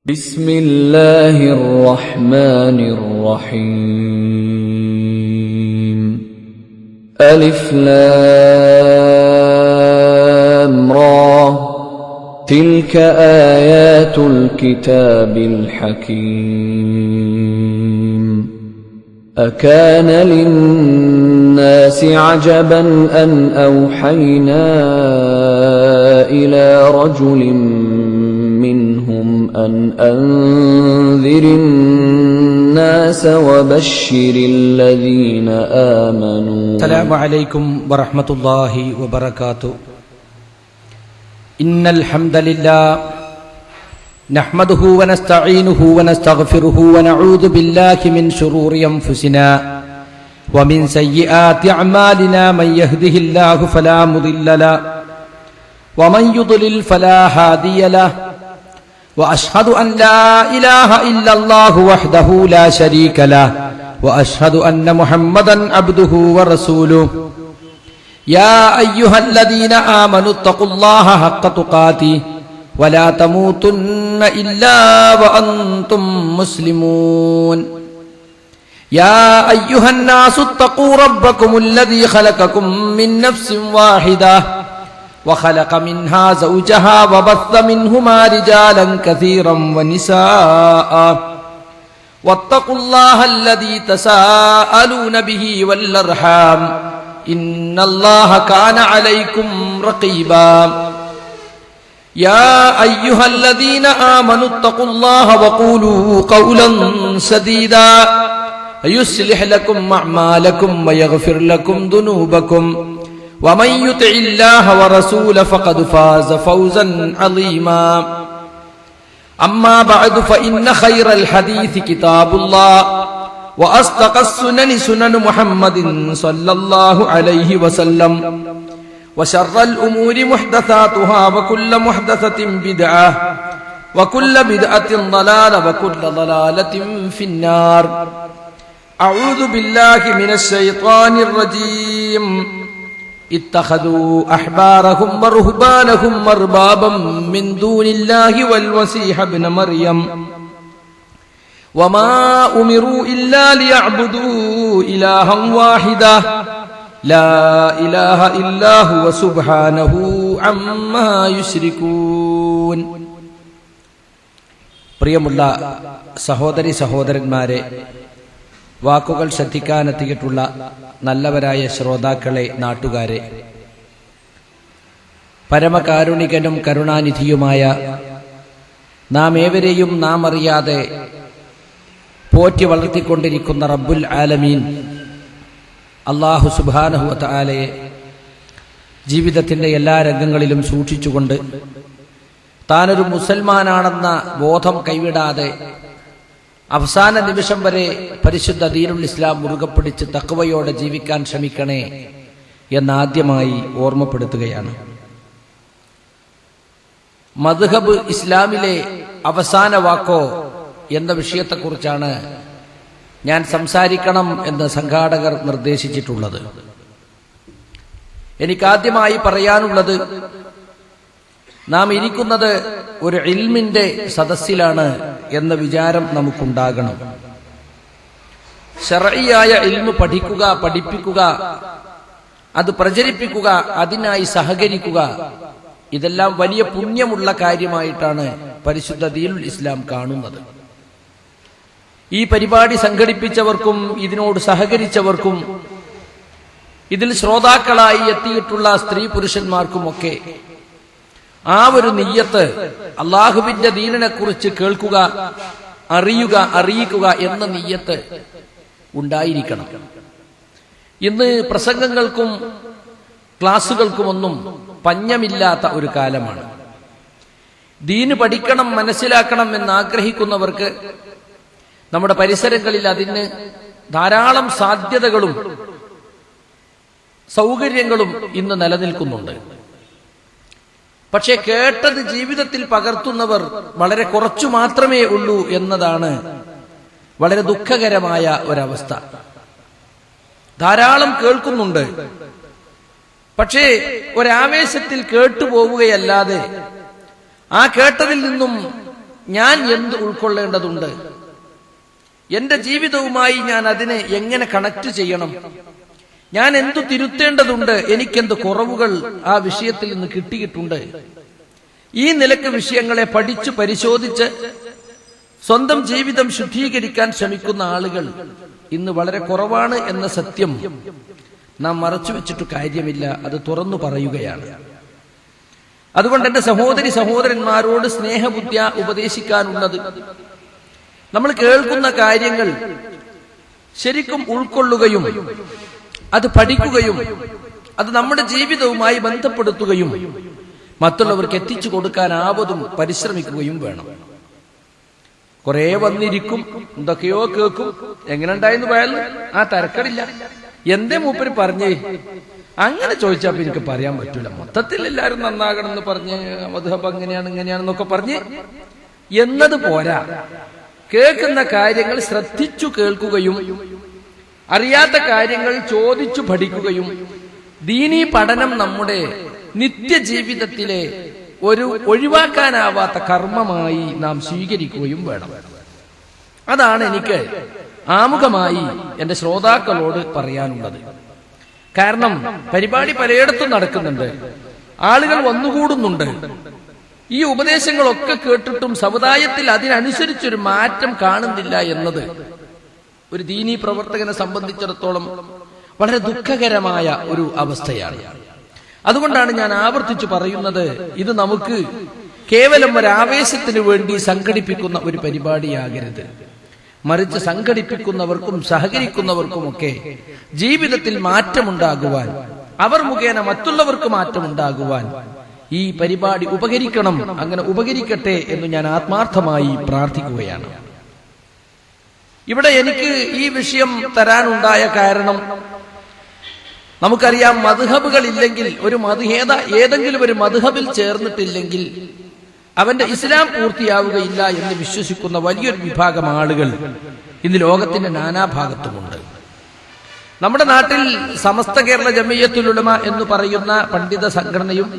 بسم الله الرحمن الرحيم ألف لام را تلك آيات الكتاب الحكيم أكان للناس عجبا أن أوحينا إلى رجل منهم أن أنذر الناس وبشر الذين آمنوا. السلام عليكم ورحمة الله وبركاته. إن الحمد لله نحمده ونستعينه ونستغفره ونعوذ بالله من شرور أنفسنا ومن سيئات أعمالنا. من يهده الله فلا مضل له ومن يضلل فلا هادي له. وأشهد أن لا إله إلا الله وحده لا شريك له وأشهد أن محمدا عبده ورسوله. يا أيها الذين آمنوا اتقوا الله حق تقاته ولا تموتن إلا وأنتم مسلمون. يا أيها الناس اتقوا ربكم الذي خلقكم من نفس واحدة وخلق منها زوجها وبث منهما رجالا كثيرا ونساء واتقوا الله الذي تساءلون به والأرحام إن الله كان عليكم رقيبا. يا أيها الذين آمنوا اتقوا الله وقولوا قولا سديدا يصلح لكم أعمالكم ويغفر لكم ذنوبكم ومن يطع الله ورسوله فقد فاز فوزا عظيما. أما بعد فإن خير الحديث كتاب الله وأصدق السنن سنن محمد صلى الله عليه وسلم وشر الأمور محدثاتها وكل محدثة بدعة وكل بدعة ضلالة وكل ضلالة في النار. أعوذ بالله من الشيطان الرجيم. اتخذوا أحبارهم ورهبانهم أربابا من دون الله والمسيح ابن مريم وما أمروا إلا ليعبدوا إلها واحدا لا إله إلا هو سبحانه عما يشركون. പ്രിയമുള്ള സഹോദരി സഹോദരന്മാരെ, വാക്കുകൾ ശ്രദ്ധിക്കാനെത്തിയിട്ടുള്ള നല്ലവരായ ശ്രോതാക്കളെ, നാട്ടുകാരെ, പരമകാരുണികനും കരുണാനിധിയുമായ നാം ഏവരെയും നാം അറിയാതെ പോറ്റി വളർത്തിക്കൊണ്ടിരിക്കുന്ന റബ്ബുൽ ആലമീൻ അല്ലാഹു സുബ്ഹാനഹു വ തആലയെ ജീവിതത്തിന്റെ എല്ലാ രംഗങ്ങളിലും സൂക്ഷിച്ചുകൊണ്ട് താനൊരു മുസൽമാനാണെന്ന ബോധം കൈവിടാതെ അവസാന നിമിഷം വരെ പരിശുദ്ധ ദീനുൽ ഇസ്ലാം മുറുകെ പിടിച്ച് തഖ്വയോടെ ജീവിക്കാൻ ശ്രമിക്കണേ എന്നാദ്യമായി ഓർമ്മപ്പെടുത്തുകയാണ്. മദ്ഹബ് ഇസ്ലാമിലെ അവസാന വാക്കോ എന്ന വിഷയത്തെക്കുറിച്ചാണ് ഞാൻ സംസാരിക്കണം എന്ന് സംഘാടകർ നിർദ്ദേശിച്ചിട്ടുള്ളത്. എനിക്കാദ്യമായി പറയാനുള്ളത്, നാം ഇരിക്കുന്നത് ഒരു ഇൽമിന്റെ സദസ്സിലാണ് എന്ന വിചാരം നമുക്കുണ്ടാകണം. ശർഈയായ ഇൽമ് പഠിക്കുക, പഠിപ്പിക്കുക, അത് പ്രചരിപ്പിക്കുക, അതിനായി സഹകരിക്കുക, ഇതെല്ലാം വലിയ പുണ്യമുള്ള കാര്യമായിട്ടാണ് പരിശുദ്ധ ദീനുൽ ഇസ്ലാം കാണുന്നത്. ഈ പരിപാടി സംഘടിപ്പിച്ചവർക്കും ഇതിനോട് സഹകരിച്ചവർക്കും ഇതിൽ ശ്രോതാക്കളായി എത്തിയിട്ടുള്ള സ്ത്രീ പുരുഷന്മാർക്കുമൊക്കെ ആ ഒരു നിയ്യത്ത്, അള്ളാഹുവിന്റെ ദീനിനെ കുറിച്ച് കേൾക്കുക, അറിയുക, അറിയിക്കുക എന്ന നിയ്യത്ത് ഉണ്ടായിരിക്കണം. ഇന്ന് പ്രസംഗങ്ങൾക്കും ക്ലാസുകൾക്കുമൊന്നും പഞ്ഞമില്ലാത്ത ഒരു കാലമാണ്. ദീന് പഠിക്കണം, മനസ്സിലാക്കണം എന്നാഗ്രഹിക്കുന്നവർക്ക് നമ്മുടെ പരിസരങ്ങളിൽ അതിന് ധാരാളം സാധ്യതകളും സൗകര്യങ്ങളും ഇന്ന് നിലനിൽക്കുന്നുണ്ട്. പക്ഷേ കേട്ടത് ജീവിതത്തിൽ പകർത്തുന്നവർ വളരെ കുറച്ചു മാത്രമേ ഉള്ളൂ എന്നതാണ് വളരെ ദുഃഖകരമായ ഒരവസ്ഥ. ധാരാളം കേൾക്കുന്നുണ്ട്, പക്ഷേ ഒരാവേശത്തിൽ കേട്ടുപോവുകയല്ലാതെ ആ കേട്ടതിൽ നിന്നും ഞാൻ എന്ത് ഉൾക്കൊള്ളേണ്ടതുണ്ട്, എന്റെ ജീവിതവുമായി ഞാൻ അതിനെ എങ്ങനെ കണക്ട് ചെയ്യണം, ഞാൻ എന്തു തിരുത്തേണ്ടതുണ്ട്, എനിക്കെന്ത് കുറവുകൾ ആ വിഷയത്തിൽ നിന്ന് കിട്ടിയിട്ടുണ്ട്. ഈ നിലക്ക് വിഷയങ്ങളെ പഠിച്ചു പരിശോധിച്ച് സ്വന്തം ജീവിതം ശുദ്ധീകരിക്കാൻ ശ്രമിക്കുന്ന ആളുകൾ ഇന്ന് വളരെ കുറവാണ് എന്ന സത്യം നാം മറച്ചു വെച്ചിട്ട് കാര്യമില്ല. അത് തുറന്നു പറയുകയാണ്. അതുകൊണ്ട് എന്റെ സഹോദരി സഹോദരന്മാരോട് സ്നേഹബുദ്ധിയ ഉപദേശിക്കാനുള്ളത്, നമ്മൾ കേൾക്കുന്ന കാര്യങ്ങൾ ശരിക്കും ഉൾക്കൊള്ളുകയും അത് പഠിക്കുകയും അത് നമ്മുടെ ജീവിതവുമായി ബന്ധപ്പെടുത്തുകയും മറ്റുള്ളവർക്ക് എത്തിച്ചു കൊടുക്കാനാവതും പരിശ്രമിക്കുകയും വേണം. കുറെ വന്നിരിക്കും, എന്തൊക്കെയോ കേൾക്കും, എങ്ങനെ ഉണ്ടായെന്ന് പോയാലും ആ തരക്കടില്ല, എന്തേ മൂപ്പര് പറഞ്ഞേ, അങ്ങനെ ചോദിച്ചാൽ എനിക്ക് പറയാൻ പറ്റൂല. മൊത്തത്തിൽ എല്ലാവരും നന്നാകണം എന്ന് പറഞ്ഞ് മദ്ഹബ് അങ്ങനെയാണ് ഇങ്ങനെയാണെന്നൊക്കെ പറഞ്ഞ് എന്നത് പോരാ. കേൾക്കുന്ന കാര്യങ്ങൾ ശ്രദ്ധിച്ചു കേൾക്കുകയും അറിയാത്ത കാര്യങ്ങൾ ചോദിച്ചു പഠിക്കുകയും ദീനീ പഠനം നമ്മുടെ നിത്യജീവിതത്തിലെ ഒരു ഒഴിവാക്കാനാവാത്ത കർമ്മമായി നാം സ്വീകരിക്കുകയും വേണം. അതാണ് എനിക്ക് ആമുഖമായി എന്റെ ശ്രോതാക്കളോട് പറയാനുള്ളത്. കാരണം പരിപാടി പലയിടത്തും നടക്കുന്നുണ്ട്, ആളുകൾ വന്നുകൂടുന്നുണ്ട്. ഈ ഉപദേശങ്ങളൊക്കെ കേട്ടിട്ടും സമുദായത്തിൽ അതിനനുസരിച്ചൊരു മാറ്റം കാണുന്നില്ല എന്നത് ഒരു ദീനീ പ്രവർത്തകനെ സംബന്ധിച്ചിടത്തോളം വളരെ ദുഃഖകരമായ ഒരു അവസ്ഥയാണ്. അതുകൊണ്ടാണ് ഞാൻ ആവർത്തിച്ചു പറയുന്നത്, ഇത് നമുക്ക് കേവലം ഒരു ആവേശത്തിന് വേണ്ടി സംഘടിപ്പിക്കുന്ന ഒരു പരിപാടിയാകരുത്. മറിച്ച് സംഘടിപ്പിക്കുന്നവർക്കും സഹകരിക്കുന്നവർക്കുമൊക്കെ ജീവിതത്തിൽ മാറ്റമുണ്ടാകുവാൻ, അവർ മുഖേന മറ്റുള്ളവർക്ക് മാറ്റമുണ്ടാകുവാൻ ഈ പരിപാടി ഉപകരിക്കണം. അങ്ങനെ ഉപകരിക്കട്ടെ എന്ന് ഞാൻ ആത്മാർത്ഥമായി പ്രാർത്ഥിക്കുകയാണ്. ഇവിടെ എനിക്ക് ഈ വിഷയം തരാനുണ്ടായ കാരണം, നമുക്കറിയാം മദ്ഹബുകൾ ഇല്ലെങ്കിൽ, ഒരു ഏതെങ്കിലും ഒരു മദ്ഹബിൽ ചേർന്നിട്ടില്ലെങ്കിൽ അവന്റെ ഇസ്ലാം പൂർത്തിയാവുകയില്ല എന്ന് വിശ്വസിക്കുന്ന വലിയൊരു വിഭാഗം ആളുകൾ ഇന്ന് ലോകത്തിന്റെ നാനാഭാഗത്തുമുണ്ട്. നമ്മുടെ നാട്ടിൽ സമസ്ത കേരള ജമിയത്തുൽ ഉലമ എന്ന് പറയുന്ന പണ്ഡിത സംഘടനയും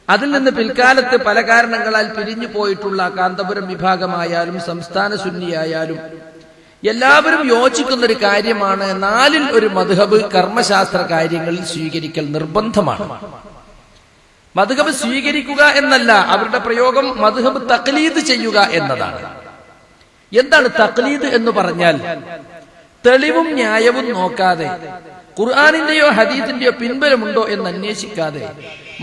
അതിൽ നിന്ന് പിൽക്കാലത്ത് പല കാരണങ്ങളാൽ പിരിഞ്ഞു പോയിട്ടുള്ള കാന്തപുരം വിഭാഗമായാലും സംസ്ഥാന സുന്നിയായാലും എല്ലാവരും യോജിക്കുന്ന ഒരു കാര്യമാണ്, 4-ൽ ഒരു മദ്ഹബ് കർമ്മശാസ്ത്ര കാര്യങ്ങളിൽ സ്വീകരിക്കൽ നിർബന്ധമാണ്. മദ്ഹബ് സ്വീകരിക്കുക എന്നല്ല അവരുടെ പ്രയോഗം, മദ്ഹബ് തഖ്ലീദ് ചെയ്യുക എന്നതാണ്. എന്താണ് തഖ്ലീദ് എന്ന് പറഞ്ഞാൽ? തെളിവും ന്യായവും നോക്കാതെ, ഖുർആനിന്റെയോ ഹദീസിന്റെയോ പിൻബലമുണ്ടോ എന്ന് അന്വേഷിക്കാതെ,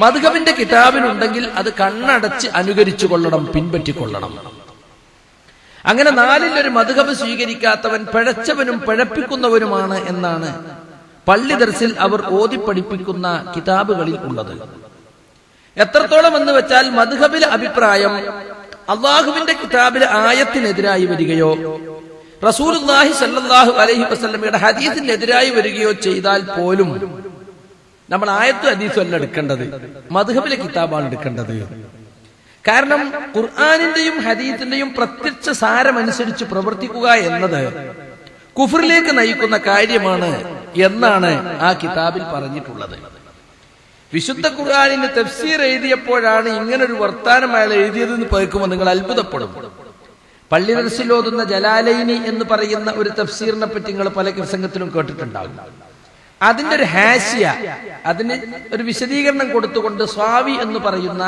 മദ്ഹബിന്റെ കിതാബിനുണ്ടെങ്കിൽ അത് കണ്ണടച്ച് അനുകരിച്ചു കൊള്ളണം, പിൻപറ്റിക്കൊള്ളണം. അങ്ങനെ 4-ൽ ഒരു മദ്ഹബ് സ്വീകരിക്കാത്തവൻ പിഴച്ചവനും പിഴപ്പിക്കുന്നവനുമാണ് എന്നാണ് പള്ളി ദർസിൽ അവർ ഓതി പഠിപ്പിക്കുന്ന കിതാബുകളിൽ ഉള്ളത്. എത്രത്തോളം എന്ന് വെച്ചാൽ മദ്ഹബിലെ അഭിപ്രായം അള്ളാഹുവിന്റെ കിതാബിലെ ആയത്തിനെതിരായി വരികയോ റസൂലുള്ളാഹി സ്വല്ലല്ലാഹു അലൈഹി വസല്ലമയുടെ ഹദീസിനെതിരായി വരികയോ ചെയ്താൽ പോലും നമ്മൾ ആയത്തും ഹദീസും അല്ല എടുക്കേണ്ടത്, മദ്ഹബിലെ കിതാബാണ് എടുക്കേണ്ടത്. കാരണം ഖുർആനിന്റെയും ഹദീസിന്റെയും പ്രത്യക്ഷ സാരമനുസരിച്ച് പ്രവർത്തിക്കുക എന്നത് കുഫറിലേക്ക് നയിക്കുന്ന കാര്യമാണ് എന്നാണ് ആ കിതാബിൽ പറഞ്ഞിട്ടുള്ളത്. വിശുദ്ധ ഖുർആനിന് തഫ്സീർ എഴുതിയപ്പോഴാണ് ഇങ്ങനൊരു വർത്താനം അയാൾ എഴുതിയതെന്ന് കേൾക്കുമ്പോൾ നിങ്ങൾ അത്ഭുതപ്പെടും. പള്ളി ദർസിൽ ഓതുന്ന ജലാലൈനി എന്ന് പറയുന്ന ഒരു തഫ്സീറിനെ പറ്റി നിങ്ങൾ പല പ്രസംഗത്തിലും കേട്ടിട്ടുണ്ടാകും. അതിന്റെ ഒരു ഹാഷിയ, അതിന് ഒരു വിശദീകരണം കൊടുത്തുകൊണ്ട് സ്വാവി എന്ന് പറയുന്ന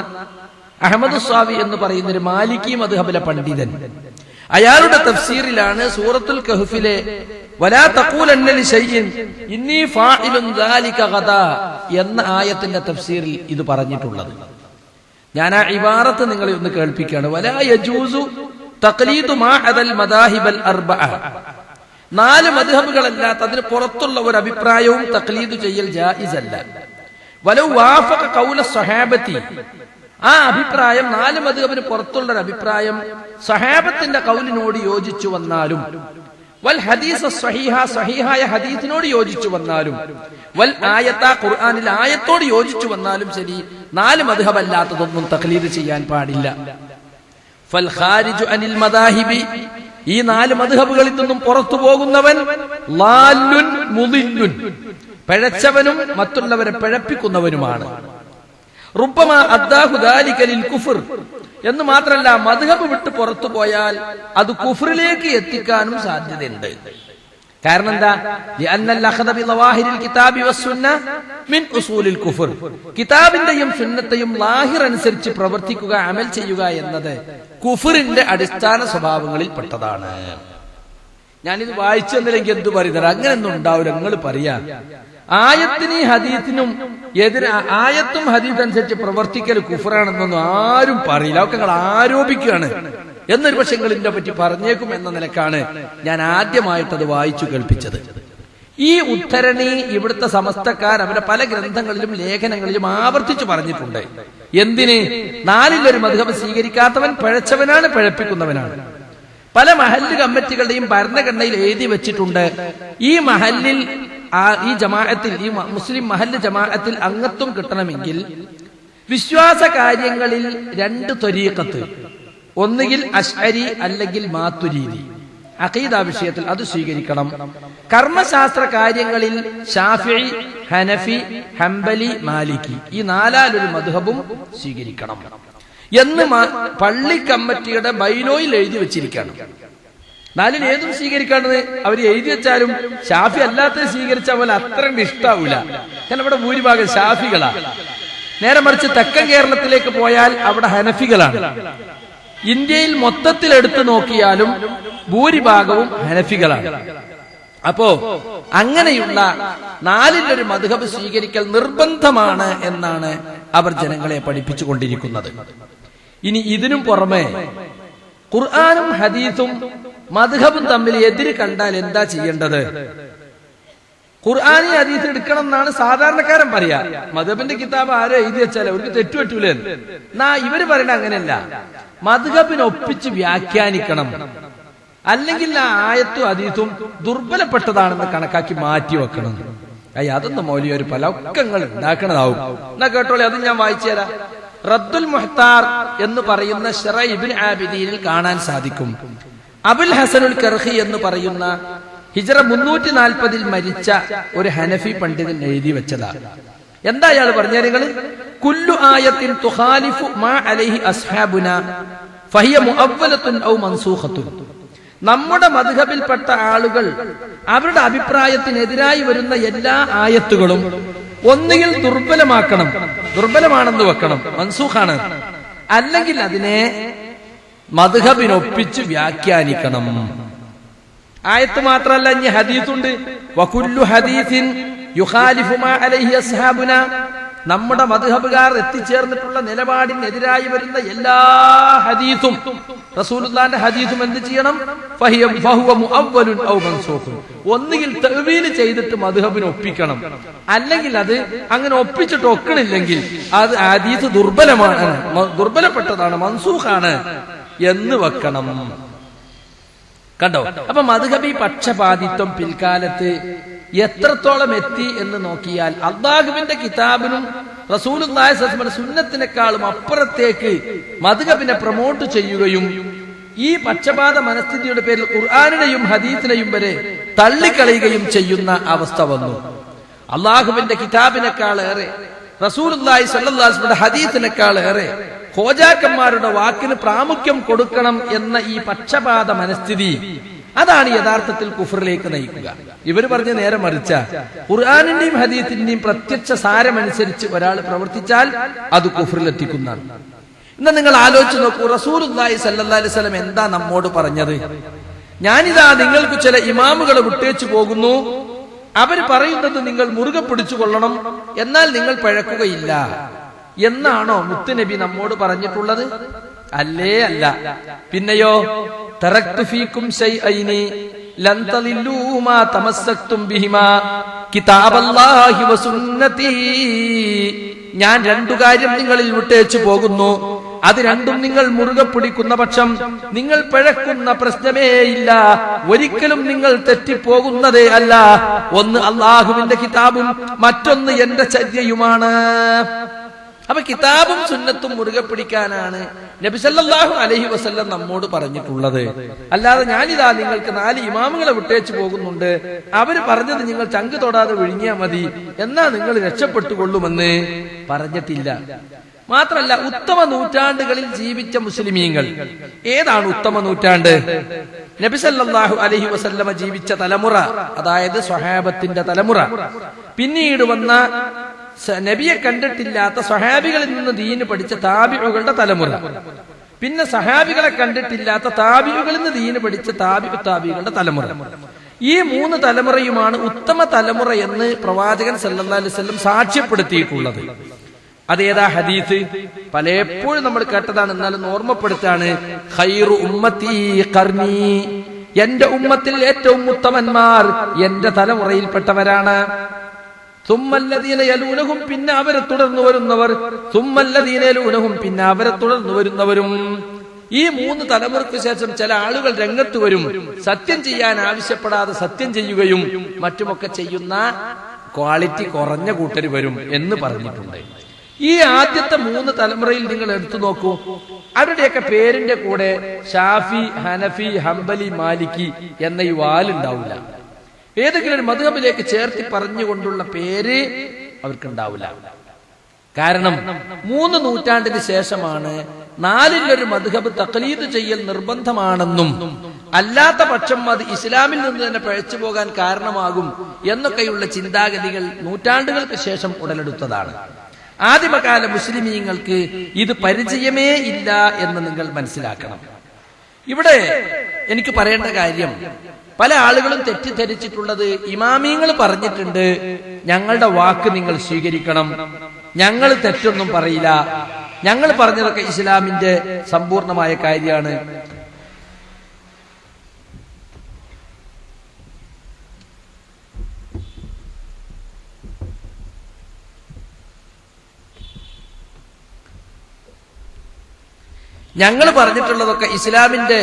അഹമ്മദ് സ്വാവി എന്ന് പറയുന്ന ഒരു മാലിക്കി മദ്ഹബിലെ പണ്ഡിതൻ, അയാളുടെ തഫ്സീറിലാണ് സൂറത്തുൽ കഹ്ഫിലെ വലാ തഖൂലന്ന ലിശൈഇൻ ഇന്നി ഫാഇലുൻ ദാലിക ഗദാ എന്ന ആയത്തിന്റെ തഫ്സീറിൽ ഇത് പറഞ്ഞിട്ടുള്ളത്. ഞാൻ ആ ഇബാറത്ത് നിങ്ങളെ ഒന്ന് കേൾപ്പിക്കുകയാണ്. വലാ യജൂസു തഖ്ലീദു മാ അദൽ മദാഹിബൽ അർബഅ, 4 മദ്ഹബുകളല്ലാത്ത അതിന് പുറത്തുള്ള ഒരു അഭിപ്രായവും തഖ്ലീദ് ചെയ്യൽ ജായിസ് അല്ല. വലൗ വാഫഖ ഖൗല സ്വഹാബത്തി, ആ അഭിപ്രായം 4 മദ്ഹബിന് പുറത്തുള്ള ഒരു അഭിപ്രായം സ്വഹാബത്തിന്റെ ഖൗലിനോട് യോജിച്ചു വന്നാലും, വൽ ഹദീസ് സ്വഹീഹ, സ്വഹീഹായ ഹദീസിനോട് യോജിച്ചു വന്നാലും, വൽ ആയത്ത, ഖുർആനിൽ ആയത്തോട് യോജിച്ചു വന്നാലും ശരി, 4 മദ്ഹബ് അല്ലാത്തതൊന്നും തഖ്ലീദ് ചെയ്യാൻ പാടില്ല. ഫൽ ഖാരിജു അനിൽ മദാഹിബി, ഈ 4 മദ്ഹബുകളിൽ നിന്നും പുറത്തു പോകുന്നവൻ ളാല്ലുൻ മുദില്ലുൻ, പിഴച്ചവനും മറ്റുള്ളവരെ പിഴപ്പിക്കുന്നവനുമാണ്. റുബ്ബമാ അദ്ദാഹു ദാലിക ലിൽ കുഫർ, എന്ന് മാത്രമല്ല മദ്ഹബ് വിട്ട് പുറത്തു പോയാൽ അത് കുഫ്റിലേക്ക് എത്തിക്കാനും സാധ്യതയുണ്ട്. കാരണം എന്താ? കിതാബിന്റെയും സുന്നത്തെയും ലാഹിർ അനുസരിച്ച് പ്രവർത്തിക്കുക, അമൽ ചെയ്യുക എന്നത് കുഫറിന്റെ അടിസ്ഥാന സ്വഭാവങ്ങളിൽ പെട്ടതാണ്. ഞാനിത് വായിച്ചു തന്നില്ലെങ്കിൽ എന്തു പറയുന്നത്? അങ്ങനെയൊന്നും ഉണ്ടാവില്ല. നിങ്ങൾ പറയാ ആയത്തിനും ഹദീത്തിനും എതിരെ, ആയത്തും ഹദീത്ത് അനുസരിച്ച് പ്രവർത്തിക്കൽ കുഫറാണെന്നൊന്നും ആരും പറയില്ല. ഒക്കെ നിങ്ങൾ ആരോപിക്കുകയാണ് എന്നൊരു പക്ഷെ നിങ്ങൾ ഇതിനെ പറ്റി പറഞ്ഞേക്കും എന്ന നിലക്കാണ് ഞാൻ ആദ്യമായിട്ടത് വായിച്ചു കേൾപ്പിച്ചത്. ഈ ഉദ്ധരണി ഇവിടുത്തെ സമസ്തക്കാർ അവരുടെ പല ഗ്രന്ഥങ്ങളിലും ലേഖനങ്ങളിലും ആവർത്തിച്ചു പറഞ്ഞിട്ടുണ്ട്. എന്തിന്? 4-1 മദ്ഹബ് സ്വീകരിക്കാത്തവൻ പിഴച്ചവനാണ്, പിഴപ്പിക്കുന്നവനാണ്. പല മഹല്ല് കമ്മിറ്റികളുടെയും ഭരണഘടനയിൽ എഴുതി വെച്ചിട്ടുണ്ട്, ഈ മഹല്ലിൽ ഈ ജമാഅത്തിൽ, ഈ മുസ്ലിം മഹല്ല് ജമാഅത്തിൽ അംഗത്വം കിട്ടണമെങ്കിൽ വിശ്വാസ കാര്യങ്ങളിൽ 2 ത്വരീഖത്ത്, ഒന്നുകിൽ അശ്അരി അല്ലെങ്കിൽ മാതുരീദി, അഖീദ വിഷയത്തിൽ അത് സ്വീകരിക്കണം. കർമ്മശാസ്ത്ര കാര്യങ്ങളിൽ ഷാഫിഈ, ഹനഫി, ഹംബലി, മാലിക്കി, ഈ 4-1 മദ്ഹബും സ്വീകരിക്കണം എന്ന് പള്ളി കമ്മിറ്റിയുടെ ബൈലോയിൽ എഴുതി വെച്ചിരിക്കുകയാണ്. 4-ൽ ഏതും സ്വീകരിക്കാണെന്ന് അവർ എഴുതി വെച്ചാലും ഷാഫി അല്ലാത്തത് സ്വീകരിച്ച പോലെ അത്രയും ഇഷ്ടാവൂല. കാരണം ഇവിടെ ഭൂരിഭാഗം ഷാഫികളാ. നേരെ മറിച്ച് തെക്കൻ കേരളത്തിലേക്ക് പോയാൽ അവിടെ ഹനഫികളാണ്. ഇന്ത്യയിൽ മൊത്തത്തിൽ എടുത്തു നോക്കിയാലും ഭൂരിഭാഗവും ഹനഫികളാണ്. അപ്പോ അങ്ങനെയുള്ള 4-1 മദ്ഹബ് സ്വീകരിക്കൽ നിർബന്ധമാണ് എന്നാണ് അവർ ജനങ്ങളെ പഠിപ്പിച്ചുകൊണ്ടിരിക്കുന്നത്. ഇനി ഇതിനും പുറമെ ഖുർആനും ഹദീസും മദ്ഹബും തമ്മിൽ എതിര് കണ്ടാൽ എന്താ ചെയ്യേണ്ടത്? ഖുർആനി ഹദീസ് എടുക്കണം എന്നാണ് സാധാരണക്കാരൻ പറയാ. മദ്ഹബിന്റെ കിതാബ് ആരോ എഴുതി വെച്ചാൽ അവർക്ക് തെറ്റുപറ്റൂലേ. എന്നാ ഇവര് പറയണ അങ്ങനെയല്ല, മദ്ഹബിനൊപ്പിച്ച് വ്യാഖ്യാനിക്കണം, അല്ലെങ്കിൽ ആ ആയത്തും ഹദീസും ദുർബലപ്പെട്ടതാണെന്ന് കണക്കാക്കി മാറ്റി വെക്കണം. അതൊന്നും മൗലിയ ഒരു പലക്കങ്ങൾ ഉണ്ടാക്കണതാവും. എന്നാ കേട്ടോളെ, അത് ഞാൻ വായിച്ചു തരാം. റദ്ദുൽ മുഹ്താർ എന്ന് പറയുന്ന ശറഅ് ഇബ്നു ആബിദീനിൽ കാണാൻ സാധിക്കും. അബുൽ ഹസനുൽ കർഹി എന്ന് പറയുന്ന ഹിജ്റ 340 മരിച്ച ഒരു ഹനഫി പണ്ഡിതൻ എഴുതി വെച്ചതാണ്. എന്താ അയാൾ പറഞ്ഞ നിങ്ങൾ? കുല്ലു ആയത്തിൻ തുഖാലിഫു മാ അലൈഹി അസ്ഹാബുനാ ഫഹിയ മുഅവ്വലത്തുൻ ഔ മൻസൂഖത്തുൻ. നമ്മുടെ മദ്ഹബിൽപ്പെട്ട ആളുകൾ അവരുടെ അഭിപ്രായത്തിനെതിരായി വരുന്ന എല്ലാ ആയത്തുകളും ഒന്നുകിൽ ദുർബലമാക്കണം, ദുർബലമാണെന്ന് വെക്കണം, മൻസൂഖാണ്, അല്ലെങ്കിൽ അതിനെ മദ്ഹബിനൊപ്പിച്ച് വ്യാഖ്യാനിക്കണം. ആയത്ത് മാത്രമല്ല, ഇനി ഹദീസുണ്ട്. വകുല്ലു ഹദീസിൻ യുഖാലിഫു മാ അലൈഹി അസ്ഹാബുനാ, നമ്മുടെ മദ്ഹബുകാർ എത്തിച്ചേർന്നിട്ടുള്ള നിലപാടിനെതിരായി വരുന്ന എല്ലാ ഹദീസും, റസൂലുള്ളാഹിന്റെ ഹദീസും എന്ത് ചെയ്യണം? ഫഹുവ മുഅവ്വലുൻ ഔ മൻസൂഖുൻ. ഒന്നുകിൽ തഅ്വീൽ ചെയ്തിട്ട് മദ്ഹബിനെ ഒപ്പിക്കണം, അല്ലെങ്കിൽ അത് അങ്ങനെ ഒപ്പിച്ചിട്ട് ഒക്കണില്ലെങ്കിൽ അത് ഹദീസ് ദുർബലമാണ്, ദുർബലപ്പെട്ടതാണ്, മൻസൂഖാണ് എന്ന് വെക്കണം. കണ്ടോ? അപ്പൊ മദ്ഹബി പക്ഷപാതിത്വം പിൽക്കാലത്ത് എത്രത്തോളം എത്തി എന്ന് നോക്കിയാൽ അല്ലാഹുവിന്റെ കിതാബിനും റസൂലുള്ളാഹി സ്വല്ലല്ലാഹു അലൈഹി വസല്ലം സുന്നത്തിനേക്കാളും അപ്പുറത്തേക്ക് മദ്ഹബിനെ പ്രൊമോട്ട് ചെയ്യുകയും ഈ പക്ഷപാത മനസ്ഥിതിയുടെ പേരിൽ ഖുർആനിനെയും ഹദീസിനെയും വരെ തള്ളിക്കളയുകയും ചെയ്യുന്ന അവസ്ഥ വന്നു. അല്ലാഹുവിന്റെ കിതാബിനേക്കാളേറെ റസൂലുള്ളാഹി സ്വല്ലല്ലാഹു അലൈഹി വസല്ലം ഹദീസിനേക്കാളേറെ ഖോജാക്കന്മാരുടെ വാക്കിന് പ്രാമുഖ്യം കൊടുക്കണം എന്ന ഈ പക്ഷപാത മനസ്ഥിതി, അതാണ് യഥാർത്ഥത്തിൽ കുഫറിലേക്ക് നയിക്കുക. ഇവർ പറഞ്ഞ നേരെ മറിച്ച ഖുർആനിന്റെയും ഹദീസിന്റെയും പ്രത്യക്ഷ സാരമനുസരിച്ച് ഒരാൾ പ്രവർത്തിച്ചാൽ അത് കുഫറിലെത്തിക്കുന്നതാണ്. എന്നാ നിങ്ങൾ ആലോചിച്ച് നോക്കൂ, റസൂലുള്ളാഹി സ്വല്ലല്ലാഹു അലൈഹി വസല്ലം എന്താ നമ്മോട് പറഞ്ഞത്? ഞാനിതാ നിങ്ങൾക്ക് ചില ഇമാമുകളെ വിട്ടേച്ചു പോകുന്നു, അവർ പറയുന്നത് നിങ്ങൾ മുറുകെ പിടിച്ചുകൊള്ളണം, എന്നാൽ നിങ്ങൾ പിഴക്കുകയില്ല എന്നാണോ മുത്തുനബി നമ്മോട് പറഞ്ഞിട്ടുള്ളത്? അല്ലേ അല്ല. പിന്നെയോ തറക്തു ഫീകും ശൈഅൈനി ലൻ തളില്ലൂ മാ തമസ്സക്തും ബിഹിമാ കിതാബല്ലാഹി വസുന്നതി. ഞാൻ 2 കാര്യം നിങ്ങളിൽ വിട്ടേച്ചു പോകുന്നു, അത് രണ്ടും നിങ്ങൾ മുറുകെ പിടിക്കുന്ന പക്ഷം നിങ്ങൾ പിഴക്കുന്ന പ്രശ്നമേ ഇല്ല, ഒരിക്കലും നിങ്ങൾ തെറ്റിപ്പോകുന്നതേ അല്ല. ഒന്ന് അല്ലാഹുവിന്റെ കിതാബും മറ്റൊന്ന് എന്റെ ചര്യയുമാണ്. അപ്പൊ കിതാബും സുന്നത്തും മുറുകെ പിടിക്കാനാണ് നബി സല്ലല്ലാഹു അലൈഹി വസല്ലം നമ്മോട് പറഞ്ഞിട്ടുള്ളത്. അല്ലാതെ ഞാനിതാ നിങ്ങൾക്ക് 4 ഇമാമുകളെ വിട്ടേച്ചു പോകുന്നുണ്ട്, അവര് പറഞ്ഞത് നിങ്ങൾ ചങ്ക് തൊടാതെ വിഴുങ്ങിയാൽ മതി, എന്നാ നിങ്ങൾ രക്ഷപ്പെട്ടുകൊള്ളുമെന്ന് പറഞ്ഞിട്ടില്ല. മാത്രമല്ല ഉത്തമ നൂറ്റാണ്ടുകളിൽ ജീവിച്ച മുസ്ലിമീങ്ങൾ. ഏതാണ് ഉത്തമ നൂറ്റാണ്ട്? നബി സല്ലല്ലാഹു അലൈഹി വസല്ലമ ജീവിച്ച തലമുറ, അതായത് സ്വഹാബത്തിന്റെ തലമുറ. പിന്നീട് വന്ന നബിയെ കണ്ടിട്ടില്ലാത്ത സ്വഹാബികളിൽ നിന്ന് ദീന് പഠിച്ച താബിഉകളുടെ തലമുറ. പിന്നെ സഹാബികളെ കണ്ടിട്ടില്ലാത്ത താബിഉകളിൽ നിന്ന് ദീന് പഠിച്ച താബികളുടെ തലമുറ. ഈ 3 തലമുറയുമാണ് ഉത്തമ തലമുറ എന്ന് പ്രവാചകൻ സല്ലല്ലാഹു അലൈഹി വസല്ലം സാക്ഷ്യപ്പെടുത്തിയിട്ടുള്ളത്. അതേതാ ഹദീസ്? പലപ്പോഴും നമ്മൾ കേട്ടതാണ്, എന്നാലും ഓർമ്മപ്പെടുത്താണ്. ഖൈറു ഉമ്മത്തി ഖർനി, എന്റെ ഉമ്മത്തിൽ ഏറ്റവും ഉത്തമന്മാർ എന്റെ തലമുറയിൽപ്പെട്ടവരാണ്. സുമ്മല്ലദീന യലൂനഹും, പിന്നെ അവരെ തുടർന്നു വരുന്നവർ. സുമ്മല്ലദീന യലൂനഹും, പിന്നെ അവരെ തുടർന്നു വരുന്നവരും. ഈ 3 തലമുറയ്ക്ക് ശേഷം ചില ആളുകൾ രംഗത്ത് വരും, സത്യം ചെയ്യാൻ ആവശ്യപ്പെടാതെ സത്യം ചെയ്യുകയും മറ്റുമൊക്കെ ചെയ്യുന്ന ക്വാളിറ്റി കുറഞ്ഞ കൂട്ടർ വരും എന്ന് പറഞ്ഞിട്ടുണ്ട്. ഈ ആദ്യത്തെ 3 തലമുറയിൽ നിങ്ങൾ എടുത്തു നോക്കൂ, അവരുടെയൊക്കെ പേരിന്റെ കൂടെ ഷാഫി, ഹനഫി, ഹംബലി, മാലിക്കി എന്ന ഈ വാലുണ്ടാവില്ല. ഏതെങ്കിലും ഒരു മദ്ഹബിലേക്ക് ചേർത്തി പറഞ്ഞുകൊണ്ടുള്ള പേര് അവർക്കുണ്ടാവില്ല. കാരണം 3 നൂറ്റാണ്ടിന് ശേഷമാണ് 4-ൽ1 മദ്ഹബ് തഖ്ലീദ് ചെയ്യൽ നിർബന്ധമാണെന്നും അല്ലാത്ത പക്ഷം അത് ഇസ്ലാമിൽ നിന്ന് തന്നെ പഴച്ചു പോകാൻ കാരണമാകും എന്നൊക്കെയുള്ള ചിന്താഗതികൾ നൂറ്റാണ്ടുകൾക്ക് ശേഷം ഉടലെടുത്തതാണ്. ആദിമകാല മുസ്ലിമീങ്ങൾക്ക് ഇത് പരിചയമേ ഇല്ല എന്ന് നിങ്ങൾ മനസ്സിലാക്കണം. ഇവിടെ എനിക്ക് പറയേണ്ട കാര്യം, പല ആളുകളും തെറ്റിദ്ധരിച്ചിട്ടുള്ളത്, ഇമാമിങ്ങൾ പറഞ്ഞിട്ടുണ്ട് ഞങ്ങളുടെ വാക്ക് നിങ്ങൾ സ്വീകരിക്കണം, ഞങ്ങൾ തെറ്റൊന്നും പറയില്ല, ഞങ്ങൾ പറഞ്ഞതൊക്കെ ഇസ്ലാമിന്റെ സമ്പൂർണമായ കാര്യമാണ്. ഞങ്ങൾ പറഞ്ഞിട്ടുള്ളതൊക്കെ ഇസ്ലാമിന്റെ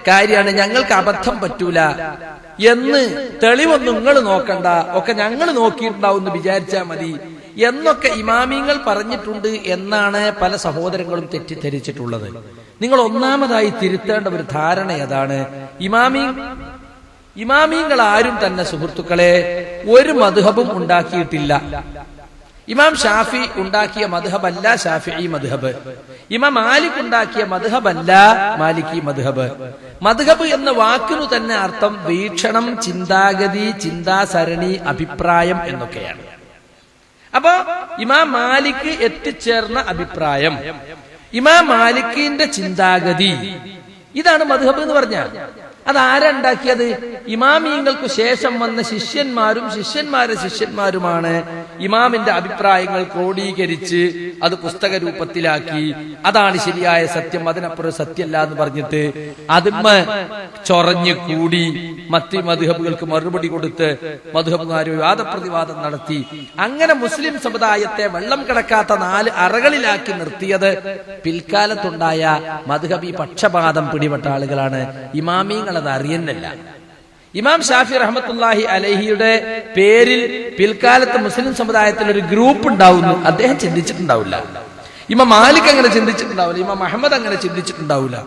കാര്യമാണ്, ഞങ്ങൾക്ക് അബദ്ധം പറ്റൂല എന്ന് തെളിവൊന്നും നിങ്ങൾ നോക്കണ്ട, ഒക്കെ ഞങ്ങൾ നോക്കിയിട്ടുണ്ടാവും എന്ന് വിചാരിച്ചാൽ മതി എന്നൊക്കെ ഇമാമിങ്ങൾ പറഞ്ഞിട്ടുണ്ട് എന്നാണ് പല സഹോദരങ്ങളും തെറ്റിദ്ധരിച്ചിട്ടുള്ളത്. നിങ്ങൾ ഒന്നാമതായി തിരുത്തേണ്ട ഒരു ധാരണ ഏതാണ്? ഇമാമിങ്ങൾ ആരും തന്നെ സുഹൃത്തുക്കളെ ഒരു മദ്ഹബും ഉണ്ടാക്കിയിട്ടില്ല. ഇമാം ഷാഫി ഉണ്ടാക്കിയ മദ്ഹബല്ല ഷാഫിഈ മദ്ഹബ്. ഇമാം മാലിക് ഉണ്ടാക്കിയ മദ്ഹബല്ല മാലിക്കി മദ്ഹബ്. മദ്ഹബ് എന്ന വാക്കിനു തന്നെ അർത്ഥം വീക്ഷണം, ചിന്താഗതി, ചിന്താസരണി, അഭിപ്രായം എന്നൊക്കെയാണ്. അപ്പൊ ഇമാം മാലിക് എത്തിച്ചേർന്ന അഭിപ്രായം, ഇമാം മാലിക്കിന്റെ ചിന്താഗതി, ഇതാണ് മദ്ഹബ് എന്ന് പറഞ്ഞാൽ. അതാരുണ്ടാക്കിയത്? ഇമാമിങ്ങൾക്ക് ശേഷം വന്ന ശിഷ്യന്മാരും ശിഷ്യന്മാരുടെ ശിഷ്യന്മാരുമാണ് ഇമാമിന്റെ അഭിപ്രായങ്ങൾ ക്രോഡീകരിച്ച് അത് പുസ്തക രൂപത്തിലാക്കി അതാണ് ശരിയായ സത്യം, അതിനപ്പുറം സത്യമല്ല എന്ന് പറഞ്ഞിട്ട് അതിന്മ ചൊറഞ്ഞു കൂടി മറ്റ് മദ്ഹബുകൾക്ക് മറുപടി കൊടുത്ത് മദ്ഹബുകാര് വാദപ്രതിവാദം നടത്തി അങ്ങനെ മുസ്ലിം സമുദായത്തെ വെള്ളം കിടക്കാത്ത 4 അറകളിലാക്കി നിർത്തിയത് പിൽക്കാലത്തുണ്ടായ മദ്ഹബി പക്ഷപാതം പിടിപെട്ട ആളുകളാണ്. ഇമാമിങ്ങൾ അത് അറിയുന്നില്ല. ഇമാം ഷാഫി റഹ്മത്തുള്ളാഹി അലൈഹിയുടെ പേരിൽ പിൽക്കാലത്ത് മുസ്ലിം സമുദായത്തിൽ ഒരു ഗ്രൂപ്പ് ഉണ്ടാവുന്നു, അദ്ദേഹം ചിന്തിച്ചിട്ടുണ്ടാവില്ല. ഇമാം മാലിക് അങ്ങനെ ചിന്തിച്ചിട്ടുണ്ടാവില്ല, ഇമാം അഹമ്മദ് അങ്ങനെ ചിന്തിച്ചിട്ടുണ്ടാവില്ല.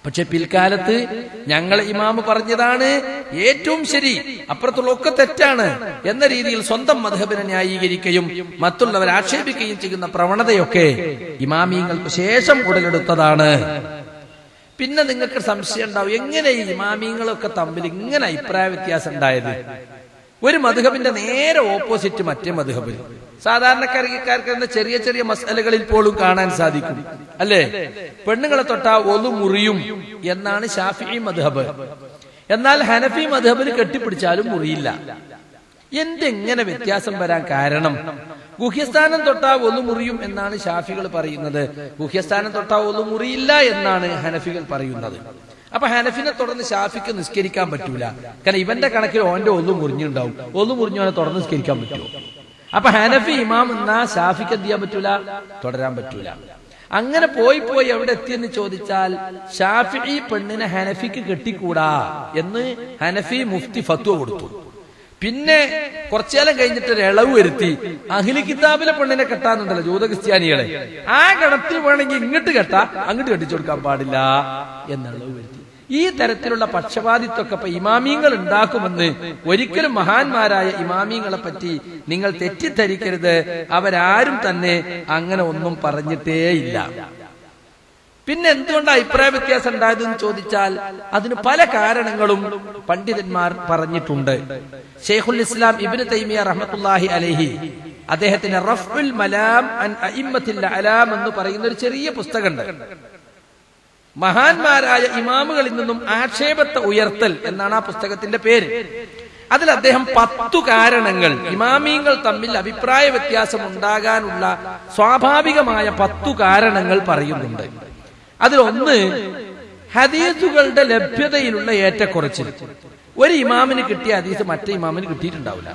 പക്ഷെ പിൽക്കാലത്ത് ഞങ്ങൾ ഇമാമ് പറഞ്ഞതാണ് ഏറ്റവും ശരി, അപ്പുറത്തുള്ള ഒക്കെ തെറ്റാണ് എന്ന രീതിയിൽ സ്വന്തം മദ്ഹബിനെ ന്യായീകരിക്കുകയും മറ്റുള്ളവരെ ആക്ഷേപിക്കുകയും ചെയ്യുന്ന പ്രവണതയൊക്കെ ഇമാമിങ്ങൾക്ക് ശേഷം ഉടലെടുത്തതാണ്. പിന്നെ നിങ്ങൾക്ക് സംശയം ഉണ്ടാവും, എങ്ങനെ ഈ ഇമാമിങ്ങളൊക്കെ തമ്മിൽ ഇങ്ങനെ അഭിപ്രായ വ്യത്യാസം ഉണ്ടായത്? ഒരു മദ്ഹബിന്റെ നേരെ ഓപ്പോസിറ്റ് മറ്റേ മദ്ഹബ് സാധാരണക്കാർക്ക് ചെറിയ ചെറിയ മസലകളിൽ പോലും കാണാൻ സാധിക്കും, അല്ലേ? പെണ്ണുങ്ങളെ തൊട്ടാ ഒതു മുറിയും എന്നാണ് ഷാഫിഈ മദ്ഹബ്. എന്നാൽ ഹനഫി മദ്ഹബിന് കെട്ടിപ്പിടിച്ചാലും മുറിയില്ല. എന്തെങ്ങനെ വ്യത്യാസം വരാൻ കാരണം? ഗുഹ്യസ്ഥാനം തൊട്ടാ ഒന്നു മുറിയും എന്നാണ് ഷാഫികൾ പറയുന്നത്, ഗുഹ്യസ്ഥാനം തൊട്ടാ ഒന്നു മുറിയില്ല എന്നാണ് ഹനഫികൾ പറയുന്നത്. അപ്പൊ ഹനഫിനെ തുടർന്ന് ഷാഫിക്ക് നിസ്കരിക്കാൻ പറ്റൂല, കാരണം ഇവന്റെ കണക്കിൽ ഓന്റെ ഒന്നു മുറിഞ്ഞുണ്ടാവും, ഒന്നു മുറിഞ്ഞവനെ തുടർന്ന് നിസ്കരിക്കാൻ പറ്റുമോ? അപ്പൊ ഹനഫി ഇമാം എന്നാ ഷാഫിക്ക് എന്ത് ചെയ്യാൻ പറ്റൂല, തുടരാൻ പറ്റൂല. അങ്ങനെ പോയി എവിടെ എത്തിയെന്ന് ചോദിച്ചാൽ ഷാഫിഈ പെണ്ണിനെ ഹനഫിക്ക് കെട്ടിക്കൂടാ എന്ന് ഹനഫി മുഫ്തി ഫത്വ കൊടുത്തു. പിന്നെ കുറച്ചുകാലം കഴിഞ്ഞിട്ട് ഒരു ഇളവ് വരുത്തി അഹ്ലി കിതാബിലെ പെണ്ണിനെ കെട്ടാന്നുണ്ടല്ലോ ജൂത ക്രിസ്ത്യാനികളെ, ആ ഗണത്തിൽ വേണമെങ്കിൽ ഇങ്ങോട്ട് കെട്ടാ അങ്ങോട്ട് കെട്ടിച്ചു കൊടുക്കാൻ പാടില്ല എന്നുള്ളത് വരുത്തി. ഈ തരത്തിലുള്ള പക്ഷപാതിത്വമൊക്കെ ഇപ്പൊ ഇമാമിയങ്ങൾ ഉണ്ടാക്കുമെന്ന് ഒരിക്കലും മഹാന്മാരായ ഇമാമിയങ്ങളെ പറ്റി നിങ്ങൾ തെറ്റിദ്ധരിക്കരുത്. അവരാരും തന്നെ അങ്ങനെ ഒന്നും പറഞ്ഞിട്ടേയില്ല. പിന്നെ എന്തുകൊണ്ട് അഭിപ്രായ വ്യത്യാസം ഉണ്ടായതെന്ന് ചോദിച്ചാൽ അതിന് പല കാരണങ്ങളും പണ്ഡിതന്മാർ പറഞ്ഞിട്ടുണ്ട്. ശൈഖുൽ ഇസ്ലാം ഇബ്നു തൈമിയ റഹ്മത്തുള്ളാഹി അലൈഹി അദ്ദേഹത്തിന്റെ റഫ്ഉൽ മലാം അൻ അഇമ്മത്തിൽ അലാം എന്ന് പറയുന്ന ഒരു ചെറിയ പുസ്തകമുണ്ട്. മഹാന്മാരായ ഇമാമുകളിൽ നിന്നും ആക്ഷേപത്തെ ഉയർത്തൽ എന്നാണ് ആ പുസ്തകത്തിന്റെ പേര്. അതിൽ അദ്ദേഹം 10 കാരണങ്ങൾ ഇമാമിയങ്ങൾ തമ്മിൽ അഭിപ്രായ വ്യത്യാസം ഉണ്ടാകാനുള്ള സ്വാഭാവികമായ 10 കാരണങ്ങൾ പറയുന്നുണ്ട്. അതിലൊന്ന് ഹദീസുകളുടെ ലഭ്യതയിലുള്ള ഏറ്റക്കുറച്ചിൽ. ഒരു ഇമാമിന് കിട്ടിയ ഹദീസ് മറ്റേ ഇമാമിന് കിട്ടിയിട്ടുണ്ടാവില്ല.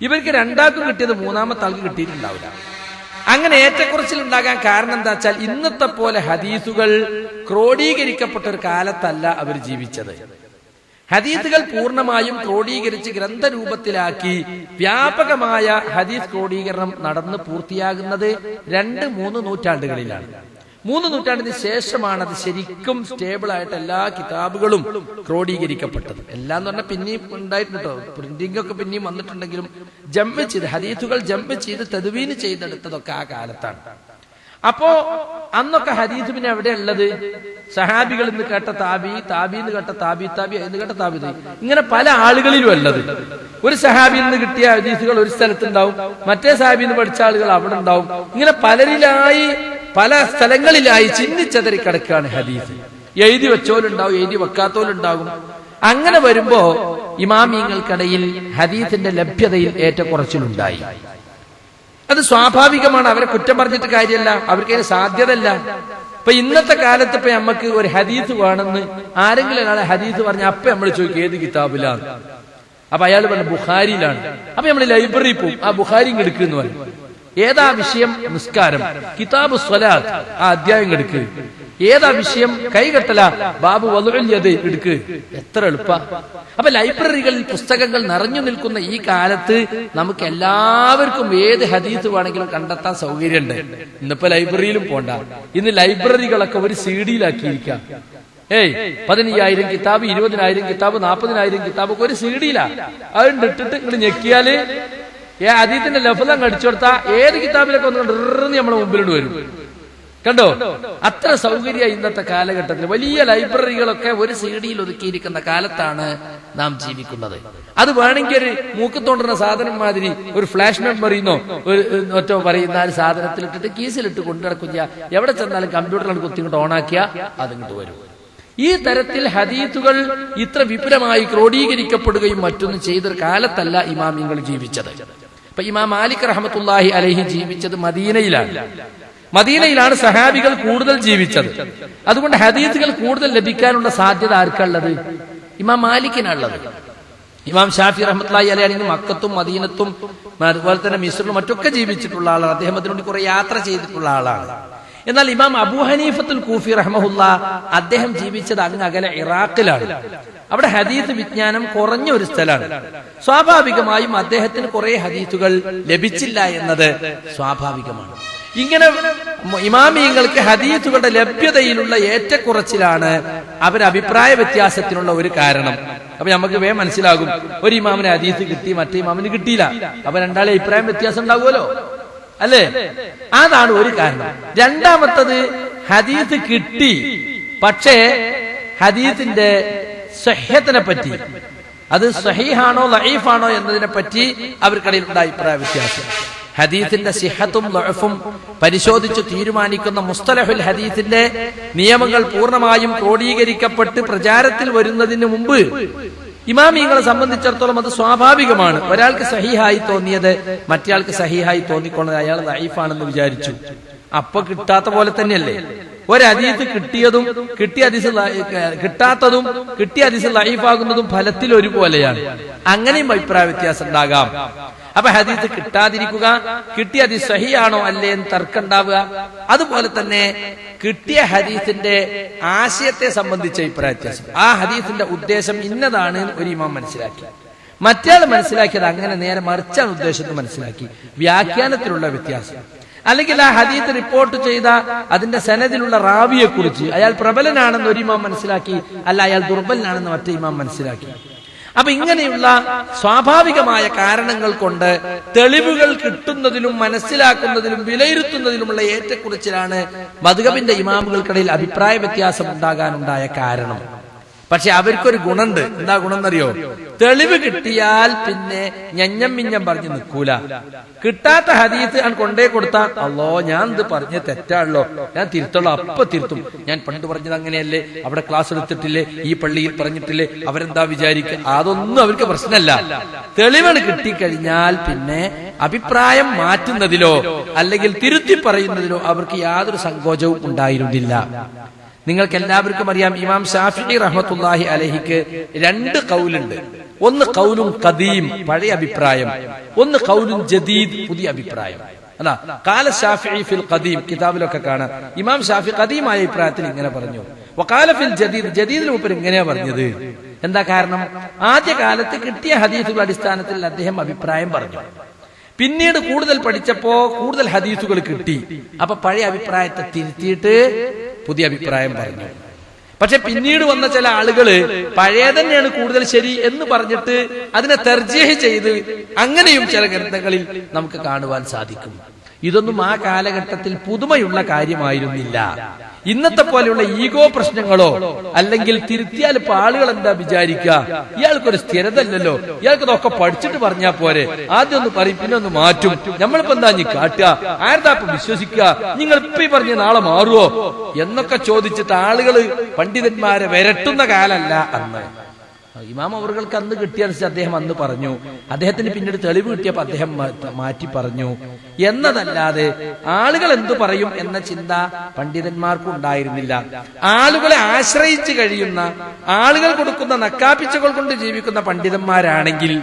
ഇവർക്ക് രണ്ടാൾക്കും കിട്ടിയത് മൂന്നാമത്തെ ആൾക്ക് കിട്ടിയിട്ടുണ്ടാവില്ല. അങ്ങനെ ഏറ്റക്കുറച്ചിൽ ഉണ്ടാകാൻ കാരണം എന്താ വെച്ചാൽ ഇന്നത്തെ പോലെ ഹദീസുകൾ ക്രോഡീകരിക്കപ്പെട്ട ഒരു കാലത്തല്ല അവർ ജീവിച്ചത്. ഹദീസുകൾ പൂർണ്ണമായും ക്രോഡീകരിച്ച് ഗ്രന്ഥരൂപത്തിലാക്കി വ്യാപകമായ ഹദീസ് ക്രോഡീകരണം നടന്ന് പൂർത്തിയാകുന്നത് 2-3 നൂറ്റാണ്ടുകളിലാണ്. 3 നൂറ്റാണ്ടിന് ശേഷമാണ് അത് ശരിക്കും സ്റ്റേബിൾ ആയിട്ട് എല്ലാ കിതാബുകളും ക്രോഡീകരിക്കപ്പെട്ടത്. എല്ലാം എന്ന് പറഞ്ഞാൽ പിന്നെയും ഉണ്ടായിട്ടുണ്ടോ, പ്രിന്റിംഗ് ഒക്കെ പിന്നെയും വന്നിട്ടുണ്ടെങ്കിലും ജമ്പ് ചെയ്ത് ഹദീസുകൾ ജമ്പ് ചെയ്ത് തദ്വീൻ ചെയ്തെടുത്തതൊക്കെ ആ കാലത്താണ്. അപ്പോ അന്നൊക്കെ ഹദീസ് പിന്നെ എവിടെ ഉള്ളത്? സഹാബികൾ എന്ന് കേട്ട താബി, താബിന്ന് കേട്ട താബി, താബി എന്ന് കേട്ട താബി, ഇങ്ങനെ പല ആളുകളിലും ഉള്ളത്. ഒരു സഹാബിയിൽ നിന്ന് കിട്ടിയ ഹദീസുകൾ ഒരു സ്ഥലത്തുണ്ടാവും, മറ്റേ സഹാബിന്ന് പഠിച്ച ആളുകൾ അവിടെ ഉണ്ടാവും. ഇങ്ങനെ പലരിലായി പല സ്ഥലങ്ങളിലായി ചിന്നിച്ചതറി കിടക്കുകയാണ് ഹദീസ്. എഴുതി വെച്ചോലുണ്ടാവും, എഴുതി വെക്കാത്തോലുണ്ടാകും. അങ്ങനെ വരുമ്പോ ഇമാമിയങ്ങൾക്കിടയിൽ ഹദീസിന്റെ ലഭ്യതയിൽ ഏറ്റക്കുറച്ചിലുണ്ടായി. അത് സ്വാഭാവികമാണ്. അവരെ കുറ്റം പറഞ്ഞിട്ട് കാര്യമല്ല, അവർക്കതിന് സാധ്യതയല്ല. ഇപ്പൊ ഇന്നത്തെ കാലത്ത് ഇപ്പൊ നമുക്ക് ഒരു ഹദീസ് വേണമെന്ന് ആരെങ്കിലും ഒരാളെ ഹദീസ് പറഞ്ഞ അപ്പൊ നമ്മൾ ചോദിക്കും ഏത് കിതാബിലാണ്. അപ്പൊ അയാൾ പറഞ്ഞ ബുഖാരിയിലാണ്. അപ്പൊ നമ്മൾ ലൈബ്രറി പോകും, ആ ബുഖാരി എടുക്കുന്നു പറയും. ഏതാ വിഷയം? നിസ്കാരം, കിതാബ് സ്വലാത്ത്, ആ അധ്യായം എടുക്ക്. ഏതാ വിഷയം? കൈകെട്ടല, ബാബു വളുഉൽ യദ് എടുക്ക്. എത്ര എളുപ്പ. അപ്പൊ ലൈബ്രറികളിൽ പുസ്തകങ്ങൾ നിറഞ്ഞു നിൽക്കുന്ന ഈ കാലത്ത് നമുക്ക് എല്ലാവർക്കും ഏത് ഹദീസ് വേണമെങ്കിലും കണ്ടെത്താൻ സൗകര്യമുണ്ട്. ഇന്നിപ്പോ ലൈബ്രറിയിലും പോണ്ട. ഇന്ന് ലൈബ്രറികളൊക്കെ ഒരു CD-യിലാക്കിയിരിക്കാം. 15,000 കിതാബ്, 20,000 കിതാബ്, 40,000 കിതാബ് ഒരു CD-യിലാ. അതുകൊണ്ട് ഇട്ടിട്ട് ഇങ്ങോട്ട് ഞെക്കിയാല് ഹദീസിന്റെ ലഫ്ള് അടിച്ചു കൊടുത്താ ഏത് കിതാബിലൊക്കെ ഒന്ന് കണ്ടിട്ട് നമ്മളെ മുമ്പിലോട്ട് വരും. കണ്ടോ? അത്ര സൗകര്യ ഇന്നത്തെ കാലഘട്ടത്തിൽ. വലിയ ലൈബ്രറികളൊക്കെ ഒരു CD-യിൽ ഒതുക്കിയിരിക്കുന്ന കാലത്താണ് നാം ജീവിക്കുന്നത്. അത് വേണമെങ്കിൽ ഒരു മൂക്കത്തോണ്ടുന്ന സാധനം മാതിരി ഒരു ഫ്ലാഷ് മെമ്മറിന്നോ ഒരു ഒറ്റ പറയുന്ന സാധനത്തിലിട്ടിട്ട് കീസിലിട്ട് കൊണ്ടു നടക്കുക. എവിടെ ചെന്നാലും കമ്പ്യൂട്ടറിൽ കുത്തി ഇങ്ങോട്ട് ഓണാക്കിയാ അതിങ്ങോട്ട് വരും. ഈ തരത്തിൽ ഹദീസുകൾ ഇത്ര വിപുലമായി ക്രോഡീകരിക്കപ്പെടുകയും മറ്റൊന്നും ചെയ്തൊരു കാലത്തല്ല ഇമാമിങ്ങൾ ജീവിച്ചത്. അപ്പൊ ഇമാം മാലിക് റഹ്മത്തുള്ളാഹി അലൈഹി ജീവിച്ചത് മദീനയിലാണ്. മദീനയിലാണ് സഹാബികൾ കൂടുതൽ ജീവിച്ചത്. അതുകൊണ്ട് ഹദീസുകൾ കൂടുതൽ ലഭിക്കാനുള്ള സാധ്യത ആർക്കുള്ളത്? ഇമാം മാലിക്കിനുള്ളത്. ഇമാം ഷാഫി റഹ്മത്തുള്ളാഹി അലൈഹി ആണെങ്കിൽ മക്കത്തും മദീനത്തും അതുപോലെ തന്നെ മിസ്റിലും മറ്റൊക്കെ ജീവിച്ചിട്ടുള്ള ആളാണ്. അദ്ദേഹം അതിനുവേണ്ടി കുറെ യാത്ര ചെയ്തിട്ടുള്ള ആളാണ്. എന്നാൽ ഇമാം അബൂ ഹനീഫത്തുൽ കൂഫി റഹ്മഹുല്ലാ അദ്ദേഹം ജീവിച്ചത് അങ്ങ് അകലെ ഇറാഖിലാണ്. അവിടെ ഹദീസ് വിജ്ഞാനം കുറഞ്ഞ ഒരു സ്ഥലമാണ്. സ്വാഭാവികമായും അദ്ദേഹത്തിന് കുറെ ഹദീസുകൾ ലഭിച്ചില്ല എന്നത് സ്വാഭാവികമാണ്. ഇങ്ങനെ ഇമാമിയങ്ങൾക്ക് ഹദീസുകളുടെ ലഭ്യതയിലുള്ള ഏറ്റക്കുറച്ചിലാണ് അവർ അഭിപ്രായ വ്യത്യാസത്തിനുള്ള ഒരു കാരണം. അപ്പൊ നമുക്ക് വേഗം മനസ്സിലാകും, ഒരു ഇമാമിന് ഹദീസ് കിട്ടി, മറ്റേ ഇമാമിന് കിട്ടിയില്ല. അപ്പൊ രണ്ടാളെ അഭിപ്രായം വ്യത്യാസം ഉണ്ടാവുമല്ലോ, അല്ലേ? അതാണ് ഒരു കാരണം. രണ്ടാമത്തത് ഹദീസ് കിട്ടി, പക്ഷേ ഹദീസിന്റെ സ്വഹ്ഹത്തിനെ പറ്റി, അത് സ്വഹീഹാണോ ലഈഫാണോ എന്നതിനെ പറ്റി അവർക്കിടയിൽ ഉണ്ടായ അഭിപ്രായ വ്യത്യാസം. ഹദീസിന്റെ സിഹത്തും ലഅഫും പരിശോധിച്ചു തീരുമാനിക്കുന്ന മുസ്തലഹുൽ ഹദീസിന്റെ നിയമങ്ങൾ പൂർണ്ണമായും ക്രോഡീകരിക്കപ്പെട്ട് പ്രചാരത്തിൽ വരുന്നതിന് മുമ്പ് ഇമാമിയങ്ങളെ സംബന്ധിച്ചിടത്തോളം അത് സ്വാഭാവികമാണ്. ഒരാൾക്ക് സഹീഹായി തോന്നിയത് മറ്റേയാൾക്ക് സഹീഹായി തോന്നിക്കൊണ്ടത് അയാൾ ലഈഫാണെന്ന് വിചാരിച്ചു. അപ്പൊ കിട്ടാത്ത പോലെ തന്നെയല്ലേ ഒരു ഹദീസ് കിട്ടിയതും കിട്ടിയ ഹദീസ് കിട്ടാത്തതും കിട്ടിയ ഹദീസ് ലഈഫാകുന്നതും ഫലത്തിൽ ഒരുപോലെയാണ്. അങ്ങനെയും അഭിപ്രായ വ്യത്യാസം ഉണ്ടാകാം. അപ്പൊ ഹദീസ് കിട്ടാതിരിക്കുക, കിട്ടിയ ഹദീസ് സഹിയാണോ അല്ലേ എന്ന് തർക്കം ഉണ്ടാവുക. അതുപോലെ തന്നെ കിട്ടിയ ഹദീസിന്റെ ആശയത്തെ സംബന്ധിച്ച അഭിപ്രായ വ്യത്യാസം. ആ ഹദീസിന്റെ ഉദ്ദേശം ഇന്നതാണ് ഒരു ഇമാം മനസ്സിലാക്കി, മറ്റയാൾ മനസ്സിലാക്കിയത് അങ്ങനെ നേരെ മറിച്ചാണ് ഉദ്ദേശിച്ചത് മനസ്സിലാക്കി. വ്യാഖ്യാനത്തിലുള്ള വ്യത്യാസം. അല്ലെങ്കിൽ ആ ഹദീത്ത് റിപ്പോർട്ട് ചെയ്ത അതിന്റെ സനദിലുള്ള റാവിയെ കുറിച്ച് അയാൾ പ്രബലനാണെന്ന് ഒരു ഇമാം മനസ്സിലാക്കി, അല്ല അയാൾ ദുർബലനാണെന്ന് മറ്റേ ഇമാം മനസ്സിലാക്കി. അപ്പൊ ഇങ്ങനെയുള്ള സ്വാഭാവികമായ കാരണങ്ങൾ കൊണ്ട് തെളിവുകൾ കിട്ടുന്നതിലും മനസ്സിലാക്കുന്നതിലും വിലയിരുത്തുന്നതിലുമുള്ള ഏറ്റക്കുറിച്ചിലാണ് മദ്ഹബിന്റെ ഇമാമുകൾക്കിടയിൽ അഭിപ്രായ വ്യത്യാസം ഉണ്ടാകാനുണ്ടായ കാരണം. പക്ഷെ അവർക്കൊരു ഗുണമുണ്ട്. എന്താ ഗുണം എന്നറിയോ? തെളിവ് കിട്ടിയാൽ പിന്നെ ഞഞ്ഞം മിഞ്ഞം പറഞ്ഞു നിൽക്കൂല. കിട്ടാത്ത ഹദീസ് കൊണ്ടേ കൊടുത്താൽ അല്ലോ ഞാൻ ഇത് പറഞ്ഞ തെറ്റാണല്ലോ, ഞാൻ തിരുത്തുള്ളൂ, അപ്പൊ തിരുത്തും. ഞാൻ പണ്ട് പറഞ്ഞത് അങ്ങനെയല്ലേ, അവിടെ ക്ലാസ് എടുത്തിട്ടില്ലേ, ഈ പള്ളിയിൽ പറഞ്ഞിട്ടില്ലേ, അവരെന്താ വിചാരിക്കുക, അതൊന്നും അവർക്ക് പ്രശ്നമല്ല. തെളിവുകൾ കിട്ടിക്കഴിഞ്ഞാൽ പിന്നെ അഭിപ്രായം മാറ്റുന്നതിലോ അല്ലെങ്കിൽ തിരുത്തി പറയുന്നതിലോ അവർക്ക് യാതൊരു സങ്കോചവും ഉണ്ടായിരുന്നില്ല. നിങ്ങൾക്ക് എല്ലാവർക്കും അറിയാം, ഇമാം ഷാഫിഈ റഹ്മത്തുള്ളാഹി അലൈഹിക്ക് 2 ഖൗലുണ്ട്. ഒന്ന് ഖൗലുൻ ഖദീം, പഴയ അഭിപ്രായം. ഒന്ന് ഖൗലുൻ ജദീദ്, പുതിയ അഭിപ്രായം. അല്ല, ഖാല ഷാഫിഈ ഫിൽ ഖദീം, കിതാബിലൊക്കെ കാണാം ഇമാം ഷാഫി ഖദീമായ അഭിപ്രായത്തിൽ ഇങ്ങനെ പറഞ്ഞു. വഖാല ഫിൽ ജദീദ്, ജദീദിൽ മൂപ്പർ ഇങ്ങനെയാ പറഞ്ഞത്. എന്താ കാരണം? ആദ്യകാലത്ത് കിട്ടിയ ഹദീസുകളുടെ അടിസ്ഥാനത്തിൽ അദ്ദേഹം അഭിപ്രായം പറഞ്ഞു. പിന്നീട് കൂടുതൽ പഠിച്ചപ്പോ കൂടുതൽ ഹദീസുകൾ കിട്ടി. അപ്പൊ പഴയ അഭിപ്രായത്തെ തിരുത്തിയിട്ട് പുതിയ അഭിപ്രായം പറഞ്ഞു. പക്ഷെ പിന്നീട് വന്ന ചില ആളുകള് പഴയ തന്നെയാണ് കൂടുതൽ ശരി എന്ന് പറഞ്ഞിട്ട് അതിനെ തർജീഹ് ചെയ്ത് അങ്ങനെയും ചില ഗ്രന്ഥങ്ങളിൽ നമുക്ക് കാണുവാൻ സാധിക്കും. ഇതൊന്നും ആ കാലഘട്ടത്തിൽ പുതുമയുള്ള കാര്യമായിരുന്നില്ല. ഇന്നത്തെ പോലെയുള്ള ഈഗോ പ്രശ്നങ്ങളോ അല്ലെങ്കിൽ തിരുത്തിയാൽ ഇപ്പൊ ആളുകൾ എന്താ വിചാരിക്കുക, ഇയാൾക്കൊരു സ്ഥിരത ഇല്ലല്ലോ, ഇയാൾക്ക് ഇതൊക്കെ പഠിച്ചിട്ട് പറഞ്ഞാൽ പോരെ, ആദ്യം ഒന്ന് പറയും പിന്നെ ഒന്ന് മാറ്റും, നമ്മളിപ്പോ എന്താ നീ കാട്ടുക, ആരുതാ ഇപ്പൊ വിശ്വസിക്കുക, നിങ്ങൾ ഇപ്പൊ ഈ പറഞ്ഞ നാളെ മാറുവോ എന്നൊക്കെ ചോദിച്ചിട്ട് ആളുകള് പണ്ഡിതന്മാരെ വിരട്ടുന്ന കാലല്ല അന്ന്. ഇമാം അവർക്ക് അന്ന് കിട്ടിയനുസരിച്ച് അദ്ദേഹം അന്ന് പറഞ്ഞു. അദ്ദേഹത്തിന് പിന്നീട് തെളിവ് കിട്ടിയപ്പോ അദ്ദേഹം മാറ്റി പറഞ്ഞു എന്നതല്ലാതെ ആളുകൾ എന്തു പറയും എന്ന ചിന്ത പണ്ഡിതന്മാർക്കും ഉണ്ടായിരുന്നില്ല. ആളുകളെ ആശ്രയിച്ച് കഴിയുന്ന, ആളുകൾ കൊടുക്കുന്ന നക്കാപ്പിച്ചകൾ കൊണ്ട് ജീവിക്കുന്ന പണ്ഡിതന്മാരാണെങ്കിൽ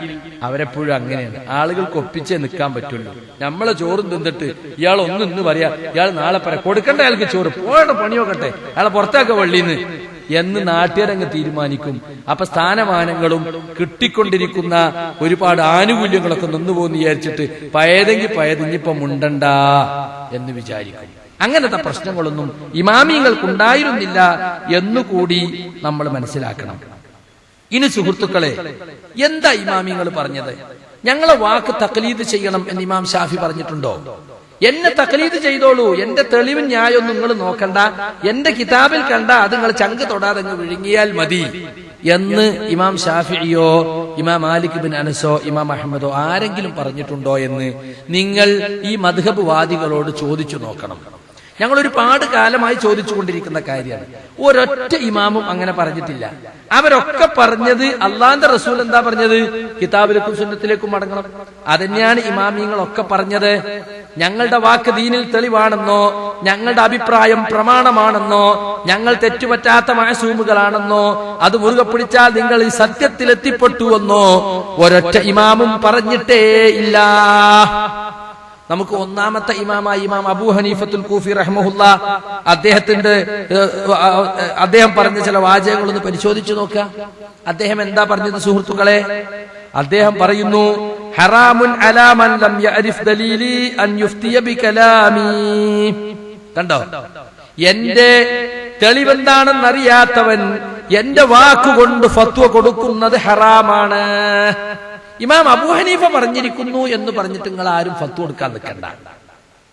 അവരെപ്പോഴും അങ്ങനെയാണ്. ആളുകൾക്ക് ഒപ്പിച്ചേ നിൽക്കാൻ പറ്റുള്ളൂ. നമ്മളെ ചോറും തിന്നിട്ട് ഇയാൾ ഇന്ന് പറയാ, ഇയാൾ നാളെ പറയാം, കൊടുക്കണ്ട അയാൾക്ക് ചോറ്, പോയുടെ പണി നോക്കട്ടെ, അയാളെ പുറത്താക്ക വള്ളിന്ന് എന്ന് നാട്ടുകാരങ്ങ് തീരുമാനിക്കും. അപ്പൊ സ്ഥാനമാനങ്ങളും കിട്ടിക്കൊണ്ടിരിക്കുന്ന ഒരുപാട് ആനുകൂല്യങ്ങളൊക്കെ നിന്നുപോകുന്നു വിചാരിച്ചിട്ട് പയതിഞ്ഞിപ്പോ മുണ്ടണ്ട എന്ന് വിചാരിക്കും. അങ്ങനത്തെ പ്രശ്നങ്ങളൊന്നും ഇമാമിയങ്ങൾക്കുണ്ടായിരുന്നില്ല എന്നുകൂടി നമ്മൾ മനസ്സിലാക്കണം. ഇനി സുഹൃത്തുക്കളെ, എന്താ ഇമാമിയങ്ങൾ പറഞ്ഞത്? ഞങ്ങളെ വാക്ക് തഖ്ലീദ് ചെയ്യണം എന്ന് ഇമാം ഷാഫി പറഞ്ഞിട്ടുണ്ടോ? എന്നെ തഖ്ലീദ് ചെയ്തോളൂ, എന്റെ തെളിവും ന്യായമൊന്നും നിങ്ങൾ നോക്കണ്ട, എന്റെ കിതാബിൽ കണ്ട അത് നിങ്ങൾ ചങ്ക് തൊടാതെ വിഴുങ്ങിയാൽ മതി എന്ന് ഇമാം ഷാഫിയോ ഇമാം മാലിക് ബിൻ അനസോ ഇമാം അഹമ്മദോ ആരെങ്കിലും പറഞ്ഞിട്ടുണ്ടോ എന്ന് നിങ്ങൾ ഈ മദ്ഹബ് വാദികളോട് ചോദിച്ചു നോക്കണം. ഞങ്ങൾ ഒരുപാട് കാലമായി ചോദിച്ചുകൊണ്ടിരിക്കുന്ന കാര്യമാണ്. ഒരൊറ്റ ഇമാമും അങ്ങനെ പറഞ്ഞിട്ടില്ല. അവരൊക്കെ പറഞ്ഞത് അള്ളാന്റെ റസൂൽ എന്താ പറഞ്ഞത്? കിതാബിലേക്കും സുന്നത്തിലേക്കും മടങ്ങണം. അതന്നെയാണ് ഇമാമിയങ്ങളൊക്കെ പറഞ്ഞത്. ഞങ്ങളുടെ വാക്ക് ദീനിൽ തെളിവാണെന്നോ, ഞങ്ങളുടെ അഭിപ്രായം പ്രമാണമാണെന്നോ, ഞങ്ങൾ തെറ്റുപറ്റാത്ത മഅസൂമുകളാണെന്നോ, അത് മുറുകെ പിടിച്ചാൽ നിങ്ങൾ ഈ സത്യത്തിൽ എത്തിപ്പെട്ടുവെന്നോ ഒരൊറ്റ ഇമാമും പറഞ്ഞിട്ടേ ഇല്ല. നമുക്ക് ഒന്നാമത്തെ ഇമാമായി ഇമാം അബൂ ഹനീഫത്തുൽ കൂഫി റഹ്മഹുല്ലാ അദ്ദേഹം പറഞ്ഞ ചില വാചകങ്ങളൊന്ന് പരിശോധിച്ചു നോക്കുക. അദ്ദേഹം എന്താ പറഞ്ഞത് സുഹൃത്തുക്കളെ? അദ്ദേഹം പറയുന്നു, ഹറാമുൻ അലാ മൻ ലം യഅരിഫ് ദലീലി അൻ യുഫ്തിയ ബികലാമി. കണ്ടോ? എന്റെ തെളിവെന്താണെന്നറിയാത്തവൻ എന്റെ വാക്കുകൊണ്ട് ഫത്വ കൊടുക്കുന്നത് ഹറാമാണ്. ഇമാം അബൂ ഹനീഫ പറഞ്ഞിരിക്കുന്നു എന്ന് പറഞ്ഞിട്ട് നിങ്ങൾ ആരും ഫത്വ കൊടുക്കാൻ നിൽക്കണ്ട.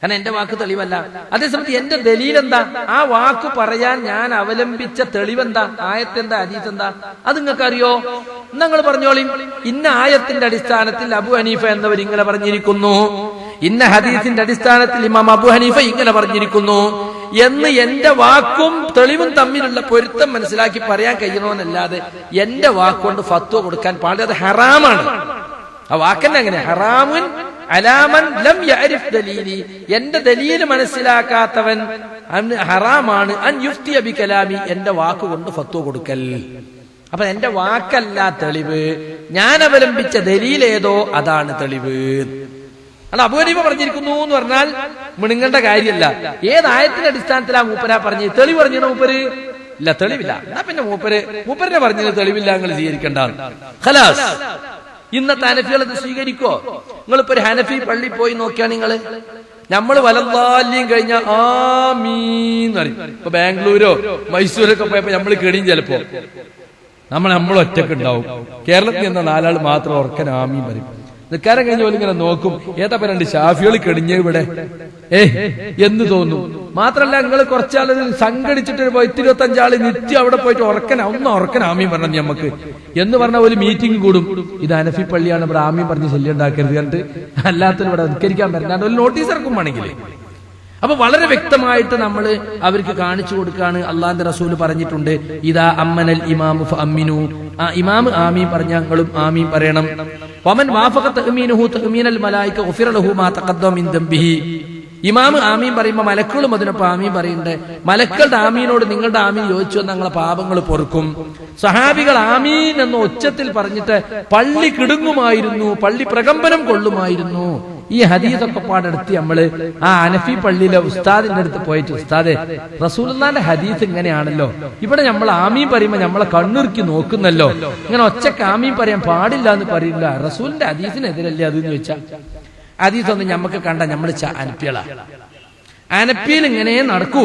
കാരണം എന്റെ വാക്ക് തെളിവല്ല. അതേസമയത്ത് എന്റെ ദലീലെന്താ? ആ വാക്ക് പറയാൻ ഞാൻ അവലംബിച്ച തെളിവെന്താ? ആയത്തെന്താ? ഹദീസെന്താ? അത് നിങ്ങൾക്ക് അറിയോ? നിങ്ങൾ പറഞ്ഞോളി. ഇന്ന ആയത്തിന്റെ അടിസ്ഥാനത്തിൽ അബൂ ഹനീഫ എന്നവർ ഇങ്ങനെ പറഞ്ഞിരിക്കുന്നു, ഇന്ന ഹദീസിന്റെ അടിസ്ഥാനത്തിൽ ഇമാം അബൂ ഹനീഫ ഇങ്ങനെ പറഞ്ഞിരിക്കുന്നു എന്ന് എന്റെ വാക്കും തെളിവും തമ്മിലുള്ള പൊരുത്തം മനസ്സിലാക്കി പറയാൻ കഴിയണമെന്നല്ലാതെ എന്റെ വാക്കുകൊണ്ട് ഫത്വ കൊടുക്കാൻ പാടില്ല. അത് ഹറാമാണ്. ആ വാക്കന്നെ അങ്ങനെ, ഹറാമുൻ അലാമൻ ലം യഅരിഫ് ദലീലി, എന്റെ ദലീല് മനസ്സിലാക്കാത്തവൻ ഹറാമാണ് അൻ യുഫ്തിയ ബികലാമി, എന്റെ വാക്കുകൊണ്ട് ഫത്വ കൊടുക്കൽ. അപ്പൊ എന്റെ വാക്കല്ല തെളിവ്, ഞാൻ അവലംബിച്ച ദലീലേതോ അതാണ് തെളിവ്. അല്ല, അബൂ ഹനീഫ പറഞ്ഞിരിക്കുന്നു എന്ന് പറഞ്ഞാൽ മിണുങ്ങേണ്ട കാര്യമല്ല. ഏതായത്തിന്റെ അടിസ്ഥാനത്തിലാ മൂപ്പരാ പറഞ്ഞ്? തെളിവ് പറഞ്ഞോ മൂപ്പര്? ഇല്ല, തെളിവില്ല. എന്നാ പിന്നെ മൂപ്പരെ പറഞ്ഞത് തെളിവില്ല, നിങ്ങൾ സ്വീകരിക്കേണ്ട. ഖലാസ്, ഇന്നത്തെ ഹനഫികൾ ഇത് സ്വീകരിക്കോ? നിങ്ങളിപ്പോ ഒരു ഹനഫി പള്ളി പോയി നോക്കിയാ നിങ്ങള്, നമ്മള് വലല്ലാലിയും കഴിഞ്ഞ ആമീന്ന് പറയും. ഇപ്പൊ ബാംഗ്ലൂരോ മൈസൂരൊക്കെ പോയപ്പോ നമ്മള് കേടിയും ചിലപ്പോ നമ്മൾ ഒറ്റക്ക് ഉണ്ടാവും. കേരളത്തിൽ നിന്ന 4 ആൾ മാത്രം ഉറക്കൻ ആമീൻ പറയും. നിൽക്കാരം കഴിഞ്ഞ പോലെ ഇങ്ങനെ നോക്കും, ഏതാ 2 ഷാഫികൾ കെടിഞ്ഞ ഇവിടെ എന്ന് തോന്നും. മാത്രല്ല നിങ്ങൾ കുറച്ചാള് സംഘടിച്ചിട്ട് 25 ആള് നിത്യം അവിടെ പോയിട്ട് ഉറക്കൻ ആമീൻ പറഞ്ഞ നമുക്ക് എന്ന് പറഞ്ഞ ഒരു മീറ്റിംഗ് കൂടും. ഇത് ഹനഫി പള്ളിയാണ്, ഇവിടെ ആമീൻ പറഞ്ഞ് ശല്യം ഉണ്ടാക്കരുത് കണ്ട് അല്ലാത്തത് ഇവിടെ നിൽക്കരിക്കാൻ പറ്റാണ്ട് ഒരു നോട്ടീസ് ഇറക്കും വേണമെങ്കിൽ. അപ്പൊ വളരെ വ്യക്തമായിട്ട് നമ്മൾ അവർക്ക് കാണിച്ചു കൊടുക്കാണ്. അള്ളാന്റെ റസൂല് പറഞ്ഞിട്ടുണ്ട്, ഇദാ അമ്മനൽ ഇമാമു ഫഅമ്മിനു, ആ ഇമാം ആമീൻ പറഞ്ഞാൽ ഞങ്ങളും ആമീൻ പറയണം. വമൻ വാഫഖ തഅ്മീനുഹു തഅ്മീനൽ മലായിക ഗുഫിറ ലഹു മാ തഖദ്ദമ മിൻ ദംബിഹി. ഇമാം ആമീൻ പറയുമ്പോൾ മലക്കുകളും അതിനൊപ്പം ആമീൻ പറയുന്നുണ്ട്. മലക്കളുടെ ആമീനോട് നിങ്ങളുടെ ആമീൻ യോജിച്ചു വന്ന ഞങ്ങളെ പാപങ്ങൾ പൊറുക്കും. സഹാബികൾ ആമീൻ എന്ന ഒച്ചത്തിൽ പറഞ്ഞിട്ട് പള്ളി കിടുങ്ങുമായിരുന്നു, പള്ളി പ്രകമ്പനം കൊള്ളുമായിരുന്നു. ഈ ഹദീസൊക്കെ പാടെടുത്ത് നമ്മള് ആ ഹനഫി പള്ളിയിലെ ഉസ്താദിന്റെ അടുത്ത് പോയിട്ട്, ഉസ്താദെ റസൂലുള്ളാന്റെ ഹദീസ് ഇങ്ങനെയാണല്ലോ, ഇവിടെ നമ്മൾ ആമീൻ പറയുമ്പോ നമ്മളെ കണ്ണുറുക്കി നോക്കുന്നല്ലോ, ഇങ്ങനെ ഒച്ചക്ക് ആമീൻ പറയാൻ പാടില്ല എന്ന് പറയില്ല, റസൂലിന്റെ ഹദീസിനെതിരല്ലേ അതെന്ന് ചോദിച്ചാൽ ഹദീസൊന്നും ഞമ്മക്ക് കണ്ട നമ്മൾ അനപ്പികളാ. അനപ്പിയിൽ ഇങ്ങനെ നടക്കൂ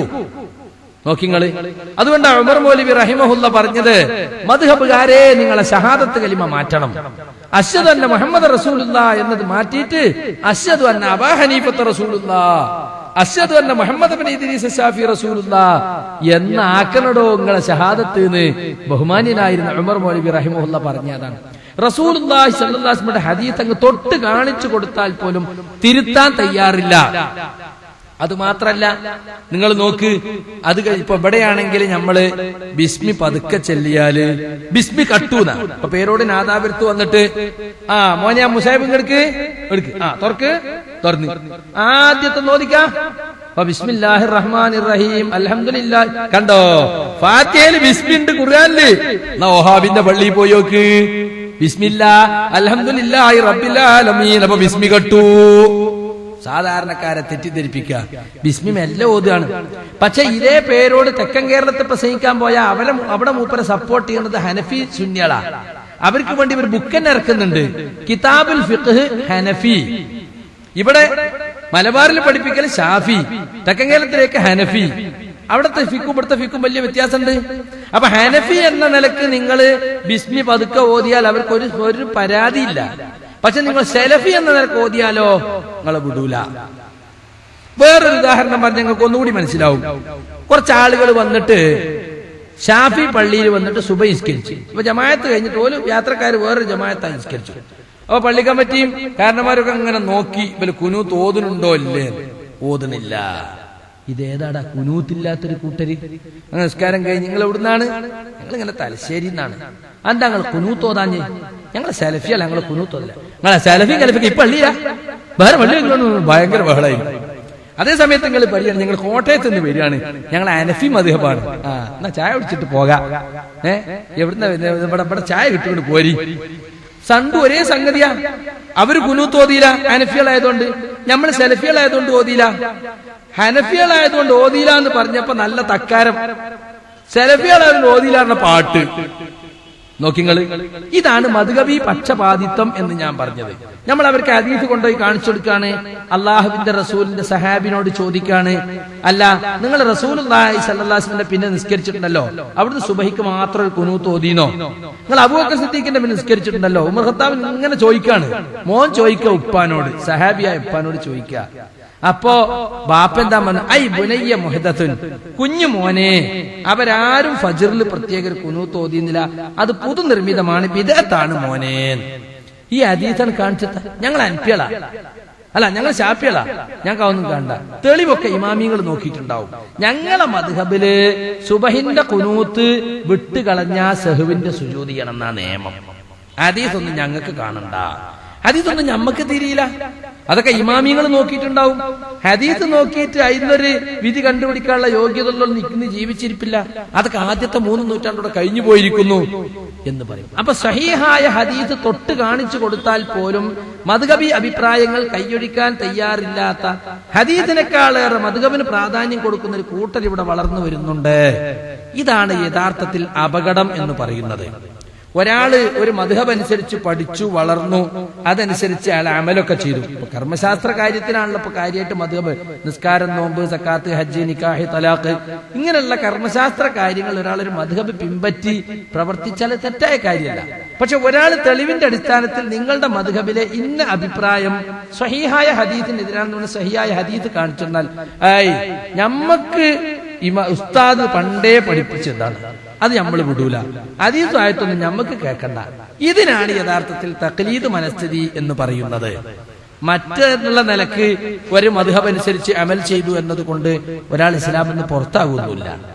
നോക്കിങ്ങള്. അതുകൊണ്ടാണ് ഉമർ മൗലവി റഹിമഹുല്ല പറഞ്ഞത്, മദ്ഹബുകാരെ നിങ്ങളെ ഷഹാദത്ത് കലിമ മാറ്റണം. അശ്ഹദു അന്ന മുഹമ്മദ് റസൂലുള്ളാഹ് എന്നത് മാറ്റിയിട്ട് അശ്ഹദു അന്ന അബൂ ഹനീഫത്ത് റസൂലുള്ളാഹ്, അശ്ഹദു അന്ന മുഹമ്മദ് ഇബ്നു ഇദ്രീസ് ശാഫി റസൂലുള്ളാഹ് എന്ന് ആക്കണടോ നിങ്ങളെ ഷഹാദത്ത് എന്ന് ബഹുമാന്യനായിരുന്ന ഉമർ മൗലവി റഹിമഹുല്ല പറഞ്ഞതാണ്. റസൂലുള്ളാഹി സ്വല്ലല്ലാഹു അലൈഹി വസല്ലമയുടെ ഹദീസ് അങ്ങ് തൊട്ട് കാണിച്ചു കൊടുത്താൽ പോലും തിരുത്താൻ തയ്യാറില്ല. അത് മാത്രല്ല, നിങ്ങൾ നോക്ക്, അത് ഇപ്പൊ ഇവിടെയാണെങ്കിൽ നമ്മള് ബിസ്മി പതുക്കെ ചെല്ലിയാല് ബിസ്മി കട്ടൂന്ന ഇപ്പൊ പേരോട് നാദാപുരത്ത് വന്നിട്ട് മോനെ മുസാഹിബ് എടുക്ക് തുറക്ക് തുറന്ന് ആദ്യത്തെ നോദിക്കാം ബിസ്മില്ലാഹിർ റഹ്മാനിർ റഹീം അൽഹംദുലില്ലാഹ്. കണ്ടോ, ഫാത്തിഹയിൽ ബിസ്മി ഉണ്ട്, ഖുർആനില്. വഹാബിന്റെ പള്ളിയിൽ പോയി നോക്ക്, ബിസ്മില്ലാ അൽഹംദുലില്ലാഹി റബ്ബിൽ ആലമീൻ. അപ്പൊ ബിസ്മി കട്ടു. സാധാരണക്കാരെ തെറ്റിദ്ധരിപ്പിക്കുക, ബിസ്മി മെല്ലെ ഓതുകയാണ്. പക്ഷെ ഇതേ പേരോട് തെക്കൻ കേരളത്തിൽ പ്രസംഗിക്കാൻ പോയാൽ അവിടെ മൂപ്പരെ സപ്പോർട്ട് ചെയ്യുന്നത് ഹനഫി സുന്നികളാ. അവർക്ക് വേണ്ടി ഒരു ബുക്കന്നെ ഇറക്കുന്നുണ്ട്, കിതാബുൽ ഫിഖ്ഹ് ഹനഫി. ഇവിടെ മലബാറിൽ പഠിപ്പിക്കൽ ഷാഫി, തെക്കൻ കേരളത്തിലേക്ക് ഹനഫി. അവിടുത്തെ ഫിക്കും ഇവിടുത്തെ ഫിക്കും വലിയ വ്യത്യാസമുണ്ട്. അപ്പൊ ഹനഫി എന്ന നിലക്ക് നിങ്ങൾ ബിസ്മി പതുക്കെ ഓതിയാൽ അവർക്ക് ഒരു പരാതിയില്ല. പക്ഷെ നിങ്ങൾ സലഫി എന്ന നിലക്ക് ഓതിയാലോ നിങ്ങളെ വിടൂല. വേറൊരു ഉദാഹരണം പറഞ്ഞ് ഞങ്ങൾക്ക് ഒന്നുകൂടി മനസ്സിലാവും. കുറച്ചാളുകൾ വന്നിട്ട് ഷാഫി പള്ളിയിൽ വന്നിട്ട് സുബഹി നിസ്കരിച്ചു. അപ്പൊ ജമാഅത്ത് കഴിഞ്ഞിട്ട് ഓല് യാത്രക്കാർ വേറൊരു ജമാഅത്തായി നിസ്കരിച്ചു. അപ്പൊ പള്ളി കമ്മിറ്റിയും കാരണന്മാരൊക്കെ അങ്ങനെ നോക്കി, ഇവര് കുനൂത്ത് ഓതുന്നുണ്ടോ ഇല്ലേ, ഓതുന്നില്ല. ഇതേതാടാ കുനൂത്തില്ലാത്തൊരു കൂട്ടര്? അങ്ങനെ നിസ്കാരം കഴിഞ്ഞ് നിങ്ങൾ എവിടുന്നാണ്? ഞങ്ങൾ ഇങ്ങനെ തലശ്ശേരി എന്നാണ്. എന്താ നിങ്ങൾ കുനൂത്ത് ഓതാഞ്ഞ്? ഞങ്ങളെ സെലഫിയല്ല, ഞങ്ങളെ കുനൂത്തോതല്ല. നിങ്ങളെ സെലഫി കലഫിക്ക് ഇപ്പൊ പള്ളിയില്ല, വേറെ പള്ളി ഭയങ്കര ബഹളായി. അതേ സമയത്ത് നിങ്ങൾ പറയുകയാണ് ഞങ്ങൾ കോട്ടയത്ത് നിന്ന് വരികയാണ്, ഞങ്ങൾ അനഫി മദ്ഹബാണ്. എന്നാ ചായ കുടിച്ചിട്ട് പോകാം. എവിടുന്ന ഇവിടെ ചായ കിട്ടുകൊണ്ട് പോരി. സണ്ടു ഒരേ സംഗതിയാ. അവര് കുനൂത്ത് ഓതിയില്ല ഹനഫികളായതുകൊണ്ട്, നമ്മൾ സെലഫികളായതുകൊണ്ട് ഓതിയില്ല. ഹനഫികളായതുകൊണ്ട് ഓതിയില്ല എന്ന് പറഞ്ഞപ്പോ നല്ല തക്കാരം, സെലഫികളായതുകൊണ്ട് ഓതിയില്ല എന്ന പാട്ട് നോക്കിങ്ങള്. ഇതാണ് മദ്ഹബി പക്ഷപാതിത്വം എന്ന് ഞാൻ പറഞ്ഞത്. നമ്മൾ അവർക്ക് ഹദീസ് കൊണ്ടുപോയി കാണിച്ചു കൊടുക്കാണ്. അള്ളാഹുവിന്റെ റസൂലിന്റെ സഹാബിനോട് ചോദിക്കാണ്, അല്ല നിങ്ങൾ റസൂലുള്ളാഹി സ്വല്ലല്ലാഹു അലൈഹി വസല്ലം പിന്നെ നിസ്കരിച്ചിട്ടുണ്ടല്ലോ, അവിടുന്ന് സുബഹിക്ക് മാത്രം ഒരു കുനൂത്ത് ഓതീനോ? നിങ്ങൾ അബൂബക്കർ സിദ്ദീഖിന്റെ പിന്നെ നിസ്കരിച്ചിട്ടുണ്ടല്ലോ. ഉമർ ഖത്താബ് ഇങ്ങനെ ചോദിക്കാണ്. മോൻ ചോദിക്കുക ഉപ്പാനോട്, സഹാബിയായ ഉപ്പാനോട് ചോദിക്കുക. അപ്പോ ബാപ്പെന്താ പറഞ്ഞു, ഐ ബുനയ്യ മുഹദത്തുൻ, കുഞ്ഞു മോനെ, അവരാരും ഫജ്റിൽ പ്രത്യേക ഒരു കുനൂത്ത് ഓതിയുന്നില്ല, അത് പുതുനിർമ്മിതമാണ്, ബിദഅത്താണ് മോനെ. ഈ ഹദീസാണ് കാണിച്ചത്. ഞങ്ങൾ അൻപികളാ, അല്ല ഞങ്ങൾ ശാഫികളാ, ഞങ്ങൾക്ക് അതൊന്നും കാണണ്ട. തെളിവൊക്കെ ഇമാമിങ്ങൾ നോക്കിയിട്ടുണ്ടാവും. ഞങ്ങളെ മദ്ഹബില് സുബഹിന്റെ കുനൂത്ത് വിട്ടുകളഞ്ഞ സഹുവിന്റെ സുജൂദ് ചെയ്യണമെന്നാ നിയമം. ഹദീസൊന്നും ഞങ്ങൾക്ക് കാണണ്ട, ഹദീസൊന്നും ഞമ്മക്ക് തിരിയില്ല. അതൊക്കെ ഇമാമിങ്ങൾ നോക്കിയിട്ടുണ്ടാവും. ഹദീസ് നോക്കിയിട്ട് അതിനൊരു വിധി കണ്ടുപിടിക്കാനുള്ള യോഗ്യത നിൽക്കുന്ന ജീവിച്ചിരിപ്പില്ല. അതൊക്കെ ആദ്യത്തെ 3 നൂറ്റാണ്ടോടെ കഴിഞ്ഞു പോയിരിക്കുന്നു എന്ന് പറയും. അപ്പൊ സഹീഹായ ഹദീസ് തൊട്ട് കാണിച്ചു കൊടുത്താൽ പോലും മദ്ഹബി അഭിപ്രായങ്ങൾ കൈയൊഴിക്കാൻ തയ്യാറില്ലാത്ത, ഹദീസിനേക്കാളേറെ മദ്ഹബിന് പ്രാധാന്യം കൊടുക്കുന്ന ഒരു കൂട്ടർ ഇവിടെ വളർന്നു വരുന്നുണ്ട്. ഇതാണ് യഥാർത്ഥത്തിൽ അപകടം എന്ന് പറയുന്നത്. ഒരാള് ഒരു മദ്ഹബ് അനുസരിച്ച് പഠിച്ചു വളർന്നു, അതനുസരിച്ച് അയാൾ അമലൊക്കെ ചെയ്തു. ഇപ്പൊ കർമ്മശാസ്ത്ര കാര്യത്തിലാണല്ലോ ഇപ്പൊ കാര്യമായിട്ട് മദ്ഹബ്. നിസ്കാരം, നോമ്പ്, സക്കാത്ത്, ഹജ്ജ്, നിക്കാഹ്, തലാഖ്, ഇങ്ങനെയുള്ള കർമ്മശാസ്ത്ര കാര്യങ്ങൾ ഒരാളൊരു മദ്ഹബ് പിൻപറ്റി പ്രവർത്തിച്ചാൽ തെറ്റായ കാര്യമല്ല. പക്ഷെ ഒരാൾ തെളിവിന്റെ അടിസ്ഥാനത്തിൽ നിങ്ങളുടെ മദ്ഹബിലെ ഇന്ന അഭിപ്രായം സ്വഹീഹായ ഹദീസിനെതിരാണെന്ന് സ്വഹീഹായ ഹദീസ് കാണിച്ചെന്നാൽ ഞമ്മക്ക് ഉസ്താദ് പണ്ടേ പഠിപ്പിച്ചതാണ്, അത് നമ്മൾ വിടൂല, ഹദീസുമായിട്ടൊന്നും ഞമ്മക്ക് കേൾക്കണ്ട. ഇതിനാണ് യഥാർത്ഥത്തിൽ തഖ്ലീദ് മനസ്ഥിതി എന്ന് പറയുന്നത്. മറ്റുള്ള നിലക്ക് ഒരു മദ്ഹബ് അനുസരിച്ച് അമൽ ചെയ്തു എന്നതുകൊണ്ട് ഒരാൾ ഇസ്ലാമിൽ നിന്ന് പുറത്താകുന്നില്ല.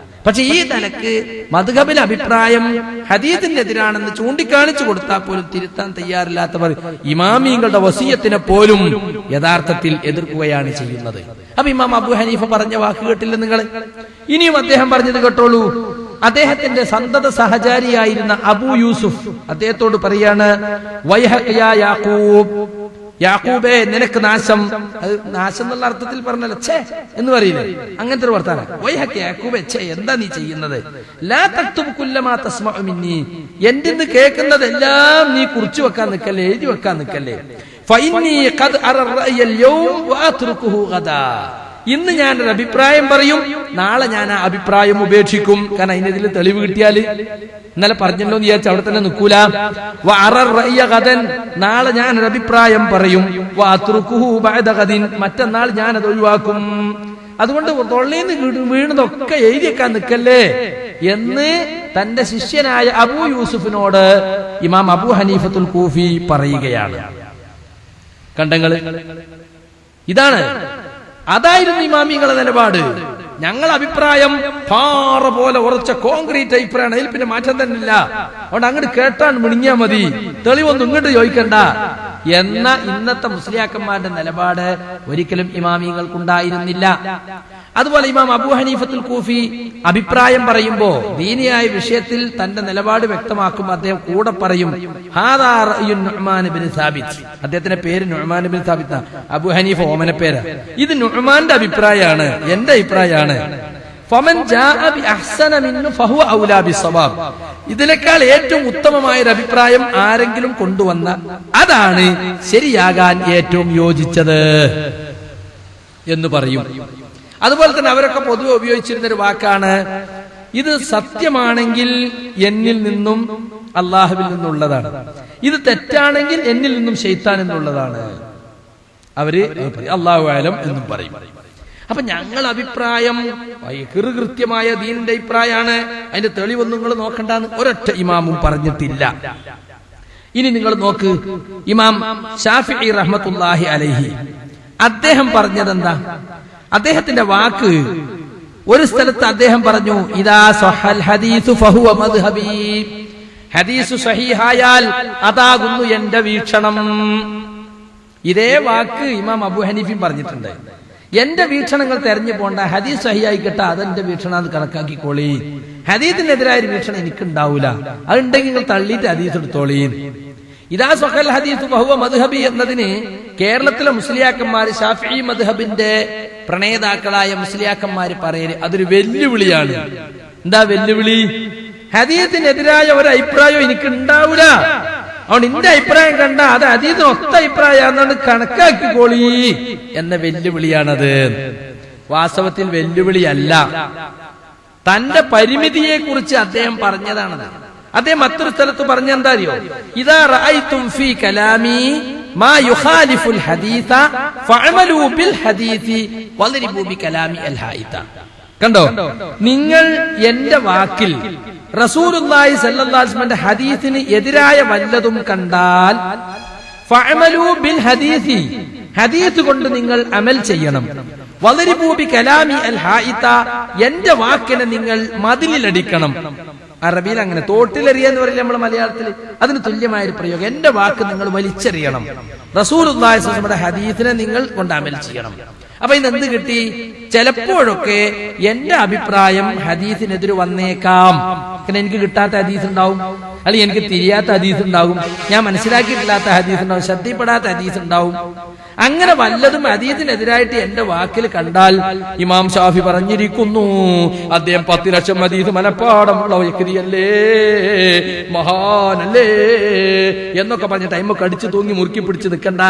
പക്ഷെ ഈ നിലക്ക് മദ്ഹബിലെ അഭിപ്രായം ഹദീസിനെതിരാണെന്ന് ചൂണ്ടിക്കാണിച്ചു കൊടുത്താൽ പോലും തിരുത്താൻ തയ്യാറില്ലാത്തവർ ഇമാമിങ്ങളുടെ വസിയത്തിനെ പോലും യഥാർത്ഥത്തിൽ എതിർക്കുകയാണ് ചെയ്യുന്നത്. അപ്പൊ ഇമാം അബൂ ഹനീഫ പറഞ്ഞ വാക്ക് കേട്ടില്ല നിങ്ങൾ? ഇനിയും അദ്ദേഹം പറഞ്ഞത് കേട്ടോളൂ. അദ്ദേഹത്തിന്റെ സന്തത സഹചാരിയായിരുന്ന അബൂ യൂസുഫ് അദ്ദേഹത്തോട് പറയാണ്, വൈഹക യാ യാഖൂബ്, യാക്കൂബേ നിനക്ക് നാശം. അത് നാശം എന്നുള്ള അർത്ഥത്തിൽ പറഞ്ഞല്ലോ, ഛേ എന്ന് പറയില്ലേ, അങ്ങനത്തെ ഒരു വർത്താനം. വൈഹക യാക്കൂബേ, ഛേ എന്താ നീ ചെയ്യുന്നത്? ലാ തക്തുബ് കുല്ലമാ തസ്മഉ മിന്നി, എന്റെ നിന്ന് കേൾക്കുന്നതെല്ലാം നീ കുറിച്ചു വെക്കാൻ നിൽക്കല്ലേ, എഴുതി വെക്കാൻ നിൽക്കല്ലേ. ഫഇന്നി ഖദ് അറ റഅയൽ യൗം വഅത്റുകുഹു ഗദാ, ഇന്ന് ഞാനൊരു അഭിപ്രായം പറയും, നാളെ ഞാൻ ആ അഭിപ്രായം ഉപേക്ഷിക്കും. കാരണം അതിനെതിൽ തെളിവ് കിട്ടിയാൽ ഇന്നലെ പറഞ്ഞല്ലോ എന്ന് വിചാരിച്ച അവിടെ തന്നെ നിൽക്കൂല. നാളെ ഞാനൊരു അഭിപ്രായം പറയും, മറ്റന്നാൾ ഞാനത് ഒഴിവാക്കും. അതുകൊണ്ട് തൊള്ളീന്ന് വീണതൊക്കെ എഴുതിയേക്കാൻ നിൽക്കല്ലേ എന്ന് തന്റെ ശിഷ്യനായ അബൂ യൂസുഫിനോട് ഇമാം അബൂ ഹനീഫത്തുൽ കൂഫി പറയുകയാണ്. കണ്ടങ്ങള് ഇതാണ്, അതായിരുന്നു ഇമാമിങ്ങളുടെ നിലപാട്. ഞങ്ങൾ അഭിപ്രായം പാറ പോലെ ഉറച്ച കോൺക്രീറ്റ് അഭിപ്രായമാണ്, അതിൽ പിന്നെ മാറ്റം തന്നെ ഇല്ല. അതുകൊണ്ട് അങ്ങോട്ട് കേട്ടാൻ മിണിങ്ങിയാ മതി, തെളിവൊന്നും ഇങ്ങോട്ട് ചോദിക്കണ്ട എന്ന ഇന്നത്തെ മുസ്ലിയാക്കന്മാരുടെ നിലപാട് ഒരിക്കലും ഇമാമിങ്ങൾക്കുണ്ടായിരുന്നില്ല. അതുപോലെ ഇമാം അബൂ ഹനീഫത്തുൽ കൂഫി അഭിപ്രായം പറയുമ്പോ ദീനിയായ വിഷയത്തിൽ തന്റെ നിലപാട് വ്യക്തമാക്കുമ്പോൾ അദ്ദേഹം കൂടെ പറയും, ഹാദാ റഅ്യു നുഅ്മാൻ ഇബ്നു സാബിത്ത്. അദ്ദേഹത്തിന്റെ പേര് നുഅ്മാൻ ഇബ്നു സാബിത്ത്, അബൂ ഹനീഫ ഓമന പേര്. ഇത് നുഅ്മാന്റെ അഭിപ്രായമാണ്, എന്റെ അഭിപ്രായമാണ്. ഫമൻ ജാഅ ബി അഹ്സന മിന്നു ഫഹുവ ഔലാ ബിസ്സവാബ്, ഇതിനേക്കാൾ ഏറ്റവും ഉത്തമമായ ഒരു അഭിപ്രായം ആരെങ്കിലും കൊണ്ടുവന്ന അതാണ് ശരിയാകാൻ ഏറ്റവും യോജിച്ചത് എന്ന് പറയും. അതുപോലെ തന്നെ അവരൊക്കെ പൊതുവെ ഉപയോഗിച്ചിരുന്ന ഒരു വാക്കാണ്, ഇത് സത്യമാണെങ്കിൽ എന്നിൽ നിന്നും അള്ളാഹുവിൽ നിന്നുള്ളതാണ്, ഇത് തെറ്റാണെങ്കിൽ എന്നിൽ നിന്നും ശൈത്താൻ എന്നുള്ളതാണ്. അവര് അല്ലാഹു അഅലം എന്നും പറയും. അപ്പൊ ഞങ്ങൾ അഭിപ്രായം കൃത്യമായ ദീനിന്റെ അഭിപ്രായമാണ്, അതിന്റെ തെളിവൊന്നും നിങ്ങൾ നോക്കണ്ടെന്ന് ഒരൊറ്റ ഇമാമും പറഞ്ഞിട്ടില്ല. ഇനി നിങ്ങൾ നോക്ക്, ഇമാം ശാഫിഈ റഹ്മത്തുള്ളാഹി അലൈഹി അദ്ദേഹം പറഞ്ഞതെന്താ? അദ്ദേഹത്തിന്റെ വാക്ക് ഒരു സ്ഥലത്ത് അദ്ദേഹം പറഞ്ഞു, ഇദാ സഹൽ ഹദീസു ഫഹുവ മദ്ഹബി, ഹദീസ് സഹീഹായാൽ അതാകുന്നു എന്റെ വീക്ഷണം. ഇതേ വാക്ക് ഇമാം അബൂ ഹനീഫയും പറഞ്ഞിട്ടുണ്ട്. എന്റെ വീക്ഷണങ്ങൾ തെരഞ്ഞു പോണ്ട, ഹദീസ് സഹിയായിക്കട്ടെ, അതെന്റെ വീക്ഷണം, അത് കണക്കാക്കിക്കോളി. ഹദീസിനെതിരായ ഒരു വീക്ഷണം എനിക്കുണ്ടാവൂല, അതുണ്ടെങ്കിൽ നിങ്ങൾ തള്ളിയിട്ട് ഹദീസ് എടുത്തോളീ. ഇദാ സഹൽ ഹദീസു ഫഹുവ മദ്ഹബി എന്നതിന് കേരളത്തിലെ മുസ്ലിയാക്കന്മാര് ശാഫിഈ മദ്ഹബിന്റെ പ്രണേതാക്കളായ മുസ്ലിയാക്കന്മാര് പറയല് അതൊരു വെല്ലുവിളിയാണ്. എന്താ വെല്ലുവിളി? ഹദീസിനെതിരായ ഒരു അഭിപ്രായം എനിക്ക് ഉണ്ടാവൂല, അതുകൊണ്ട് എന്റെ അഭിപ്രായം കണ്ട അത് ഹദീസിന് ഒത്ത അഭിപ്രായമാണെന്ന് കണക്കാക്കിക്കോളി എന്ന വെല്ലുവിളിയാണത്. വാസ്തവത്തിൽ വെല്ലുവിളിയല്ല, തന്റെ പരിമിതിയെ കുറിച്ച് അദ്ദേഹം പറഞ്ഞതാണത്. അദ്ദേഹം മറ്റൊരു സ്ഥലത്ത് പറഞ്ഞെന്താ അറിയോ? ഇദാ റഅയ്തും ഫീ കലാമി മാ യുഖാലിഫുൽ ഹദീസ ഫഅമലൂ ബിൽ ഹദീസി വദ്രിബൂ ബി കലാമി അൽ ഹായിത. കണ്ടോ, നിങ്ങൾ എന്റെ വാക്കിൽ റസൂലുള്ളാഹി സ്വല്ലല്ലാഹു അലൈഹി വസല്ലമയുടെ ഹദീസിന് എതിരായ വല്ലതും കണ്ടാൽ ഫഅമലൂ ബിൽ ഹദീസി, ഹദീസ് കൊണ്ട് നിങ്ങൾ അമൽ ചെയ്യണം. വദ്രിബൂ ബി കലാമി അൽ ഹായിത, എന്റെ വാക്കിനെ നിങ്ങൾ മതിലിലടിക്കണം. അറബിയിൽ അങ്ങനെ തോട്ടിലെറിയെന്ന് പറയില്ല നമ്മൾ മലയാളത്തിൽ, അതിന് തുല്യമായ ഒരു പ്രയോഗം. എന്റെ വാക്ക് നിങ്ങൾ വലിച്ചെറിയണം, റസൂലുള്ളാഹി സ്വല്ലല്ലാഹു അലൈഹി വസല്ലമയുടെ ഹദീസിനെ നിങ്ങൾ കൊണ്ട് അമൽ ചെയ്യണം. അപ്പൊ ഇന്നെന്ത് കിട്ടി? ചിലപ്പോഴൊക്കെ എന്റെ അഭിപ്രായം ഹദീസിനെതിരെ വന്നേക്കാം. കാരണം എനിക്ക് കിട്ടാത്ത ഹദീസ് ഉണ്ടാവും, അല്ലെങ്കിൽ എനിക്ക് തിരിയാത്ത ഹദീസ് ഉണ്ടാവും, ഞാൻ മനസ്സിലാക്കിയിട്ടില്ലാത്ത ഹദീസ് ഉണ്ടാവും, ശ്രദ്ധയിൽപ്പെടാത്ത ഹദീസ് ഉണ്ടാവും. അങ്ങനെ വല്ലതും ഹദീസിനെതിരായിട്ട് എന്റെ വാക്കിൽ കണ്ടാൽ ഇമാം ഷാഫി പറഞ്ഞിരിക്കുന്നു, അദ്ദേഹം 10 ലക്ഷം ഹദീസ് മനപ്പാടമുള്ള വ്യക്തിയല്ലേ, മഹാനല്ലേ എന്നൊക്കെ പറഞ്ഞ ടൈമൊക്കെ അടിച്ചു തൂങ്ങി മുറുക്കി പിടിച്ച് നിൽക്കണ്ട.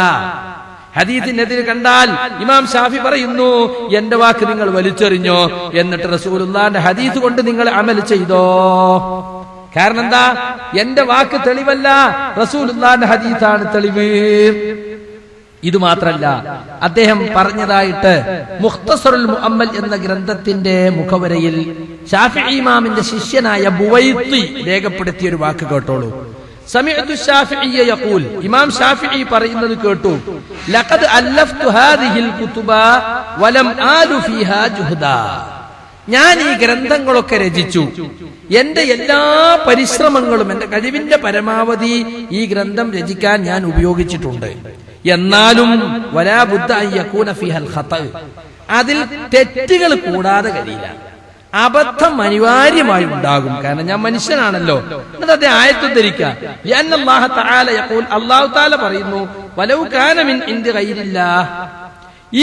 ഹദീസിനെതിരെ കണ്ടാൽ ഇമാം ഷാഫി പറയുന്നു, എന്റെ വാക്ക് നിങ്ങൾ വലിച്ചെറിഞ്ഞോ, എന്നിട്ട് റസൂലുള്ളാഹിന്റെ ഹദീസ് കൊണ്ട് നിങ്ങൾ അമൽ ചെയ്തോ. കാരണം എന്താ? എന്റെ വാക്ക് തെളിവല്ല, റസൂലുള്ളാഹിന്റെ ഹദീസാണ് തെളിവ്. ഇത് മാത്രല്ല, അദ്ദേഹം പറഞ്ഞതായിട്ട് മുഖ്തസറുൽ മുഅമ്മൽ എന്ന ഗ്രന്ഥത്തിന്റെ മുഖവരയിൽ ശാഫിഈ ഇമാമിന്റെ ശിഷ്യനായ ബുവൈത്തി രേഖപ്പെടുത്തിയ ഒരു വാക്ക് കേട്ടോളൂ. സമിഅതു ശാഫിഈയ യഖൂൽ, ഇമാം ഷാഫിഈ പറയുന്നത് കേട്ടു, ലഖദ് അല്ലഫ്തു ഹാദിഹിൽ കുതുബ വലം ആലു ഫീഹാ ജുഹദാ. ഞാൻ ഈ ഗ്രന്ഥങ്ങളൊക്കെ രചിച്ചു, എന്റെ എല്ലാ പരിശ്രമങ്ങളും, എന്റെ കഴിവിന്റെ പരമാവധി ഈ ഗ്രന്ഥം രചിക്കാൻ ഞാൻ ഉപയോഗിച്ചിട്ടുണ്ട്. എന്നാലും വലാ ബുദ്ദ അൻ യകൂന ഫീഹൽ ഖത, അതിൽ തെറ്റുകൾ കൂടാതെ കഴിയില്ല, അബദ്ധം അനിവാര്യമായി ഉണ്ടാകും. കാരണം ഞാൻ മനുഷ്യനാണല്ലോ. എന്നിട്ട് അതേ ആയത്ത് ധരിക്കുക, അല്ലാഹു തആല യഖൂൽ, അല്ലാഹു തആല പറയുന്നു, വലൗ കാന മിൻ ഇൻദി ഗൈരില്ലാഹ്,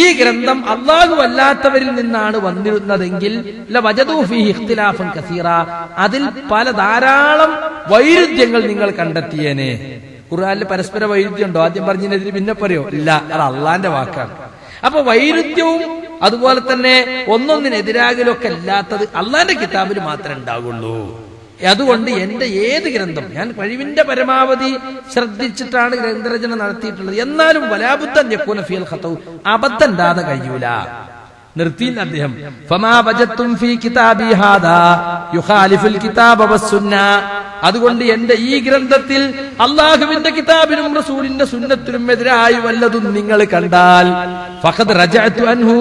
ഈ ഗ്രന്ഥം അല്ലാഹു അല്ലാത്തവരിൽ നിന്നാണ് വന്നിരുന്നതെങ്കിൽ ലവജദൂ ഫീഹി ഇഖ്തിലാഫൻ കസീറ, അതിൽ പല ധാരാളം വൈരുദ്ധ്യങ്ങൾ നിങ്ങൾ കണ്ടെത്തിയേനെ. ഖുർആനിൽ പരസ്പര വൈരുദ്ധ്യം ഉണ്ടോ? ആദ്യം പറഞ്ഞതിനെതിരെ പിന്നെ പറയോ? ഇല്ല, അത് അള്ളാന്റെ വാക്കാണ്. അപ്പൊ വൈരുദ്ധ്യവും അതുപോലെ തന്നെ ഒന്നൊന്നിനെതിരാകലൊക്കെ അല്ലാത്തത് അള്ളാന്റെ കിതാബിൽ മാത്രമേ ഉണ്ടാകുള്ളൂ. അതുകൊണ്ട് എന്റെ ഏത് ഗ്രന്ഥം ഞാൻ കഴിവിന്റെ പരമാവധി ശ്രദ്ധിച്ചിട്ടാണ് ഗ്രന്ഥരചന നടത്തിയിട്ടുള്ളത്. എന്നാലും വലാബുദ്ധൻ യകൂന ഫീൽ ഖതഉ, അബദ്ധം ഉണ്ടാതെ കഴിയൂല. നിർത്തിയില്ല അദ്ദേഹം. ഫമാ വജത്തും ഫീ കിതാബി ഹാദാ യുഖാലിഫുൽ കിതാബ വസ്സുന്ന, അതുകൊണ്ട് എന്റെ ഈ ഗ്രന്ഥത്തിൽ അല്ലാഹുവിന്റെ കിതാബിനും റസൂലിന്റെ സുന്നത്തിനും എതിരായി വല്ലതും നിങ്ങൾ കണ്ടാൽ ഫഖദ് റജഅതു അൻഹു,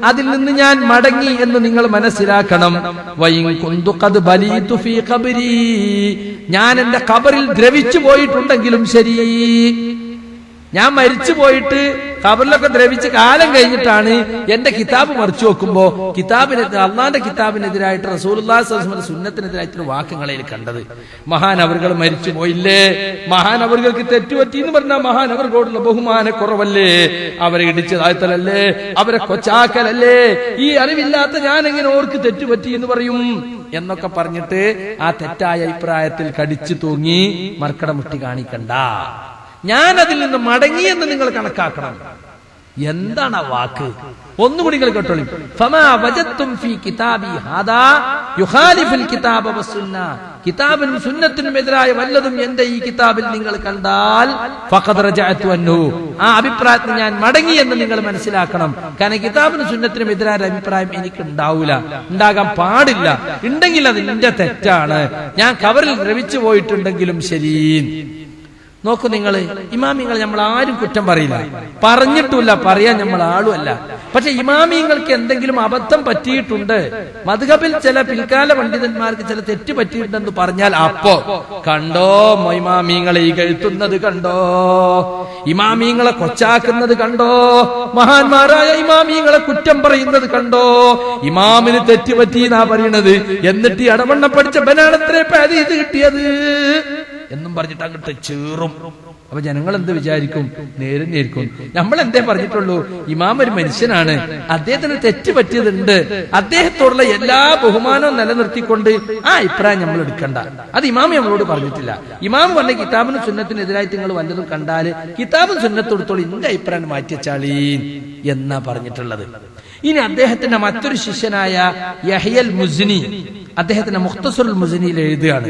അതിൽ നിന്ന് ഞാൻ മടങ്ങി എന്ന് നിങ്ങൾ മനസ്സിലാക്കണം. വഇൻ കുന്തു ഖദ് ബലീതു ഫീ ഖബരി, ഞാൻ എന്റെ ഖബറിൽ ദ്രവിച്ചു പോയിട്ടുണ്ടെങ്കിലും ശരി, ഞാൻ മരിച്ചു പോയിട്ട് ഖബറിലൊക്കെ ദ്രവിച്ച് കാലം കഴിഞ്ഞിട്ടാണ് എന്റെ കിതാബ് മറിച്ചു നോക്കുമ്പോ അള്ളാന്റെ കിതാബിനെതിരായിട്ട് റസൂലുള്ളാഹി സ്വല്ലല്ലാഹു അലൈഹി വസല്ലം സുന്നത്തിനെതിരായിട്ട് വാക്കുകളിൽ കണ്ടത്. മഹാനവറുകൾ മരിച്ചു പോയില്ലേ, മഹാനവറുകൾക്ക് തെറ്റുപറ്റി എന്ന് പറഞ്ഞാൽ മഹാനവറുകളോടുള്ള ബഹുമാനക്കുറവല്ലേ, അവരെ ഇടിച്ചു താഴ്ത്തലല്ലേ, അവരെ കൊച്ചാക്കലല്ലേ, ഈ അറിവില്ലാത്ത ഞാൻ എങ്ങനെ ഓർക്ക് തെറ്റുപറ്റി എന്ന് പറയും എന്നൊക്കെ പറഞ്ഞിട്ട് ആ തെറ്റായ അഭിപ്രായത്തിൽ കടിച്ചു തൂങ്ങി മർക്കട മുട്ടി കാണിക്കണ്ട. ഞാൻ അതിൽ നിന്ന് മടങ്ങിയെന്ന് നിങ്ങൾ കണക്കാക്കണം. എന്താണ് ആ വാക്ക്? ഒന്നുകൂടി നിങ്ങൾ കേട്ടോളൂ. ഫമാ വജത്തും ഫീ കിതാബി ഹാദാ യുഖാലിഫുൽ കിതാബ വസ്സുന്ന, കിതാബിനും സുന്നത്തിനും എതിരായ വല്ലതും എന്റെ ഈ കിതാബിൽ നിങ്ങൾ കണ്ടാൽ ഫഖദ് റജഅതു അൻഹു, ആ അഭിപ്രായത്തിൽ ഞാൻ മടങ്ങി എന്ന് നിങ്ങൾ മനസ്സിലാക്കണം. കാരണം കിതാബിനും സുന്നത്തിനും എതിരായ അഭിപ്രായം എനിക്ക് ഉണ്ടാവൂല, ഉണ്ടാകാൻ പാടില്ല. ഉണ്ടെങ്കിൽ അത് എന്റെ തെറ്റാണ്, ഞാൻ ഖബറിൽ ദ്രവിച്ചു പോയിട്ടുണ്ടെങ്കിലും ശരി. നോക്കൂ നിങ്ങൾ, ഇമാമിങ്ങൾ നമ്മൾ ആരും കുറ്റം പറയില്ല, പറഞ്ഞിട്ടില്ല, പറയാൻ നമ്മൾ ആളുമല്ല. പക്ഷെ ഇമാമിങ്ങൾക്ക് എന്തെങ്കിലും അബദ്ധം പറ്റിയിട്ടുണ്ട്, മദ്ഹബിൽ ചില പിൽക്കാല പണ്ഡിതന്മാർക്ക് ചില തെറ്റ് പറ്റിയിട്ടുണ്ടെന്ന് പറഞ്ഞാൽ അപ്പോ കണ്ടോ ഇമാമിങ്ങളെ ഈ കഴുത്തുന്നത് കണ്ടോ, ഇമാമിങ്ങളെ കൊച്ചാക്കുന്നത് കണ്ടോ, മഹാന്മാരായ ഇമാമിങ്ങളെ കുറ്റം പറയുന്നത് കണ്ടോ, ഇമാമിന് തെറ്റ് പറ്റിയെന്നാ പറയണത്, എന്നിട്ട് ഇടവണ്ണ പഠിച്ച ബനാണത്രേ ഹദീസ് കിട്ടിയത് എന്നും പറഞ്ഞിട്ട് അങ്ങോട്ട് ചേറും. അപ്പൊ ജനങ്ങൾ എന്ത് വിചാരിക്കും? നേരിക്കും. നമ്മൾ എന്തേ പറഞ്ഞിട്ടുള്ളൂ? ഇമാം ഒരു മനുഷ്യനാണ്, അദ്ദേഹത്തിന് തെറ്റ് പറ്റിയതുണ്ട്, അദ്ദേഹത്തോടുള്ള എല്ലാ ബഹുമാനവും നിലനിർത്തിക്കൊണ്ട് ആ അഭിപ്രായം നമ്മൾ എടുക്കണ്ട. അത് ഇമാം നമ്മളോട് പറഞ്ഞിട്ടില്ല. ഇമാം പറഞ്ഞ കിതാബിനും സുന്നത്തിനെതിരായിട്ട് നിങ്ങൾ വല്ലതും കണ്ടാല് കിതാബും സുന്നത്തോടത്തോളം ഇന്റെ അഭിപ്രായം മാറ്റിച്ചാളീ എന്നാ പറഞ്ഞിട്ടുള്ളത്. ഇനി അദ്ദേഹത്തിന്റെ മറ്റൊരു ശിഷ്യനായ യഹ്യൽ മുസ്നി അദ്ദേഹത്തിന്റെ മുഖ്തസറുൽ മുസ്നിയിൽ എഴുതുകയാണ്.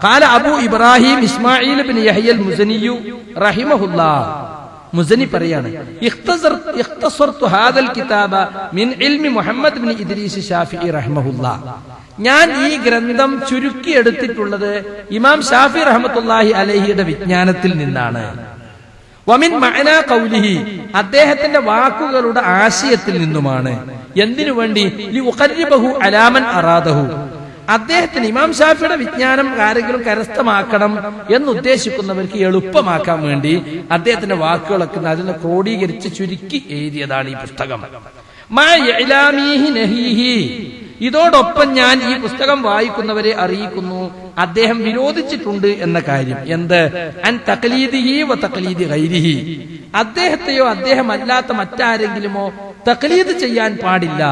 قال അബൂ ഇബ്രാഹിം ഇസ്മാഈൽ ഇബ്നു യഹ്യൽ മുസ്നിയു റഹിമഹുല്ലാഹ്, മുസ്നി പറയാണ്, ഇഖ്തസർതു ഹാദൽ കിതാബ മിൻ ഇൽമി മുഹമ്മദ് ഇബ്നു ഇദ്രീസ് ശാഫിഈ റഹിമഹുല്ലാഹ്, ഞാൻ ഈ ഗ്രന്ഥം ചുരുക്കി എടുത്തിട്ടുള്ളത് ഇമാം ഷാഫി റഹ്മത്തുള്ളാഹി അലൈഹിയുടെ വിജ്ഞാനത്തിൽ നിന്നാണ്. വമിൻ മഅനാ ഖൗലിഹി, അദ്ദേഹത്തിന്റെ വാക്കുകളുടെ ആശയത്തിൽ നിന്നുമാണ്. എന്തിനു വേണ്ടി? ലി ഉഖർരിബഹു അലാ മൻ അറാദഹു, അദ്ദേഹത്തിന് ഇമാം ഷാഫിയുടെ വിജ്ഞാനം ആരെങ്കിലും കരസ്ഥമാക്കണം എന്നുദ്ദേശിക്കുന്നവർക്ക് എളുപ്പമാക്കാൻ വേണ്ടി അദ്ദേഹത്തിന്റെ വാക്കുകളൊക്കെ അതിനെ ക്രോഡീകരിച്ച് ചുരുക്കി എഴുതിയതാണ് ഈ പുസ്തകം. ഇതോടൊപ്പം ഞാൻ ഈ പുസ്തകം വായിക്കുന്നവരെ അറിയിക്കുന്നു, അദ്ദേഹം വിരോധിച്ചിട്ടുണ്ട് എന്ന കാര്യം. എന്ത്? അൻ തഖ്ലീദിഹി വ തഖ്ലീദി ഗൈരിഹി, അദ്ദേഹത്തെയോ അദ്ദേഹം അല്ലാത്ത മറ്റാരെങ്കിലുമോ തഖ്ലീദ് ചെയ്യാൻ പാടില്ല,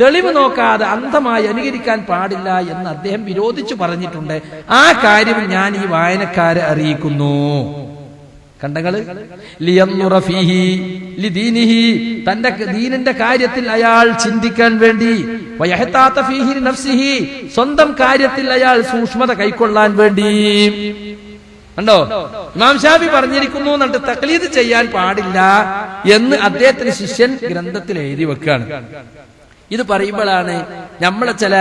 തെളിവ് നോക്കാതെ അന്ധമായി അനുകരിക്കാൻ പാടില്ല എന്ന് അദ്ദേഹം വിരോധിച്ചു പറഞ്ഞിട്ടുണ്ട്. ആ കാര്യം ഞാൻ ഈ വായനക്കാരെ അറിയിക്കുന്നു. കണ്ടങ്ങള് തന്റെ ദീനിന്റെ കാര്യത്തിൽ അയാൾ ചിന്തിക്കാൻ വേണ്ടി, സ്വന്തം കാര്യത്തിൽ അയാൾ സൂക്ഷ്മത കൈക്കൊള്ളാൻ വേണ്ടി. കണ്ടോ, ഇമാം ഷാഫി പറഞ്ഞിരിക്കുന്നു എന്നിട്ട് തഖ്ലീദ് ചെയ്യാൻ പാടില്ല എന്ന് അദ്ദേഹത്തിന് ശിഷ്യൻ ഗ്രന്ഥത്തിൽ എഴുതി വെക്കുകയാണ്. ഇത് പറയുമ്പോഴാണ് നമ്മളെ ചില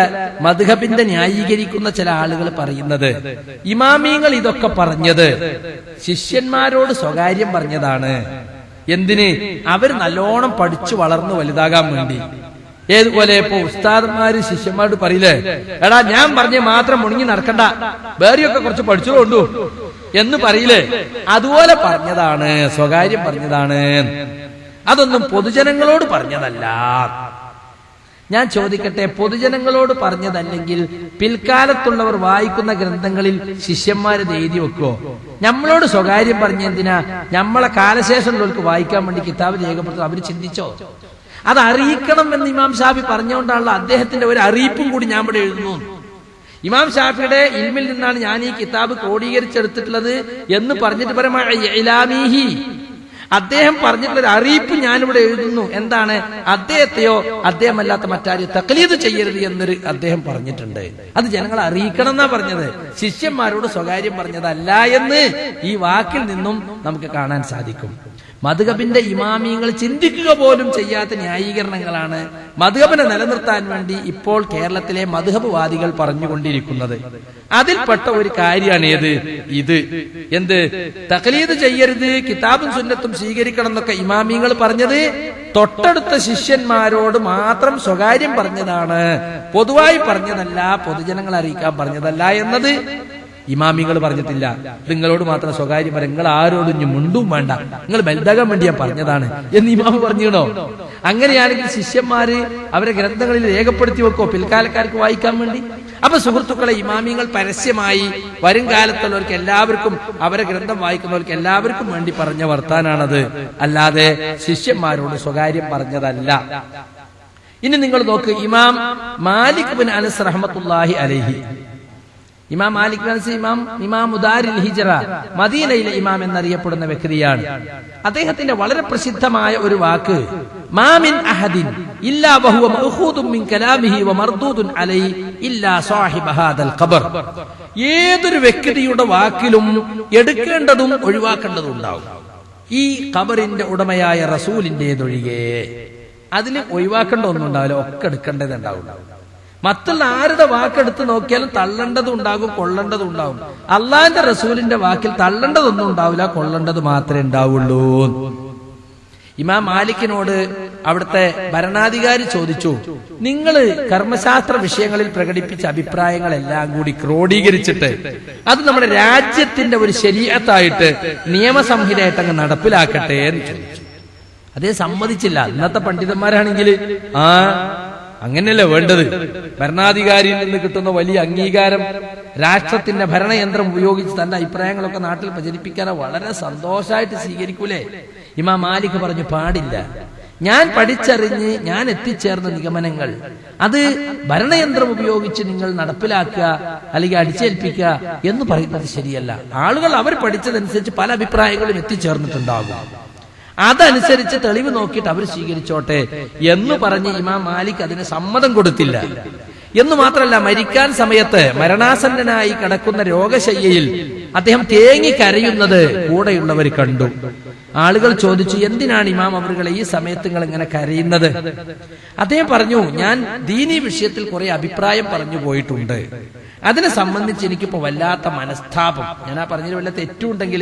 മദ്ഹബിന്റെ ന്യായീകരിക്കുന്ന ചില ആളുകൾ പറയുന്നത്, ഇമാമിയങ്ങൾ ഇതൊക്കെ പറഞ്ഞത് ശിഷ്യന്മാരോട് സ്വകാര്യം പറഞ്ഞതാണ്. എന്തിന്? അവർ നല്ലോണം പഠിച്ചു വളർന്നു വലുതാകാൻ വേണ്ടി. ഏതുപോലെ ഇപ്പൊ ഉസ്താദന്മാര് ശിഷ്യന്മാരോട് പറയില്ലേ, എടാ ഞാൻ പറഞ്ഞ മാത്രം മുണങ്ങി നടക്കണ്ട, വേറെയൊക്കെ കുറച്ച് പഠിച്ചോണ്ടു എന്ന് പറയില്ലേ, അതുപോലെ പറഞ്ഞതാണ്, സ്വകാര്യം പറഞ്ഞതാണ്. അതൊന്നും പൊതുജനങ്ങളോട് പറഞ്ഞതല്ല. ഞാൻ ചോദിക്കട്ടെ, പൊതുജനങ്ങളോട് പറഞ്ഞതല്ലെങ്കിൽ പിൽക്കാലത്തുള്ളവർ വായിക്കുന്ന ഗ്രന്ഥങ്ങളിൽ ശിഷ്യന്മാരത് എഴുതി വെക്കോ? നമ്മളോട് സ്വകാര്യം പറഞ്ഞ എന്തിനാ? നമ്മളെ കാലശേഷമുള്ളവർക്ക് വായിക്കാൻ വേണ്ടി കിതാബ് രേഖപ്പെടുത്തും. അവർ ചിന്തിച്ചോ? അത് അറിയിക്കണം എന്ന് ഇമാം ഷാഫി പറഞ്ഞുകൊണ്ടാണല്ലോ അദ്ദേഹത്തിന്റെ ഒരു അറിയിപ്പും കൂടി ഞാൻ ഇവിടെ എഴുതുന്നു. ഇമാം ഷാഫിയുടെ ഇൽമിൽ നിന്നാണ് ഞാൻ ഈ കിതാബ് ക്രോഡീകരിച്ചെടുത്തിട്ടുള്ളത് എന്ന് പറഞ്ഞിട്ട് പരമായി അദ്ദേഹം പറഞ്ഞിട്ടുള്ളൊരു അറിയിപ്പ് ഞാനിവിടെ എഴുതുന്നു. എന്താണ്? അദ്ദേഹത്തെയോ അദ്ദേഹമല്ലാത്ത മറ്റാരെയോ തഖ്ലീദ് ചെയ്യരുത് എന്നൊരു അദ്ദേഹം പറഞ്ഞിട്ടുണ്ട്. അത് ജനങ്ങളെ അറിയിക്കണം എന്നാ പറഞ്ഞത്, ശിഷ്യന്മാരോട് സ്വകാര്യം പറഞ്ഞതല്ല എന്ന് ഈ വാക്കിൽ നിന്നും നമുക്ക് കാണാൻ സാധിക്കും. മദ്ഹബിന്റെ ഇമാമിയങ്ങൾ ചിന്തിക്കുക പോലും ചെയ്യാത്ത ന്യായീകരണങ്ങളാണ് മദ്ഹബിനെ നിലനിർത്താൻ വേണ്ടി ഇപ്പോൾ കേരളത്തിലെ മദ്ഹബ് വാദികൾ പറഞ്ഞുകൊണ്ടിരിക്കുന്നത്. അതിൽപ്പെട്ട ഒരു കാര്യമാണ് ഇത്. എന്ത്? തഖ്ലീദ് ചെയ്യരുത്, കിതാബും സുന്നത്തും സ്വീകരിക്കണം എന്നൊക്കെ ഇമാമിയങ്ങൾ പറഞ്ഞത് തൊട്ടടുത്ത ശിഷ്യന്മാരോട് മാത്രം സ്വകാര്യം പറഞ്ഞതാണ്, പൊതുവായി പറഞ്ഞതല്ല, പൊതുജനങ്ങളെ അറിയിക്കാൻ പറഞ്ഞതല്ല എന്നത് ഇമാമിങ്ങൾ പറഞ്ഞിട്ടില്ല. നിങ്ങളോട് മാത്രം സ്വകാര്യം പറ, നിങ്ങൾ ആരോടും ഇനി മുണ്ടും വേണ്ട, നിങ്ങൾ ബൽദാകാൻ വേണ്ടി ഞാൻ പറഞ്ഞതാണ് എന്ന് ഇമാമ് പറഞ്ഞിടോ? അങ്ങനെയാണെങ്കിൽ ശിഷ്യന്മാര് അവരെ ഗ്രന്ഥങ്ങളിൽ രേഖപ്പെടുത്തി വെക്കോ പിൽക്കാലക്കാർക്ക് വായിക്കാൻ വേണ്ടി? അപ്പൊ സുഹൃത്തുക്കളെ, ഇമാമിങ്ങൾ പരസ്യമായി വരും കാലത്തുള്ളവർക്ക് എല്ലാവർക്കും, അവരെ ഗ്രന്ഥം വായിക്കുന്നവർക്ക് എല്ലാവർക്കും വേണ്ടി പറഞ്ഞ വർത്താനാണത്, അല്ലാതെ ശിഷ്യന്മാരോട് സ്വകാര്യം പറഞ്ഞതല്ല. ഇനി നിങ്ങൾ നോക്ക്, ഇമാം മാലിക് ബിൻ അനസ് റഹ്മത്തുള്ളാഹി അലൈഹി, ഇമാം മാലിക് ബിൻ അനസ് ഇമാം മുദാരിൽ ഹിജ്റ, മദീനയിലെ ഇമാം എന്നറിയപ്പെടുന്ന വ്യക്തിയാണ്. അദ്ദേഹത്തിന്റെ വളരെ പ്രസിദ്ധമായ ഒരു വാക്ക്, മാ മിൻ അഹദിൻ ഇല്ലാ വഹുവ മഅഖൂദുൻ മിൻ കലാമിഹി വ മർദൂദുൻ അലൈഹി ഇല്ലാ സാഹിബ ഹാദൽ ഖബർ. ഏതൊരു വ്യക്തിയുടെ വാക്കിലും എടുക്കേണ്ടതും ഒഴിവാക്കേണ്ടതും ഉണ്ടാവും, ഈ ഖബറിന്റെ ഉടമയായ റസൂലിന്റേതൊഴികെ. അതിന് ഒഴിവാക്കേണ്ട ഒന്നും ഉണ്ടാവില്ല, ഒക്കെ എടുക്കേണ്ടതുണ്ടാവും. മറ്റുള്ള ആരുടെ വാക്കെടുത്ത് നോക്കിയാലും തള്ളേണ്ടതും ഉണ്ടാകും, കൊള്ളേണ്ടതും ഉണ്ടാവും. അള്ളാന്റെ റസൂലിന്റെ വാക്കിൽ തള്ളേണ്ടതൊന്നും ഉണ്ടാവില്ല, കൊള്ളേണ്ടത് മാത്രമേ ഉണ്ടാവുള്ളൂ. ഇമാം മാലിക്കിനോട് അവിടുത്തെ ഭരണാധികാരി ചോദിച്ചു, നിങ്ങൾ കർമ്മശാസ്ത്ര വിഷയങ്ങളിൽ പ്രകടിപ്പിച്ച അഭിപ്രായങ്ങളെല്ലാം കൂടി ക്രോഡീകരിച്ചിട്ട് അത് നമ്മുടെ രാജ്യത്തിന്റെ ഒരു ശരീഅത്തായിട്ട് നിയമസംഹിതയായിട്ട് അങ്ങ് നടപ്പിലാക്കട്ടെ എന്ന് ചോദിച്ചു. അതേ സമ്മതിച്ചില്ല. ഇന്നത്തെ പണ്ഡിതന്മാരാണെങ്കിൽ അങ്ങനെയല്ലേ വേണ്ടത്. ഭരണാധികാരിയിൽ നിന്ന് കിട്ടുന്ന വലിയ അംഗീകാരം രാഷ്ട്രത്തിന്റെ ഭരണയന്ത്രം ഉപയോഗിച്ച് തന്റെ അഭിപ്രായങ്ങളൊക്കെ നാട്ടിൽ പ്രചരിപ്പിക്കാൻ വളരെ സന്തോഷമായിട്ട് സ്വീകരിക്കൂലേ? ഇമാം മാലിക് പറഞ്ഞു, പാടില്ല. ഞാൻ പഠിച്ചറിഞ്ഞ് ഞാൻ എത്തിച്ചേർന്ന നിഗമനങ്ങൾ അത് ഭരണയന്ത്രം ഉപയോഗിച്ച് നിങ്ങൾ നടപ്പിലാക്കുക അല്ലെങ്കിൽ അടിച്ചേൽപ്പിക്കുക എന്ന് പറയുന്നത് ശരിയല്ല. ആളുകൾ അവർ പഠിച്ചതനുസരിച്ച് പല അഭിപ്രായങ്ങളും എത്തിച്ചേർന്നിട്ടുണ്ടാകും, അതനുസരിച്ച് തെളിവ് നോക്കിയിട്ട് അവർ സ്വീകരിച്ചോട്ടെ എന്ന് പറഞ്ഞ് ഇമാം മാലിക് അതിന് സമ്മതം കൊടുത്തില്ല. എന്ന് മാത്രമല്ല, മരിക്കാൻ സമയത്ത് മരണാസന്നനായി കിടക്കുന്ന രോഗശയ്യയിൽ അദ്ദേഹം തേങ്ങി കരയുന്നത് കൂടെയുള്ളവർ കണ്ടു. ആളുകൾ ചോദിച്ചു, എന്തിനാണ് ഇമാം അവറുകളെ ഈ സമയത്ത് നിങ്ങൾ ഇങ്ങനെ കരയുന്നത്? അദ്ദേഹം പറഞ്ഞു, ഞാൻ ദീനീ വിഷയത്തിൽ കുറെ അഭിപ്രായം പറഞ്ഞു പോയിട്ടുണ്ട്, അതിനെ സംബന്ധിച്ച് എനിക്കിപ്പോ വല്ലാത്ത മനസ്താപം. ഞാൻ ആ പറഞ്ഞതിൽ വല്ല തെറ്റുണ്ടെങ്കിൽ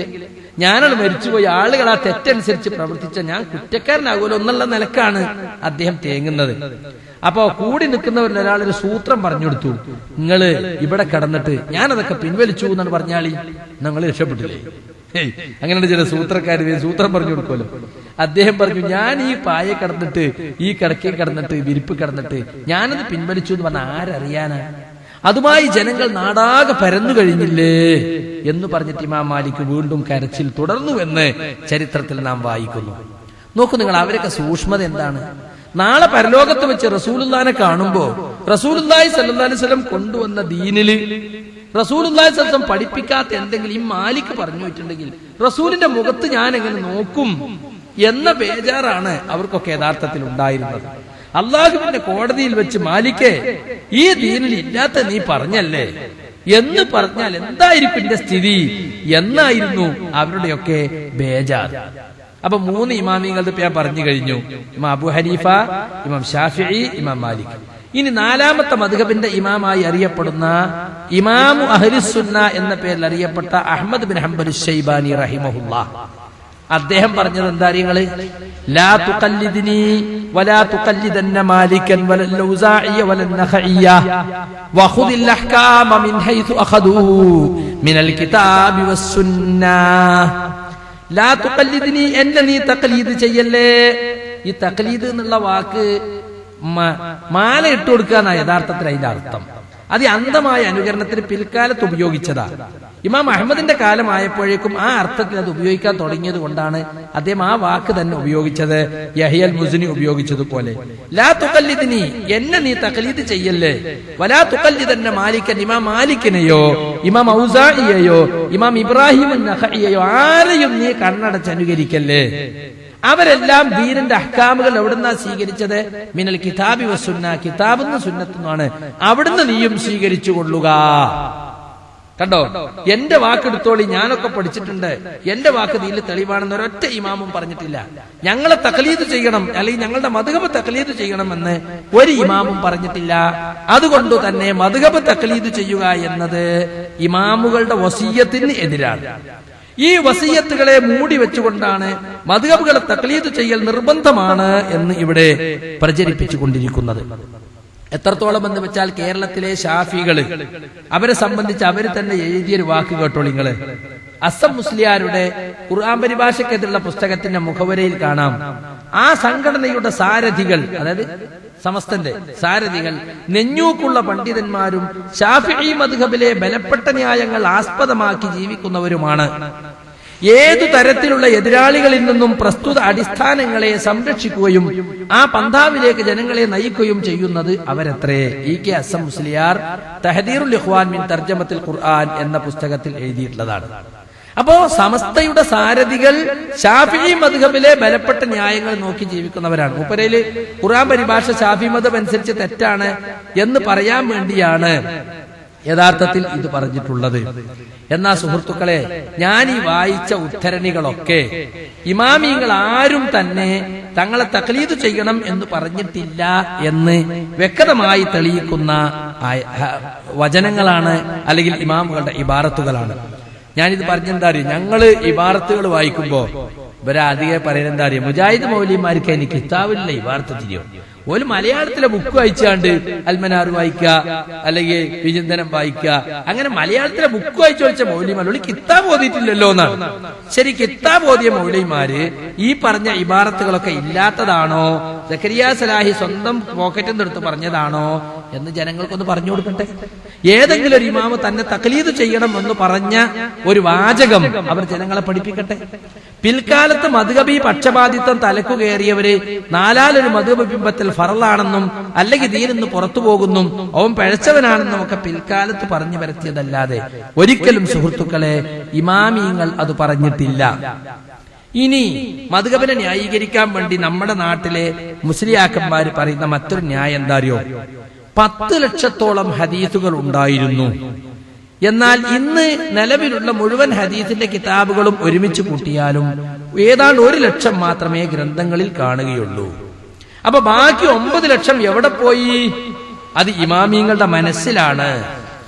ഞാനാണ് മരിച്ചുപോയി, ആളുകൾ ആ തെറ്റനുസരിച്ച് പ്രവർത്തിച്ച ഞാൻ കുറ്റക്കാരനാകുമല്ലോ എന്നുള്ള നിലക്കാണ് അദ്ദേഹം തേങ്ങുന്നത്. അപ്പോ കൂടി നിൽക്കുന്നവരിൽ ഒരാളൊരു സൂത്രം പറഞ്ഞു കൊടുത്തു, നിങ്ങള് ഇവിടെ കിടന്നിട്ട് ഞാനതൊക്കെ പിൻവലിച്ചു എന്നാണ് പറഞ്ഞാളി, ഞങ്ങൾ രക്ഷപ്പെട്ടില്ലേ. അങ്ങനെയാണ് ചില സൂത്രക്കാര് സൂത്രം പറഞ്ഞു കൊടുക്കുമല്ലോ. അദ്ദേഹം പറഞ്ഞു, ഞാൻ ഈ പായ കിടന്നിട്ട്, ഈ കിടക്കെ കിടന്നിട്ട്, വിരിപ്പ് കിടന്നിട്ട് ഞാനത് പിൻവലിച്ചു എന്ന് പറഞ്ഞാൽ ആരറിയാനാ? അതുമായി ജനങ്ങൾ നാടാകെ പരന്നു കഴിഞ്ഞില്ലേ എന്ന് പറഞ്ഞിട്ട് ഇമാം മാലിക് വീണ്ടും കരച്ചിൽ തുടർന്നു എന്ന് ചരിത്രത്തിൽ നാം വായിക്കുന്നു. നോക്കൂ നിങ്ങൾ, അവരൊക്കെ സൂക്ഷ്മത എന്താണ്. നാളെ പരലോകത്ത് വെച്ച് റസൂലുള്ളാഹിനെ കാണുമ്പോ റസൂലുള്ളാഹി സ്വല്ലല്ലാഹു അലൈഹി വസല്ലം കൊണ്ടുവന്ന ദീനില് റസൂലുള്ളാഹി സ്വല്ലല്ലാഹു അലൈഹി വസല്ലം പഠിപ്പിക്കാത്ത എന്തെങ്കിലും ഈ മാലിക് പറഞ്ഞു വെച്ചിട്ടുണ്ടെങ്കിൽ റസൂലിന്റെ മുഖത്ത് ഞാൻ എങ്ങനെ നോക്കും എന്ന ബേജാറാണ് അവർക്കൊക്കെ യഥാർത്ഥത്തിൽ ഉണ്ടായിരുന്നത്. അള്ളാഹുവിന്റെ കോടതിയിൽ വെച്ച് മാലിക്കേ, ഈ ദീനിൽ ഇല്ലാത്ത നീ പറഞ്ഞല്ലേ എന്ന് പറഞ്ഞാൽ എന്തായിരിക്കും എന്റെ സ്ഥിതി എന്നായിരുന്നു അവരുടെയൊക്കെ ബേജാർ. അപ്പൊ 3 ഇമാമിങ്ങളുടെ ഞാൻ പറഞ്ഞു കഴിഞ്ഞു. ഇമാം അബൂ ഹനീഫ, ഇമാം ഷാഫിഈ, ഇമാം മാലിക്. ഇനി 4ാമത്തെ മദ്ഹബിന്റെ ഇമാമായി അറിയപ്പെടുന്ന ഇമാമു അഹ്ലുസുന്ന എന്ന പേരിൽ അറിയപ്പെട്ട അഹ്മദ് ബിൻ ഹംബൽ ശൈബാനി റഹിമഹുല്ലാഹ്. അദ്ദേഹം പറഞ്ഞത് എന്താ അറിയങ്ങള്? ലാ തുഖല്ലിദ്നി വലാ തുഖല്ലിദന്ന മാലികൻ വലൽ ഔസാഇയ വലൻ നഖഇയ വഖുദിൽ അഹ്കാമ മിൻ ഹൈതു അഖദൂ മിനൽ കിതാബി വസ്സുന്നah. ലാ തുഖല്ലിദ്നി, എന്നെ നീ തഖ്ലീദ് ചെയ്യല്ലേ. ഈ തഖ്ലീദ് എന്നുള്ള വാക്ക് മാല ഇട്ട് കൊടുക്കുക എന്നാണ് യഥാർത്ഥത്തിൽ അതിന്റെ അർത്ഥം. അത് അന്ധമായ അനുകരണത്തിന് പിൽക്കാലത്ത് ഉപയോഗിച്ചതാ. ഇമാം അഹമ്മദിന്റെ കാലമായപ്പോഴേക്കും ആ അർത്ഥത്തിൽ അത് ഉപയോഗിക്കാൻ തുടങ്ങിയത് കൊണ്ടാണ് അദ്ദേഹം ആ വാക്ക് തന്നെ ഉപയോഗിച്ചത്, യഹ്യൽ മുസ്നി ഉപയോഗിച്ചതുപോലെ. ലാ തുഖല്ലിദ്നി, എന്നെ നീ തഖ്ലീദ് ചെയ്യല്ലേ. വലാ തുഖല്ലിദന്ന മാലികൻ, ഇമാം മാലിക്കിനെയോ ഇമാം ഔസാഇയെയോ ഇമാം ഇബ്രാഹിം നഖഇയെയോ ആരെയും നീ കണ്ണടച്ച് അനുകരിക്കല്ലേ. അവരെല്ലാം ദീനിന്റെ അഹ്കാമുകൾ എവിടുന്നാ സ്വീകരിച്ചത്? മിനൽ കിതാബി വസുന്ന, കിതാബെന്ന് സുന്നത്തെന്നാണ്. അവിടുന്ന് നീയും സ്വീകരിച്ചു കൊള്ളുക. കണ്ടോ, എന്റെ വാക്കെടുത്തോളി, ഞാനൊക്കെ പഠിച്ചിട്ടുണ്ട്, എന്റെ വാക്ക് ദീനിൽ തെളിവാണെന്ന് ഒരൊറ്റ ഇമാമും പറഞ്ഞിട്ടില്ല. ഞങ്ങളെ തഖ്ലീദ് ചെയ്യണം അല്ലെങ്കിൽ ഞങ്ങളുടെ മദ്ഹബ് തഖ്ലീദ് ചെയ്യണമെന്ന് ഒരു ഇമാമും പറഞ്ഞിട്ടില്ല. അതുകൊണ്ട് തന്നെ മദ്ഹബ് തഖ്ലീദ് ചെയ്യുക എന്നത് ഇമാമുകളുടെ വസിയ്യത്തിന് എതിരാണ്. ഈ വസിയ്യത്തുകളെ മൂടി വെച്ചുകൊണ്ടാണ് മദ്ഹബുകളെ തഖ്ലീദ് ചെയ്യൽ നിർബന്ധമാണ് എന്ന് ഇവിടെ പ്രചരിപ്പിച്ചു കൊണ്ടിരിക്കുന്നത്. എത്രത്തോളം എന്ന് വെച്ചാൽ കേരളത്തിലെ ഷാഫികള്, അവരെ സംബന്ധിച്ച് അവർ തന്നെ എഴുതിയൊരു വാക്ക് കേട്ടോളൂ നിങ്ങള്. അസം മുസ്ലിയാരുടെ ഖുർആൻ പരിഭാഷക്കെതിരുള്ള പുസ്തകത്തിന്റെ മുഖവരയിൽ കാണാം, ആ സംഘടനയുടെ സാരഥികൾ, അതായത് സമസ്തന്റെ സാരഥികൾ നെഞ്ഞൂക്കുള്ള പണ്ഡിതന്മാരും ശാഫിഈ മദ്ഹബിലെ ബലപ്പെട്ട ന്യായങ്ങൾ ആസ്പദമാക്കി ജീവിക്കുന്നവരുമാണ്. ഏതു തരത്തിലുള്ള എതിരാളികളിൽ നിന്നും പ്രസ്തുത അടിസ്ഥാനങ്ങളെ സംരക്ഷിക്കുകയും ആ പന്ഥാവിലേക്ക് ജനങ്ങളെ നയിക്കുകയും ചെയ്യുന്നത് അവരത്രേ. ഇ.കെ. അസം മുസ്ലിയാർ തഹദീറുൽ ഇഖ്വാൻ മിൻ തർജമത്തുൽ ഖുർആൻ എന്ന പുസ്തകത്തിൽ എഴുതിയിട്ടുള്ളതാണ്. അപ്പോ സമസ്തയുടെ സാരഥികൾ ശാഫിഈ മദ്ഹബിലെ ബലപ്പെട്ട ന്യായങ്ങൾ നോക്കി ജീവിക്കുന്നവരാണ്. മൂപ്പരയില് ഖുർആൻ പരിഭാഷ ശാഫിഈ മദ്ഹബ് അനുസരിച്ച് തെറ്റാണ് എന്ന് പറയാൻ വേണ്ടിയാണ് യഥാർത്ഥത്തിൽ ഇത് പറഞ്ഞിട്ടുള്ളത്. എന്നാ സുഹൃത്തുക്കളെ, ഞാൻ ഈ വായിച്ച ഉദ്ധരണികളൊക്കെ ഇമാമിങ്ങൾ ആരും തന്നെ തങ്ങളെ തഖ്ലീദ് ചെയ്യണം എന്ന് പറഞ്ഞിട്ടില്ല എന്ന് വ്യക്തമായി തെളിയിക്കുന്ന വചനങ്ങളാണ്, അല്ലെങ്കിൽ ഇമാമുകളുടെ ഇബാറത്തുകളാണ്. ഞാനിത് പറഞ്ഞെന്താ അറിയും, ഞങ്ങള് ഇബാറത്തുകൾ വായിക്കുമ്പോ ഇവരെ അധികം പറയുന്നത് എന്താ അറിയാം, മുജാഹിദ് മൗലിമാർക്ക് എനിക്ക് കിതാബില്ല ഇബാറത്ത് തിരിയും. ഒരു മലയാളത്തിലെ ബുക്ക് വായിച്ചാണ്ട് അൽമനാർ വായിക്കുക, അല്ലെങ്കിൽ വിചിന്തനം വായിക്കുക, അങ്ങനെ മലയാളത്തിലെ ബുക്ക് വായിച്ചു വെച്ച മൗലിമാർ കിതാബ് ഓതിയിട്ടില്ലല്ലോ എന്നാണ്. ശരി, കിതാബ് ഓതിയ മൗലിമാര് ഈ പറഞ്ഞ ഇബാറത്തുകളൊക്കെ ഇല്ലാത്തതാണോ, സക്കരിയ സലാഹി സ്വന്തം പോക്കറ്റിൽ നിന്ന് എടുത്ത് പറഞ്ഞതാണോ എന്ന് ജനങ്ങൾക്കൊന്ന് പറഞ്ഞു കൊടുക്കട്ടെ. ഏതെങ്കിലും ഒരു ഇമാമ് തന്നെ തഖ്ലീദ് ചെയ്യണം എന്ന് പറഞ്ഞ ഒരു വാചകം അവർ ജനങ്ങളെ പഠിപ്പിക്കട്ടെ. പിൽക്കാലത്ത് മദ്ഹബി പക്ഷപാതിത്വം തലക്കു കയറിയവര് 4/1 മദ്ഹബ് ബിംബത്തിൽ ഫറലാണെന്നും അല്ലെങ്കിൽ ദീനിന്ന് പുറത്തു പോകുന്നും അവൻ പഴച്ചവനാണെന്നും ഒക്കെ പിൽക്കാലത്ത് പറഞ്ഞു വരുത്തിയതല്ലാതെ ഒരിക്കലും സുഹൃത്തുക്കളെ ഇമാമിയങ്ങൾ അത് പറഞ്ഞിട്ടില്ല. ഇനി മദ്ഹബിനെ ന്യായീകരിക്കാൻ വേണ്ടി നമ്മുടെ നാട്ടിലെ മുസ്ലിയാക്കന്മാര് പറയുന്ന മറ്റൊരു ന്യായം എന്താ അറിയോ, 10 ലക്ഷത്തോളം ഹദീസുകൾ ഉണ്ടായിരുന്നു. എന്നാൽ ഇന്ന് നിലവിലുള്ള മുഴുവൻ ഹദീസിന്റെ കിതാബുകളും ഒരുമിച്ച് കൂട്ടിയാലും ഏതാണ്ട് 1 ലക്ഷം മാത്രമേ ഗ്രന്ഥങ്ങളിൽ കാണുകയുള്ളൂ. അപ്പൊ ബാക്കി 9 ലക്ഷം എവിടെ പോയി? അത് ഇമാമിങ്ങളുടെ മനസ്സിലാണ്.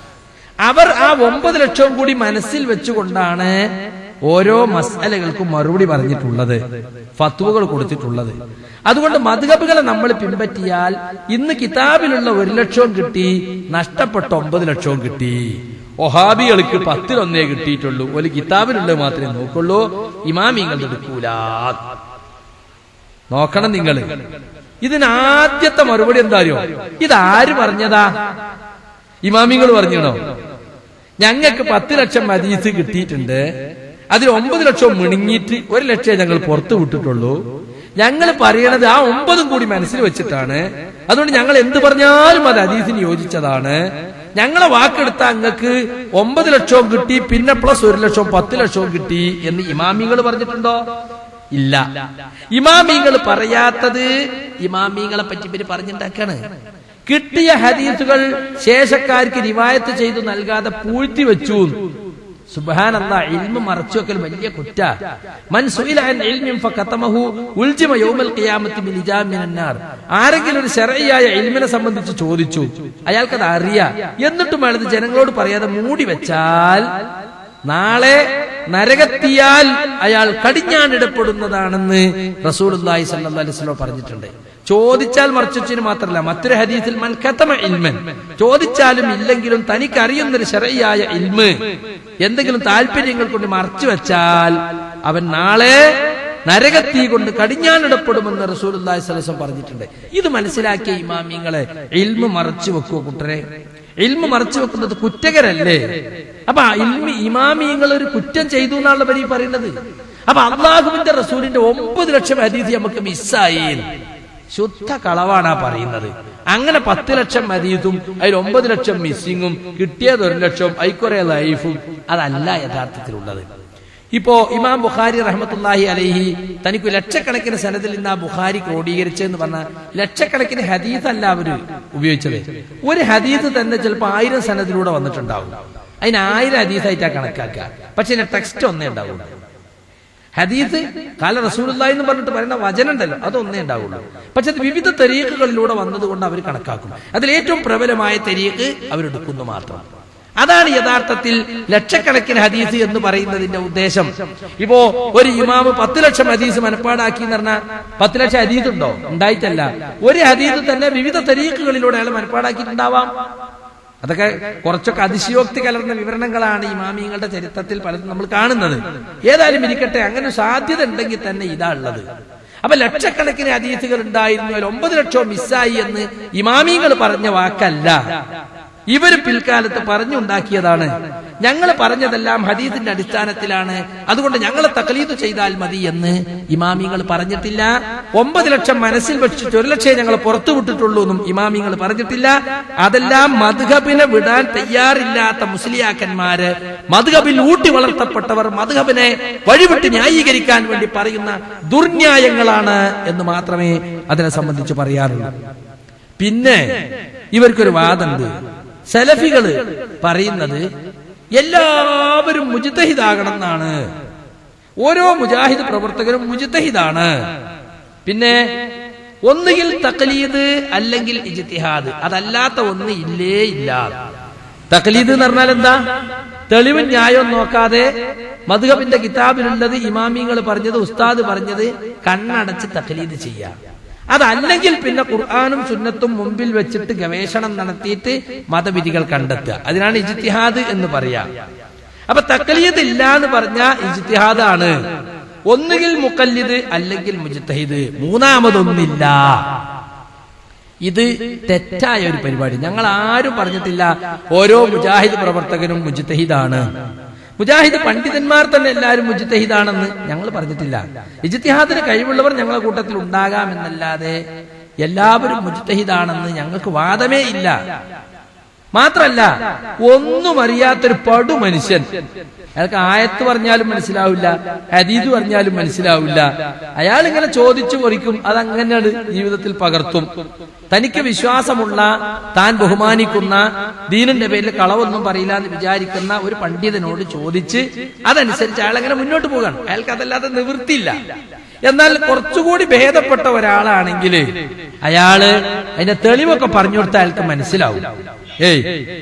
അവർ ആ 9 ലക്ഷവും കൂടി മനസ്സിൽ വെച്ചുകൊണ്ടാണ് ഓരോ മസ്അലകൾക്കും മറുപടി പറഞ്ഞിട്ടുള്ളത്, ഫത്വകൾ കൊടുത്തിട്ടുള്ളത്. അതുകൊണ്ട് മദ്ഹബുകളെ നമ്മൾ പിൻപറ്റിയാൽ ഇന്ന് കിതാബിലുള്ള 1 ലക്ഷവും കിട്ടി, നഷ്ടപ്പെട്ട 9 ലക്ഷവും കിട്ടി. വഹാബികൾക്ക് 10-1 കിട്ടിയിട്ടുള്ളൂ, ഒരു കിതാബിലുള്ളത് മാത്രമേ നോക്കുള്ളൂ, ഇമാമിങ്ങൾ എടുക്കൂല. നോക്കണം നിങ്ങൾ. ഇതിനാദ്യത്തെ മറുപടി എന്തായോ? ഇതാര് പറഞ്ഞതാ? ഇമാമിങ്ങൾ പറഞ്ഞോ? ഞങ്ങൾക്ക് 10 ലക്ഷം ഹദീസ് കിട്ടിയിട്ടുണ്ട്, അതിൽ 9 ലക്ഷം മിണിങ്ങിയിട്ട് 1 ലക്ഷം ഞങ്ങൾ പുറത്തു വിട്ടിട്ടുള്ളൂ. ഞങ്ങൾ പറയണത് ആ 9 കൂടി മനസ്സിൽ വെച്ചിട്ടാണ്. അതുകൊണ്ട് ഞങ്ങൾ എന്ത് പറഞ്ഞാലും അത് ഹദീസിന് യോജിച്ചതാണ്. ഞങ്ങളെ വാക്കെടുത്ത അങ്ങക്ക് 9 ലക്ഷവും കിട്ടി, പിന്നെ പ്ലസ് 1 ലക്ഷവും 10 ലക്ഷവും കിട്ടി എന്ന് ഇമാമിങ്ങൾ പറഞ്ഞിട്ടുണ്ടോ? ഇല്ല. ഇമാമിങ്ങൾ പറയാത്തത് ഇമാമിങ്ങളെ പറ്റി ഇവര് പറഞ്ഞിട്ടുണ്ടാക്കാണ്. കിട്ടിയ ഹദീസുകൾ ശേഷക്കാർക്ക് റിവായത്ത് ചെയ്തു നൽകാതെ പൂഴ്ത്തി വെച്ചു. സുബ്ഹാനല്ലാഹ്, ഇൽമു മറച്ചുവെക്കൽ വലിയ കുറ്റ. മൻ സുഇല അൻ ഇൽമിൻ ഫഖതമഹു ഉൽജിമ യൗമൽ ഖിയാമത്തി ബിൽ ഇജാം മിനൻ നാർ. ആരെങ്കിലും ഒരു ശർഈയായ ഇൽമിനെ സംബന്ധിച്ച് ചോദിച്ചു, അയാൾക്കത് അറിയാം, എന്നിട്ടും അയാൾ ജനങ്ങളോട് പറയാതെ മൂടി വെച്ചാൽ നാളെ നരകത്തിയാൽ അയാൾ കടിഞ്ഞാണിടപ്പെടുന്നതാണെന്ന് റസൂലുള്ളാഹി സ്വല്ലല്ലാഹു അലൈഹി വസല്ലം പറഞ്ഞിട്ടുണ്ട്. ചോദിച്ചാൽ മറച്ചുവെച്ചതിന് മാത്രമല്ല, മറ്റൊരു ഹദീസിൽ മൻ കതമ ഇൽമൻ, ചോദിച്ചാലും ഇല്ലെങ്കിലും തനിക്കറിയുന്നൊരു ശർഈയായ ഇൽമ് എന്തെങ്കിലും താല്പര്യങ്ങൾ കൊണ്ട് മറച്ചു വെച്ചാൽ അവൻ നാളെ നരകത്തീ കൊണ്ട് കടിഞ്ഞാണിടപ്പെടുമെന്ന് റസൂലുള്ളാഹി സ്വല്ലല്ലാഹു അലൈഹി വസല്ലം പറഞ്ഞിട്ടുണ്ട്. ഇത് മനസ്സിലാക്കിയ ഇമാമിങ്ങളെ ഇൽമു മറച്ചു വെക്കുവോ കുട്ടരെ? ഇൽമു മറച്ചു വെക്കുന്നത് കുറ്റകരല്ലേ? അപ്പൊ ഇമാമിങ്ങൾ ഒരു കുറ്റം ചെയ്തു എന്നാണ് പരി പറയുന്നത്. അപ്പൊ അള്ളാഹുവിന്റെ റസൂലിന്റെ 9 ലക്ഷം ഹദീസ് നമുക്ക് മിസ്സായി, ശുദ്ധ കളവാണ് പറയുന്നത്. അങ്ങനെ 10 ലക്ഷം ഹദീസും അതിൽ 9 ലക്ഷം മിസ്സിങ്ങും, കിട്ടിയത് 1 ലക്ഷം, ഐക്കുറെ ലൈഫും, അതല്ല യഥാർത്ഥത്തിലുള്ളത്. ഇപ്പോ ഇമാം ബുഖാരി റഹ്മത്തുള്ളാഹി അലൈഹി തനിക്ക് ലക്ഷക്കണക്കിന് സനദിൽ നിന്ന് ആ ബുഖാരി ക്രോഡീകരിച്ചെന്ന് പറഞ്ഞാൽ ലക്ഷക്കണക്കിന് ഹദീസ് അല്ല അവര് ഉപയോഗിച്ചത്. ഒരു ഹദീസ് തന്നെ ചിലപ്പോൾ 1000 സനദിലൂടെ വന്നിട്ടുണ്ടാവും. അതിന് 1000 ഹദീസായിട്ടാ കണക്കാക്കുക. പക്ഷെ ഇതിന്റെ ടെക്സ്റ്റ് ഒന്നേ ഉണ്ടാവുള്ളൂ. ഹദീസ് കാല റസൂലുള്ളാഹി എന്ന് പറഞ്ഞിട്ട് പറയുന്ന വചനം ഉണ്ടല്ലോ, അതൊന്നേ ഉണ്ടാവുള്ളൂ. പക്ഷെ അത് വിവിധ തരീഖുകളിലൂടെ വന്നതുകൊണ്ട് അവർ കണക്കാക്കും. അതിൽ ഏറ്റവും പ്രബലമായ തരീഖ് അവരെടുക്കുന്നു മാത്രം. അതാണ് യഥാർത്ഥത്തിൽ ലക്ഷക്കണക്കിന് ഹദീസ് എന്ന് പറയുന്നതിന്റെ ഉദ്ദേശം. ഇപ്പോ ഒരു ഇമാമ് 10 ലക്ഷം ഹദീസ് മനപ്പാടാക്കി എന്ന് പറഞ്ഞാൽ 10 ലക്ഷം ഹദീസ് ഉണ്ടോ? ഉണ്ടായിട്ടല്ല. ഒരു ഹദീസ് തന്നെ വിവിധ തരീഖുകളിലൂടെ അയാൾ മനപ്പാടാക്കിയിട്ടുണ്ടാവാം. അതൊക്കെ കുറച്ചൊക്കെ അതിശയോക്തി കലർന്ന വിവരണങ്ങളാണ് ഇമാമിങ്ങളുടെ ചരിത്രത്തിൽ പലതും നമ്മൾ കാണുന്നത്. ഏതായാലും ഇരിക്കട്ടെ, അങ്ങനെ സാധ്യത ഉണ്ടെങ്കിൽ തന്നെ ഇതാ ഉള്ളത്. അപ്പൊ ലക്ഷക്കണക്കിന് ഹദീസുകൾ ഉണ്ടായിരുന്നു, 9 ലക്ഷവും മിസ്സായി എന്ന് ഇമാമിങ്ങൾ പറഞ്ഞ വാക്കല്ല, ഇവര് പിൽക്കാലത്ത് പറഞ്ഞുണ്ടാക്കിയതാണ്. ഞങ്ങൾ പറഞ്ഞതെല്ലാം ഹദീസിന്റെ അടിസ്ഥാനത്തിലാണ്, അതുകൊണ്ട് ഞങ്ങളെ തഖ്ലീദ് ചെയ്താൽ മതി എന്ന് ഇമാമിങ്ങൾ പറഞ്ഞിട്ടില്ല. 9 ലക്ഷം മനസ്സിൽ വെച്ചിട്ട് 1 ലക്ഷം ഞങ്ങൾ പുറത്തു വിട്ടിട്ടുള്ളൂ എന്നും ഇമാമിങ്ങൾ പറഞ്ഞിട്ടില്ല. അതെല്ലാം മദ്ഹബിനെ വിടാൻ തയ്യാറില്ലാത്ത മുസ്ലിയാക്കന്മാര്, മദ്ഹബിൽ ഊട്ടി വളർത്തപ്പെട്ടവർ മദ്ഹബിനെ വഴിവിട്ട് ന്യായീകരിക്കാൻ വേണ്ടി പറയുന്ന ദുർന്യായങ്ങളാണ് എന്ന് മാത്രമേ അതിനെ സംബന്ധിച്ച് പറയാറുള്ളൂ. പിന്നെ ഇവർക്കൊരു വാദമുണ്ട്. സലഫികള് പറയുന്നത് എല്ലാവരും മുജ്തഹിദാകണം എന്നാണ്, ഓരോ മുജാഹിദ് പ്രവർത്തകരും മുജ്തഹിദാണ്. പിന്നെ ഒന്നുകിൽ തഖ്ലീദ് അല്ലെങ്കിൽ ഇജ്തിഹാദ്, അതല്ലാത്ത ഒന്ന് ഇല്ലേ ഇല്ല. തഖ്ലീദ് എന്ന് പറഞ്ഞാൽ എന്താ? തെളിവും ന്യായവും നോക്കാതെ മദ്ഹബിന്റെ കിതാബിലുള്ളത്, ഇമാമിങ്ങൾ പറഞ്ഞത്, ഉസ്താദ് പറഞ്ഞത് കണ്ണടച്ച് തഖ്ലീദ് ചെയ്യാം. അതല്ലെങ്കിൽ പിന്നെ ഖുർആനും സുന്നത്തും മുമ്പിൽ വെച്ചിട്ട് ഗവേഷണം നടത്തിയിട്ട് മതവിധികൾ കണ്ടെത്തുക. അതിനാണ് ഇജ്തിഹാദ് എന്ന് പറയാം. അപ്പൊ തഖ്ലീദ് ഇല്ല എന്ന് പറഞ്ഞാൽ ഇജ്തിഹാദ് ആണ്. ഒന്നുകിൽ മുഖല്ലിദ് അല്ലെങ്കിൽ മുജ്തഹിദ്, മൂന്നാമതൊന്നില്ല. ഇത് തെറ്റായ ഒരു പരിപാടി. ഞങ്ങൾ ആരും പറഞ്ഞിട്ടില്ല ഓരോ മുജാഹിദ് പ്രവർത്തകനും മുജ്തഹിദാണ്. മുജാഹിദ് പണ്ഡിതന്മാർ തന്നെ എല്ലാവരും മുജ്തഹിദാണെന്ന് ഞങ്ങൾ പറഞ്ഞിട്ടില്ല. ഇജ്തിഹാദിന് കഴിവുള്ളവർ ഞങ്ങളുടെ കൂട്ടത്തിൽ ഉണ്ടാകാമെന്നല്ലാതെ എല്ലാവരും മുജ്തഹിദാണെന്ന് ഞങ്ങൾക്ക് വാദമേ ഇല്ല. മാത്രല്ല, ഒന്നും അറിയാത്തൊരു പടു മനുഷ്യൻ, അയാൾക്ക് ആയത്ത് പറഞ്ഞാലും മനസ്സിലാവില്ല, ഹദീസ് പറഞ്ഞാലും മനസ്സിലാവില്ല, അയാൾ ഇങ്ങനെ ചോദിച്ചു കൊറിക്കും, അതങ്ങനെയാണ് ജീവിതത്തിൽ പകർത്തും. തനിക്ക് വിശ്വാസമുള്ള, താൻ ബഹുമാനിക്കുന്ന, ദീനിന്റെ പേരിൽ കളവൊന്നും പറയില്ല എന്ന് വിചാരിക്കുന്ന ഒരു പണ്ഡിതനോട് ചോദിച്ച് അതനുസരിച്ച് അയാൾ അങ്ങനെ മുന്നോട്ട് പോകാണ്. അയാൾക്ക് അതല്ലാതെ നിവൃത്തിയില്ല. എന്നാൽ കുറച്ചുകൂടി ഭേദപ്പെട്ട ഒരാളാണെങ്കിൽ അയാള് അതിന്റെ തെളിവൊക്കെ പറഞ്ഞു കൊടുത്താൽ അയാൾക്ക് മനസ്സിലാവും.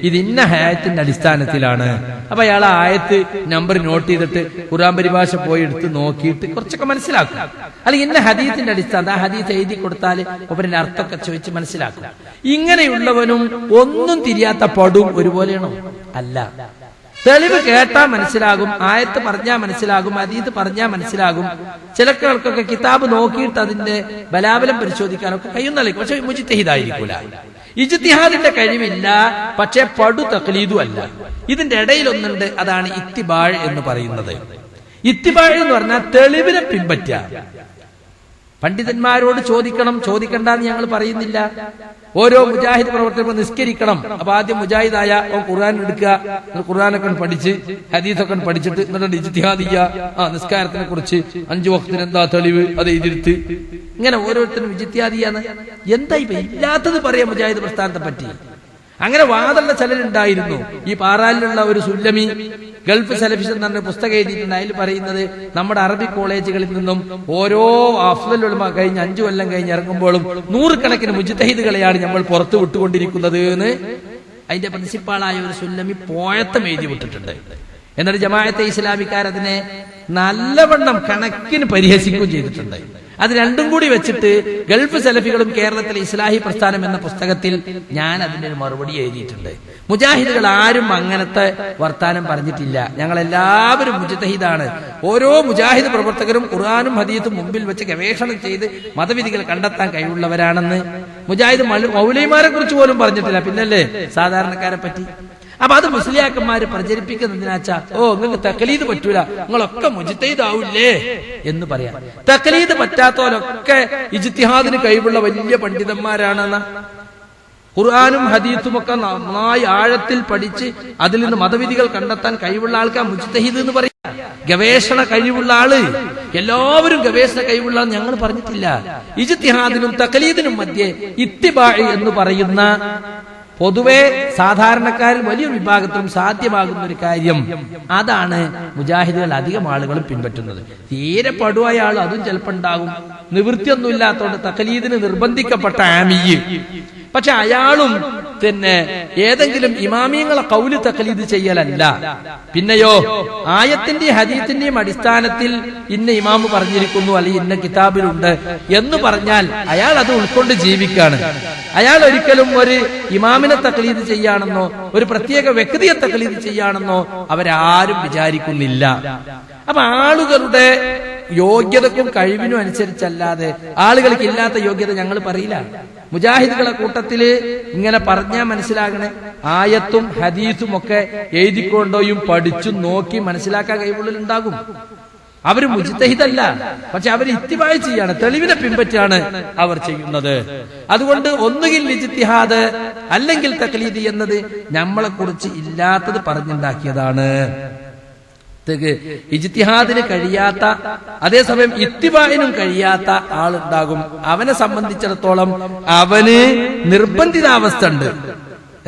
ഇത് ഇന്ന ആയത്തിന്റെ അടിസ്ഥാനത്തിലാണ്. അപ്പൊ അയാൾ ആ ആയത്ത് നമ്പർ നോട്ട് ചെയ്തിട്ട് ഖുർആൻ പരിഭാഷ പോയി എടുത്ത് നോക്കിയിട്ട് കുറച്ചൊക്കെ മനസ്സിലാക്കും. അല്ലെങ്കിൽ ഇന്ന ഹദീത്തിന്റെ അടിസ്ഥാനം ആ ഹദീസ് എഴുതി കൊടുത്താൽ അവരുടെ അർത്ഥമൊക്കെ ചോദിച്ച് മനസ്സിലാക്കും. ഇങ്ങനെയുള്ളവനും ഒന്നും തിരിയാത്ത പടും ഒരുപോലെയാണോ? അല്ല. തെളിവ് കേട്ടാ മനസ്സിലാകും, ആയത്ത് പറഞ്ഞാൽ മനസ്സിലാകും, ഹദീസ് പറഞ്ഞാൽ മനസ്സിലാകും. ചില ആൾക്കൊക്കെ കിതാബ് നോക്കിയിട്ട് അതിന്റെ ബലാബലം പരിശോധിക്കാനൊക്കെ കഴിയുന്നല്ലേ. പക്ഷെ മുജ്തഹിദായിരിക്കൂല. ഇജ്തിഹാദിന്റെ കഴിവില്ല, പക്ഷെ പടു തഖ്ലീദും അല്ല. ഇതിന്റെ ഇടയിലൊന്നുണ്ട്, അതാണ് ഇത്തിബാഴ് എന്ന് പറയുന്നത്. ഇത്തിബാഴ് എന്ന് പറഞ്ഞാൽ തെളിവിനെ പിൻപറ്റുക. പണ്ഡിതന്മാരോട് ചോദിക്കണം, ചോദിക്കണ്ടെന്ന് ഞങ്ങൾ പറയുന്നില്ല. ഓരോ മുജാഹിദ് പ്രവർത്തകരും നിസ്കരിക്കണം. അപ്പൊ ആദ്യം മുജാഹിദായ ഖുർആൻ എടുക്കുക, ഖുർആനൊക്കെ പഠിച്ച് ഹദീസൊക്കെ പഠിച്ചിട്ട് എന്നിട്ട് ഇജ്തിഹാദ് ചെയ്യുക. നിസ്കാരത്തിനെ കുറിച്ച് 5 വഖ്തിന് എന്താ തെളിവ്, അത് എതിർത്ത് ഇങ്ങനെ ഓരോരുത്തരും ഇജ്തിഹാദ് ചെയ്യാന്ന് എന്താ ഇപ്പൊ ഇല്ലാത്തത് പറയാം മുജാഹിദ് പ്രസ്ഥാനത്തെ പറ്റി. അങ്ങനെ വാദമുള്ള ചിലരുണ്ടായിരുന്നു. ഈ പാറാലിലുള്ള ഒരു സുല്ലമി ഗൾഫ് സെലഫിസ് എന്ന് പറഞ്ഞ പുസ്തകം എഴുതിയിട്ടുണ്ട്. അതിൽ പറയുന്നത് നമ്മുടെ അറബി കോളേജുകളിൽ നിന്നും ഓരോ അഫ്ളൽ ഉലമ കഴിഞ്ഞ് 5 കൊല്ലം കഴിഞ്ഞ് ഇറങ്ങുമ്പോഴും 100 കണക്കിന് മുജ്തഹിദുകളെയാണ് നമ്മൾ പുറത്തു വിട്ടുകൊണ്ടിരിക്കുന്നത് എന്ന് അതിന്റെ പ്രിൻസിപ്പാളായ ഒരു സുല്ലമി പോയത്തം എഴുതി വിട്ടിട്ടുണ്ട്. എന്നിട്ട് ജമാഅത്തെ ഇസ്ലാമിക്കാർ അതിനെ നല്ലവണ്ണം കണക്കിന് പരിഹസിക്കുകയും ചെയ്തിട്ടുണ്ട്. അത് രണ്ടും കൂടി വെച്ചിട്ട് ഗൾഫ് സലഫികളും കേരളത്തിലെ ഇസ്ലാഹി പ്രസ്ഥാനം എന്ന പുസ്തകത്തിൽ ഞാൻ അതിന്റെ ഒരു മറുപടി എഴുതിയിട്ടുണ്ട്. മുജാഹിദുകൾ ആരും അങ്ങനത്തെ വർത്താനം പറഞ്ഞിട്ടില്ല. ഞങ്ങൾ എല്ലാവരും മുജ്തഹിദാണ്. ഓരോ മുജാഹിദ് പ്രവർത്തകരും ഖുർആനും ഹദീസും മുമ്പിൽ വെച്ച് ഗവേഷണം ചെയ്ത് മതവിധികൾ കണ്ടെത്താൻ കഴിവുള്ളവരാണെന്ന് മുജാഹിദ് മൗലവിമാരെ കുറിച്ച് പോലും പറഞ്ഞിട്ടില്ല. പിന്നല്ലേ സാധാരണക്കാരെ പറ്റി. അപ്പൊ അത് മുസ്ലിയാക്കന്മാര് പ്രചരിപ്പിക്കുന്നതിനാച്ചാ നിങ്ങൾക്ക് തഖ്ലീദ് പറ്റൂല, നിങ്ങളൊക്കെ മുജ്തഹിദാവൂല്ലേ എന്ന് പറയാം. തഖ്ലീദ് പറ്റാത്തവരൊക്കെ ഇജ്തിഹാദിന് കഴിവുള്ള വലിയ പണ്ഡിതന്മാരാണെന്ന. ഖുർആനും ഹദീസും ഒക്കെ നന്നായി ആഴത്തിൽ പഠിച്ച് അതിൽ നിന്ന് മതവിധികൾ കണ്ടെത്താൻ കഴിവുള്ള ആൾക്കാർ മുജ്തഹിദ് എന്ന് പറയാം. ഗവേഷണ കഴിവുള്ള ആള്, എല്ലാവരും ഗവേഷണ കഴിവുള്ള ആൾ ഞങ്ങൾ പറഞ്ഞിട്ടില്ല. ഇജ്തിഹാദിനും തഖ്ലീദിനും മധ്യേ ഇത്തിബാഇ എന്ന് പറയുന്ന പൊതുവെ സാധാരണക്കാരിൽ വലിയൊരു വിഭാഗത്തിലും സാധ്യമാകുന്ന ഒരു കാര്യം, അതാണ് മുജാഹിദുകൾ അധികം ആളുകളും പിൻപറ്റുന്നത്. തീരെ പടുവായ ആൾ അതും ചിലപ്പോൾ ഉണ്ടാകും. നിവൃത്തിയൊന്നും ഇല്ലാത്തതുകൊണ്ട് തഖ്ലീദിന് നിർബന്ധിക്കപ്പെട്ട ആമിയ്. പക്ഷെ അയാളും പിന്നെ ഏതെങ്കിലും ഇമാമിയങ്ങളെ കൗല് തഖ്ലീദ് ചെയ്യലല്ല. പിന്നെയോ ആയത്തിന്റെയും ഹദീസിന്റെയും അടിസ്ഥാനത്തിൽ ഇന്ന ഇമാമ് പറഞ്ഞിരിക്കുന്നു, അല്ലെങ്കിൽ ഇന്ന കിതാബിലുണ്ട് എന്ന് പറഞ്ഞാൽ അയാൾ അത് ഉൾക്കൊണ്ട് ജീവിക്കാണ്. അയാൾ ഒരിക്കലും ഒരു ഇമാമിനെ തഖ്ലീദ് ചെയ്യാണെന്നോ ഒരു പ്രത്യേക വ്യക്തിയെ തഖ്ലീദ് ചെയ്യാണെന്നോ അവരാരും വിചാരിക്കുന്നില്ല. അപ്പൊ ആളുകളുടെ യോഗ്യതക്കും കഴിവിനും അനുസരിച്ചല്ലാതെ ആളുകൾക്ക് ഇല്ലാത്ത യോഗ്യത ഞങ്ങൾ പറയില്ല. മുജാഹിദുകളെ കൂട്ടത്തില് ഇങ്ങനെ പറഞ്ഞാൽ മനസ്സിലാകണേ, ആയത്തും ഹദീസും ഒക്കെ എഴുതിക്കൊണ്ടോയും പഠിച്ചും നോക്കി മനസ്സിലാക്കാൻ കഴിവുള്ളിലുണ്ടാകും. അവര് മുജ്തഹിദല്ല, പക്ഷെ അവർ ഇത്തിബായ് ചെയ്യാണ്, തെളിവിനെ പിൻപറ്റാണ് അവർ ചെയ്യുന്നത്. അതുകൊണ്ട് ഒന്നുകിൽ ഇജ്തിഹാദ് അല്ലെങ്കിൽ തഖ്ലീദ് എന്നത് നമ്മളെ കുറിച്ച് ഇല്ലാത്തത് പറഞ്ഞുണ്ടാക്കിയതാണ്. ഇജ്തിഹാദിന് കഴിയാത്ത, അതേസമയം ഇത്തിബായിനും കഴിയാത്ത ആളുണ്ടാകും. അവനെ സംബന്ധിച്ചിടത്തോളം അവന് നിർബന്ധിതാവസ്ഥ ഉണ്ട്.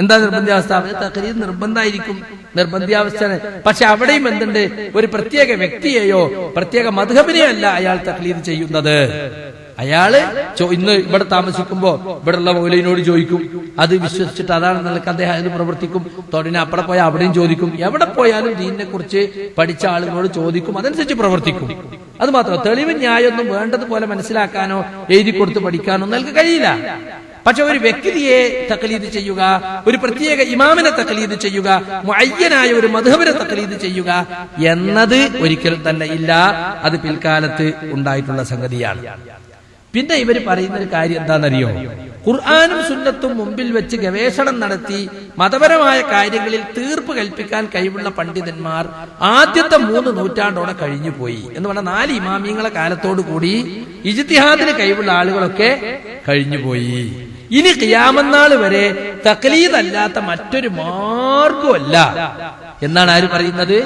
എന്താ നിർബന്ധാവസ്ഥ? അവന് തഖ്ലീദ് നിർബന്ധമായിരിക്കും, നിർബന്ധാവസ്ഥയാണ്. പക്ഷെ അവിടെയും എന്തുണ്ട്? ഒരു പ്രത്യേക വ്യക്തിയെയോ പ്രത്യേക മദ്ഹബിനെയോ അല്ല അയാൾ തഖ്ലീദ് ചെയ്യുന്നത്. അയാള് ഇന്ന് ഇവിടെ താമസിക്കുമ്പോ ഇവിടെയുള്ള മൗലവിനോട് ചോദിക്കും, അത് വിശ്വസിച്ചിട്ട് അതാണ് നിലക്ക് അദ്ദേഹം അതിന് പ്രവർത്തിക്കും. തൊടിനെ അപ്പടെ പോയാൽ അവിടെയും ചോദിക്കും. എവിടെ പോയാലും ദീനിനെ കുറിച്ച് പഠിച്ച ആളുകളോട് ചോദിക്കും, അതനുസരിച്ച് പ്രവർത്തിക്കും. അത് മാത്രം, തെളിവ് ന്യായമൊന്നും വേണ്ടതുപോലെ മനസ്സിലാക്കാനോ എഴുതി കൊടുത്ത് പഠിക്കാനോ നിങ്ങൾക്ക് കഴിയില്ല. പക്ഷെ ഒരു വ്യക്തിയെ തഖ്ലീദ് ചെയ്യുക, ഒരു പ്രത്യേക ഇമാമിനെ തഖ്ലീദ് ചെയ്യുക, മുഅയ്യനായ ഒരു മദ്ഹബിനെ തഖ്ലീദ് ചെയ്യുക എന്നത് ഒരിക്കലും തന്നെ ഇല്ല. അത് പിൽക്കാലത്ത് ഉണ്ടായിട്ടുള്ള സംഗതിയാണ്. പിന്നെ ഇവർ പറയുന്ന ഒരു കാര്യം എന്താണെന്നറിയോ? ഖുർആനും സുന്നത്തും മുമ്പിൽ വെച്ച് ഗവേഷണം നടത്തി മതപരമായ കാര്യങ്ങളിൽ തീർപ്പ് കൽപ്പിക്കാൻ കഴിവുള്ള പണ്ഡിതന്മാർ ആദ്യത്തെ 3 നൂറ്റാണ്ടോടെ കഴിഞ്ഞുപോയി എന്ന് പറഞ്ഞാൽ 4 ഇമാമിയങ്ങളെ കാലത്തോടു കൂടി ഇജ്തിഹാദിന് കഴിവുള്ള ആളുകളൊക്കെ കഴിഞ്ഞുപോയി. ഇനി ഖിയാമത്ത് വരെ തഖ്ലീദ് അല്ലാത്ത മറ്റൊരു മാർഗമല്ല എന്നാണ് ആര് പറയുന്നത്?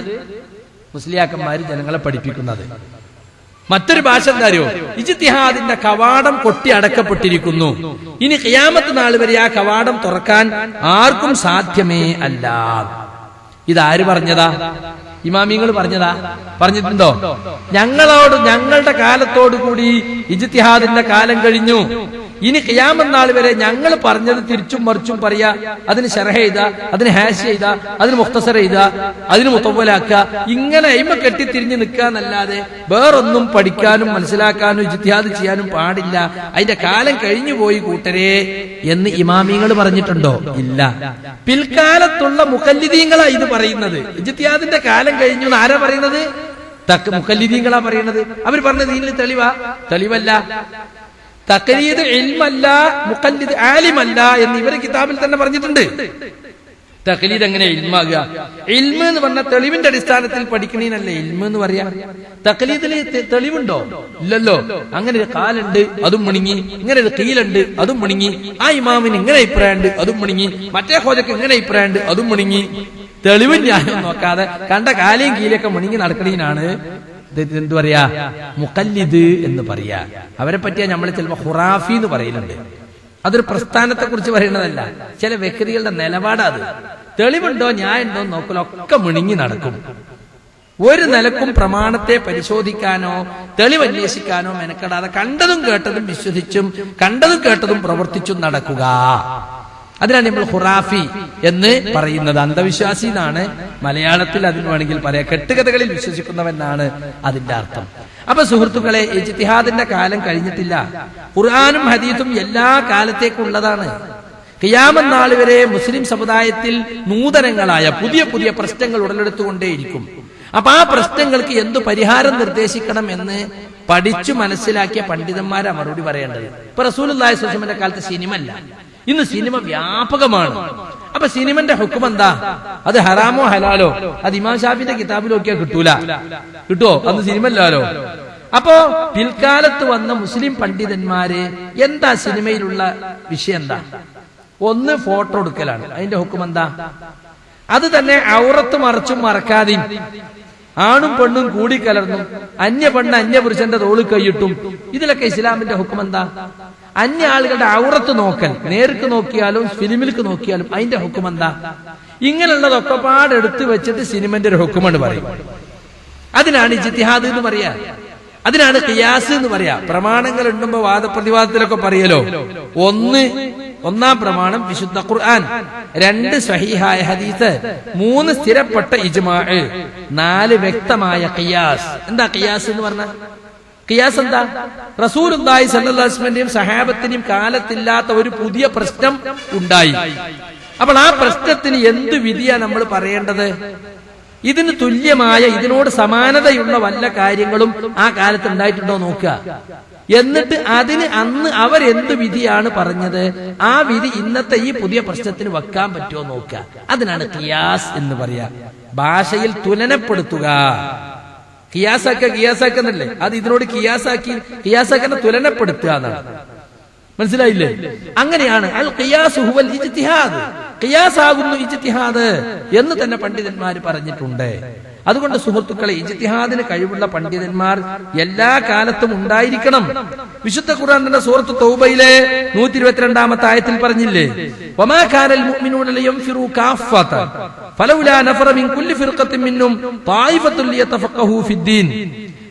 മുസ്ലിയാക്കന്മാര് ജനങ്ങളെ പഠിപ്പിക്കുന്നത്. മറ്റൊരു ഭാഷ എന്തായോ? ഇജ്തിഹാദിന്റെ കവാടം കൊട്ടി അടക്കപ്പെട്ടിരിക്കുന്നു. ഇനി ഖിയാമത്ത് നാൾ വരെ ആ കവാടം തുറക്കാൻ ആർക്കും സാധ്യമേ അല്ല. ഇതാര് പറഞ്ഞതാ? ഇമാമിങ്ങൾ പറഞ്ഞതാ? പറഞ്ഞിട്ടുണ്ടോ? ഞങ്ങളുടെ കാലത്തോടു കൂടി ഇജ്തിഹാദിന്റെ കാലം കഴിഞ്ഞു. ഇനി ഖിയാമത്ത് നാൾ വരെ ഞങ്ങൾ പറഞ്ഞത് തിരിച്ചും മറിച്ചും പറയാ, അതിന് ശർഹ ചെയ്താ, അതിന് ഹാഷ് ചെയ്താ, അതിന് മുഖ്തസർ ചെയ്താ, അതിന് മുത്തവ്വലാക്കുക, ഇങ്ങനെ അയിമ കെട്ടിത്തിരിഞ്ഞ് നിൽക്കാന്നല്ലാതെ വേറൊന്നും പഠിക്കാനും മനസ്സിലാക്കാനും ഇജ്തിഹാദ് ചെയ്യാനും പാടില്ല. അതിന്റെ കാലം കഴിഞ്ഞു പോയി കൂട്ടരെ എന്ന് ഇമാമിങ്ങൾ പറഞ്ഞിട്ടുണ്ടോ? ഇല്ല. പിൽക്കാലത്തുള്ള മുഖല്ലിദീങ്ങളാ ഇത് പറയുന്നത്. ഇജ്തിഹാദിന്റെ കാലം കഴിഞ്ഞു എന്ന് ആരാ പറയുന്നത്? മുഖല്ലിദീങ്ങളാ പറയുന്നത്. അവർ പറഞ്ഞത് ഇതിൽ തെളിവല്ല. തഖ്ലീദ് ഇൽമല്ല, മുഖല്ലിദ് ആലിമല്ല എന്ന് ഇവര് കിതാബിൽ തന്നെ പറഞ്ഞിട്ടുണ്ട്. തഖ്ലീദ് എങ്ങനെ ഇൽമാകുക? ഇൽമ എന്ന് പറഞ്ഞ തെളിവിന്റെ അടിസ്ഥാനത്തിൽ പഠിക്കണേനല്ലേ ഇൽമ എന്ന് പറയാ. തഖ്ലീദിൽ തെളിവുണ്ടോ? ഇല്ലല്ലോ. അങ്ങനെ ഒരു കാലുണ്ട്, അതും മുണുങ്ങി. ഇങ്ങനെ ഒരു കീലുണ്ട്, അതും മുണുങ്ങി. ആ ഇമാമിന് ഇങ്ങനെ അഭിപ്രായമുണ്ട്, അതും മുണുങ്ങി. മറ്റേ ഹോജക്ക് ഇങ്ങനെ അഭിപ്രായമുണ്ട്, അതും മുണുങ്ങി. തെളിവും ഞാനും നോക്കാതെ കണ്ട കാലയും കീലൊക്കെ മുണുങ്ങി നടക്കണീനാണ് എന്ത് പറയാ? മുഖല്ലിദ് എന്ന് പറയാ. അവരെ പറ്റിയാ നമ്മൾ ചിലപ്പോ ഖുറാഫി എന്ന് പറയുന്നുണ്ട്. അതൊരു പ്രസ്ഥാനത്തെ കുറിച്ച് പറയുന്നതല്ല, ചില വ്യക്തികളുടെ നിലപാടാ. അത് തെളിവുണ്ടോ ന്യായമുണ്ടോ നോക്കലൊക്കെ മുണുങ്ങി നടക്കും. ഒരു നിലക്കും പ്രമാണത്തെ പരിശോധിക്കാനോ തെളിവ് അന്വേഷിക്കാനോ മെനക്കെടാതെ കണ്ടതും കേട്ടതും വിശ്വസിച്ചും കണ്ടതും കേട്ടതും പ്രവർത്തിച്ചും നടക്കുക. അതിനാണ് നമ്മൾ ഖുറാഫി എന്ന് പറയുന്നത്. അന്ധവിശ്വാസി എന്നാണ് മലയാളത്തിൽ അതിന് വേണമെങ്കിൽ പറയാം. കെട്ടുകഥകളിൽ വിശ്വസിക്കുന്നവനാണ് അതിന്റെ അർത്ഥം. അപ്പൊ സുഹൃത്തുക്കളെ, ഇജ്തിഹാദിന്റെ കാലം കഴിഞ്ഞിട്ടില്ല. ഖുർആനും ഹദീസും എല്ലാ കാലത്തേക്കുള്ളതാണ്. ഖിയാമത്ത് നാൾ വരെ മുസ്ലിം സമുദായത്തിൽ നൂതനങ്ങളായ പുതിയ പുതിയ പ്രശ്നങ്ങൾ ഉടലെടുത്തുകൊണ്ടേയിരിക്കും. അപ്പൊ ആ പ്രശ്നങ്ങൾക്ക് എന്തു പരിഹാരം നിർദ്ദേശിക്കണം എന്ന് പഠിച്ചു മനസ്സിലാക്കിയ പണ്ഡിതന്മാരാ മറുപടി പറയേണ്ടത്. ഇപ്പൊ റസൂലുള്ളാഹി സ്വല്ലല്ലാഹു അലൈഹി വസല്ലമയുടെ കാലത്ത് സിനിമ അല്ല, ഇന്ന് സിനിമ വ്യാപകമാണ്. അപ്പൊ സിനിമന്റെ ഹുക്കം എന്താ? അത് ഹറാമോ ഹലാലോ? അത് ഇമാം ഷാഫിന്റെ കിതാബിൽ നോക്കിയാൽ കിട്ടൂല. കിട്ടുവോ? അന്ന് സിനിമ അല്ലാലോ. അപ്പോ പിൽക്കാലത്ത് വന്ന മുസ്ലിം പണ്ഡിതന്മാര് എന്താ സിനിമയിലുള്ള വിഷയം എന്താ? ഒന്ന് ഫോട്ടോ എടുക്കലാണ്. അതിന്റെ ഹുക്കം എന്താ? അത് തന്നെ ഔറത്ത് മറച്ചും മറക്കാതെയും ആണും പെണ്ണും കൂടിക്കലർന്നും അന്യ പെണ്ണ് അന്യ പുരുഷന്റെ തോളിൽ കൈയിട്ടും ഇതിലൊക്കെ ഇസ്ലാമിന്റെ ഹുക്കം എന്താ? അന്യ ആളുകളുടെ ഔറത്ത് നോക്കൽ, നേർക്ക് നോക്കിയാലും ഫിലിമിലേക്ക് നോക്കിയാലും അതിന്റെ ഹുക്കം എന്താ? ഇങ്ങനെയുള്ളതൊക്കെ പാടെടുത്ത് വെച്ചിട്ട് സിനിമന്റെ ഒരു ഹുക്കുമെന്ന് പറയും. അതിനാണ് ഇജ്തിഹാദ് എന്ന് പറയാ. അതിനാണ് ഖിയാസ് എന്ന് പറയാ. പ്രമാണങ്ങൾ ഉണ്ടുമ്പോ വാദപ്രതിവാദത്തിലൊക്കെ പറയലോ. ഒന്നാം പ്രമാണം വിശുദ്ധ ഖുർആൻ, 2 സ്വഹീഹായ ഹദീസ്, 3 സ്ഥിരപ്പെട്ട ഇജ്മാ, 4 വ്യക്തമായ ഖിയാസ്. എന്താ ഖിയാസ് എന്ന് പറഞ്ഞ? ഖിയാസ് എന്താ? റസൂലുള്ളാഹി സ്വല്ലല്ലാഹു അലൈഹി വസല്ലമയുടെയും സഹാബത്തിന്റെയും കാലത്തില്ലാത്ത ഒരു പുതിയ പ്രശ്നം ഉണ്ടായി. അപ്പോൾ ആ പ്രശ്നത്തിന് എന്ത് വിധിയാ നമ്മൾ പറയേണ്ടത്? ഇതിന് തുല്യമായ, ഇതിനോട് സമാനതയുള്ള വല്ല കാര്യങ്ങളും ആ കാലത്ത് ഉണ്ടായിട്ടുണ്ടോ നോക്കുക. എന്നിട്ട് അതിന് അന്ന് അവരെന്ത് വിധിയാണ് പറഞ്ഞത്, ആ വിധി ഇന്നത്തെ ഈ പുതിയ പ്രശ്നത്തിന് വെക്കാൻ പറ്റുമോ നോക്കുക. അതിനാണ് ഖിയാസ് എന്ന് പറയാ. ഭാഷയിൽ തുലനപ്പെടുത്തുക. ഖിയാസാക്കുന്നല്ലേ, അത് ഇതിനോട് ഖിയാസാക്കുന്ന തുലനപ്പെടുത്തുക എന്നാണ്. മനസ്സിലായില്ലേ? അങ്ങനെയാണ് അൽ ഖിയാസ് ഹുവൽ ഇജ്തിഹാദ്, ഖിയാസാകുന്നു ഇജ്തിഹാദ് എന്ന് തന്നെ പണ്ഡിതന്മാർ പറഞ്ഞിട്ടുണ്ട്. അതുകൊണ്ട് സുഹൃത്തുക്കളെ, ഇജ്തിഹാദിന് കഴിവുള്ള പണ്ഡിതന്മാർ എല്ലാ കാലത്തും ഉണ്ടായിരിക്കണം. വിശുദ്ധ ഖുർആൻ തന്നെ സൂറത്ത് തൗബയിലെ 122-ാമത്തെ ആയത്തിൽ പറഞ്ഞില്ലേ, വമാ കാനൽ മുഅ്മിനൂന ലിയൻഫിറൂ കാഫത ഫലൗലാ നഫറ മിൻ കുല്ലി ഫിർഖത്തിൻ മിൻഹും ത്വായിഫത്തുൻ ലിയതഫഖഹൂ ഫിദ്ദീൻ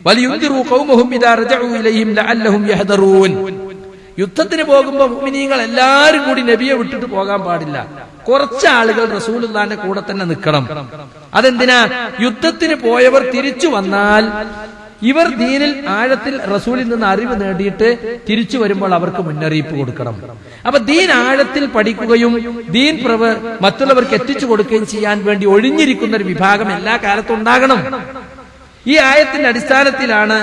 വലിയുൻദിറൂ ഖൗമഹും ഇദാ റജഊ ഇലൈഹിം ലഅല്ലഹും യഹ്ദറൂൻ. യുദ്ധത്തിന് പോകുമ്പോ മുഅ്മിനീങ്ങൾ എല്ലാരും കൂടി നബിയെ വിട്ടിട്ട് പോകാൻ പാടില്ല. കുറച്ച് ആളുകൾ റസൂലുള്ളാഹിന്റെ കൂടെ തന്നെ നിൽക്കണം. അതെന്തിനാ? യുദ്ധത്തിന് പോയവർ തിരിച്ചു വന്നാൽ ഇവർ ദീനിൽ ആഴത്തിൽ റസൂലിൽ നിന്ന് അറിവ് നേടിയിട്ട് തിരിച്ചു വരുമ്പോൾ അവർക്ക് മുന്നറിയിപ്പ് കൊടുക്കണം. അപ്പൊ ദീൻ ആഴത്തിൽ പഠിക്കുകയും ദീൻ മറ്റുള്ളവർക്ക് എത്തിച്ചു കൊടുക്കുകയും ചെയ്യാൻ വേണ്ടി ഒഴിഞ്ഞിരിക്കുന്ന ഒരു വിഭാഗം എല്ലാ കാലത്തും ഉണ്ടാകണം. ഈ ആയത്തിന്റെ അടിസ്ഥാനത്തിലാണ്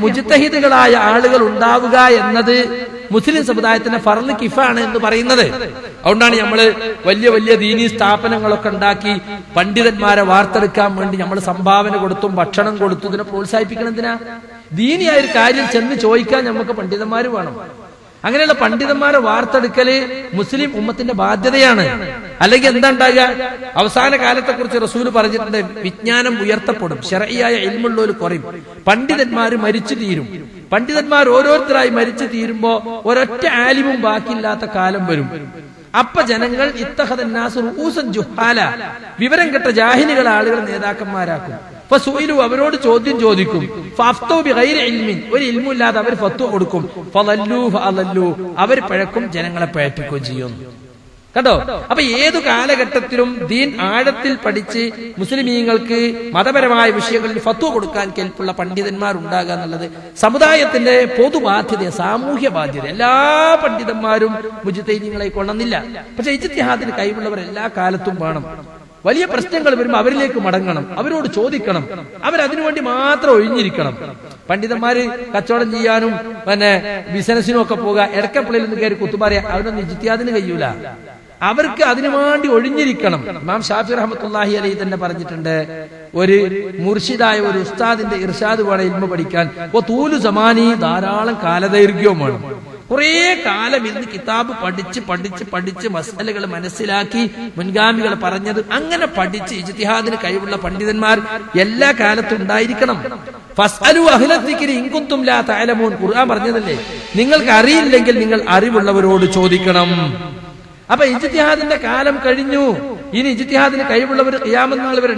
മുജ്തഹിദുകളായ ആളുകൾ ഉണ്ടാവുക എന്നത് മുസ്ലിം സമുദായത്തിന് ഫർള് കിഫാണ് എന്ന് പറയുന്നത്. അതുകൊണ്ടാണ് നമ്മള് വലിയ വലിയ ദീനീ സ്ഥാപനങ്ങളൊക്കെ ഉണ്ടാക്കി പണ്ഡിതന്മാരെ വാർത്തെടുക്കാൻ വേണ്ടി നമ്മൾ സംഭാവന കൊടുത്തും ഭക്ഷണം കൊടുത്തും ഇതിനെ പ്രോത്സാഹിപ്പിക്കണം. എന്തിനാ? ദീനിയായ ഒരു കാര്യം ചെന്ന് ചോദിക്കാൻ നമുക്ക് പണ്ഡിതന്മാർ വേണം. അങ്ങനെയുള്ള പണ്ഡിതന്മാരെ വാർത്തെടുക്കല് മുസ്ലിം ഉമ്മത്തിന്റെ ബാധ്യതയാണ്. അല്ലെങ്കിൽ എന്താ ഉണ്ടാകുക? അവസാന കാലത്തെ കുറിച്ച് റസൂല് പറഞ്ഞിട്ടുണ്ട്, വിജ്ഞാനം ഉയർത്തപ്പെടും, ശർഈയായ ഇൽമുള്ളവർ കുറയും, പണ്ഡിതന്മാര് മരിച്ചു തീരും. പണ്ഡിതന്മാർ ഓരോരുത്തരായി മരിച്ചു തീരുമ്പോ ഒരൊറ്റ ആലിമും ബാക്കിയില്ലാത്ത കാലം വരും. അപ്പൊ ജനങ്ങൾ ഇത്തഖദന്നാസു റൂസൻ ജുഹാല, വിവരം കെട്ട ജാഹിലുകളെ ആളുകൾ നേതാക്കന്മാരാക്കും. ഫസുഇലു അവരോട് ചോദ്യം ചോദിക്കും, ഫഅഫ്തൂ ബിഗൈരി ഇൽമിൻ ഒരു ഇൽമുമില്ലാതെ അവർ ഫത്വ കൊടുക്കും, ഫളല്ലു ഫഅളല്ലു അവർ പിഴക്കും, ജനങ്ങളെ പിഴപ്പിക്കുകയും ചെയ്യും. കണ്ടോ? അപ്പൊ ഏതു കാലഘട്ടത്തിലും ദീൻ ആഴത്തിൽ പഠിച്ച് മുസ്ലിമീങ്ങൾക്ക് മതപരമായ വിഷയങ്ങളിൽ ഫത്വ കൊടുക്കാൻ കെൽപ്പുള്ള പണ്ഡിതന്മാർ ഉണ്ടാകുക എന്നുള്ളത് സമുദായത്തിന്റെ പൊതുബാധ്യത, സാമൂഹ്യ ബാധ്യത. എല്ലാ പണ്ഡിതന്മാരും മുജ്തഹിദീങ്ങളെ കൊള്ളുന്നില്ല. പക്ഷെ ഇജ്തിഹാദിന് കഴിവുള്ളവർ എല്ലാ കാലത്തും വേണം. വലിയ പ്രശ്നങ്ങൾ വരുമ്പോൾ അവരിലേക്ക് മടങ്ങണം, അവരോട് ചോദിക്കണം, അവരതിനുവേണ്ടി മാത്രം ഒഴിഞ്ഞിരിക്കണം. പണ്ഡിതന്മാര് കച്ചവടം ചെയ്യാനും ബിസിനസിനും ഒക്കെ പോകുക, ഇടക്കപ്പള്ളിയിൽ നിന്ന് കയറി കുത്തുപാറിയ അവരൊന്നും ഇജ്തിഹാദിന് കഴിയൂല. അവർക്ക് അതിനു വേണ്ടി ഒഴിഞ്ഞിരിക്കണം. ഇമാം ഷാഫി റഹ്മത്തുള്ളാഹി അലൈഹി തന്നെ പറഞ്ഞിട്ടുണ്ട്, ഒരു മുർഷിദായ ഒരു ഉസ്താദിന്റെ ഇർഷാദ് വേണം ഇൽമ പഠിക്കാൻ. തൂലു സമാനി ധാരാളം കാലദൈർഘ്യവും വേണം. കുറെ കാലം ഇരുന്ന് കിതാബ് പഠിച്ച് പഠിച്ച് പഠിച്ച് മസലകൾ മനസ്സിലാക്കി മുൻഗാമികൾ പറഞ്ഞത് അങ്ങനെ പഠിച്ച് ഇജ്തിഹാദിന് കഴിവുള്ള പണ്ഡിതന്മാർ എല്ലാ കാലത്തും ഉണ്ടായിരിക്കണം. ഫസ്അലു അഹ്ല ദിക്രി ഇൻ കുൻതും ലാ തഅലമൂൻ ഖുർആൻ പറഞ്ഞതല്ലേ, നിങ്ങൾക്ക് അറിയില്ലെങ്കിൽ നിങ്ങൾ അറിവുള്ളവരോട് ചോദിക്കണം. അപ്പൊ ഇജ്തിഹാദിന്റെ കാലം കഴിഞ്ഞു. ഇനി ഇജ്തിഹാദിന് കഴിവുള്ളവർ ഖിയാമത്ത് നാൾ വരെ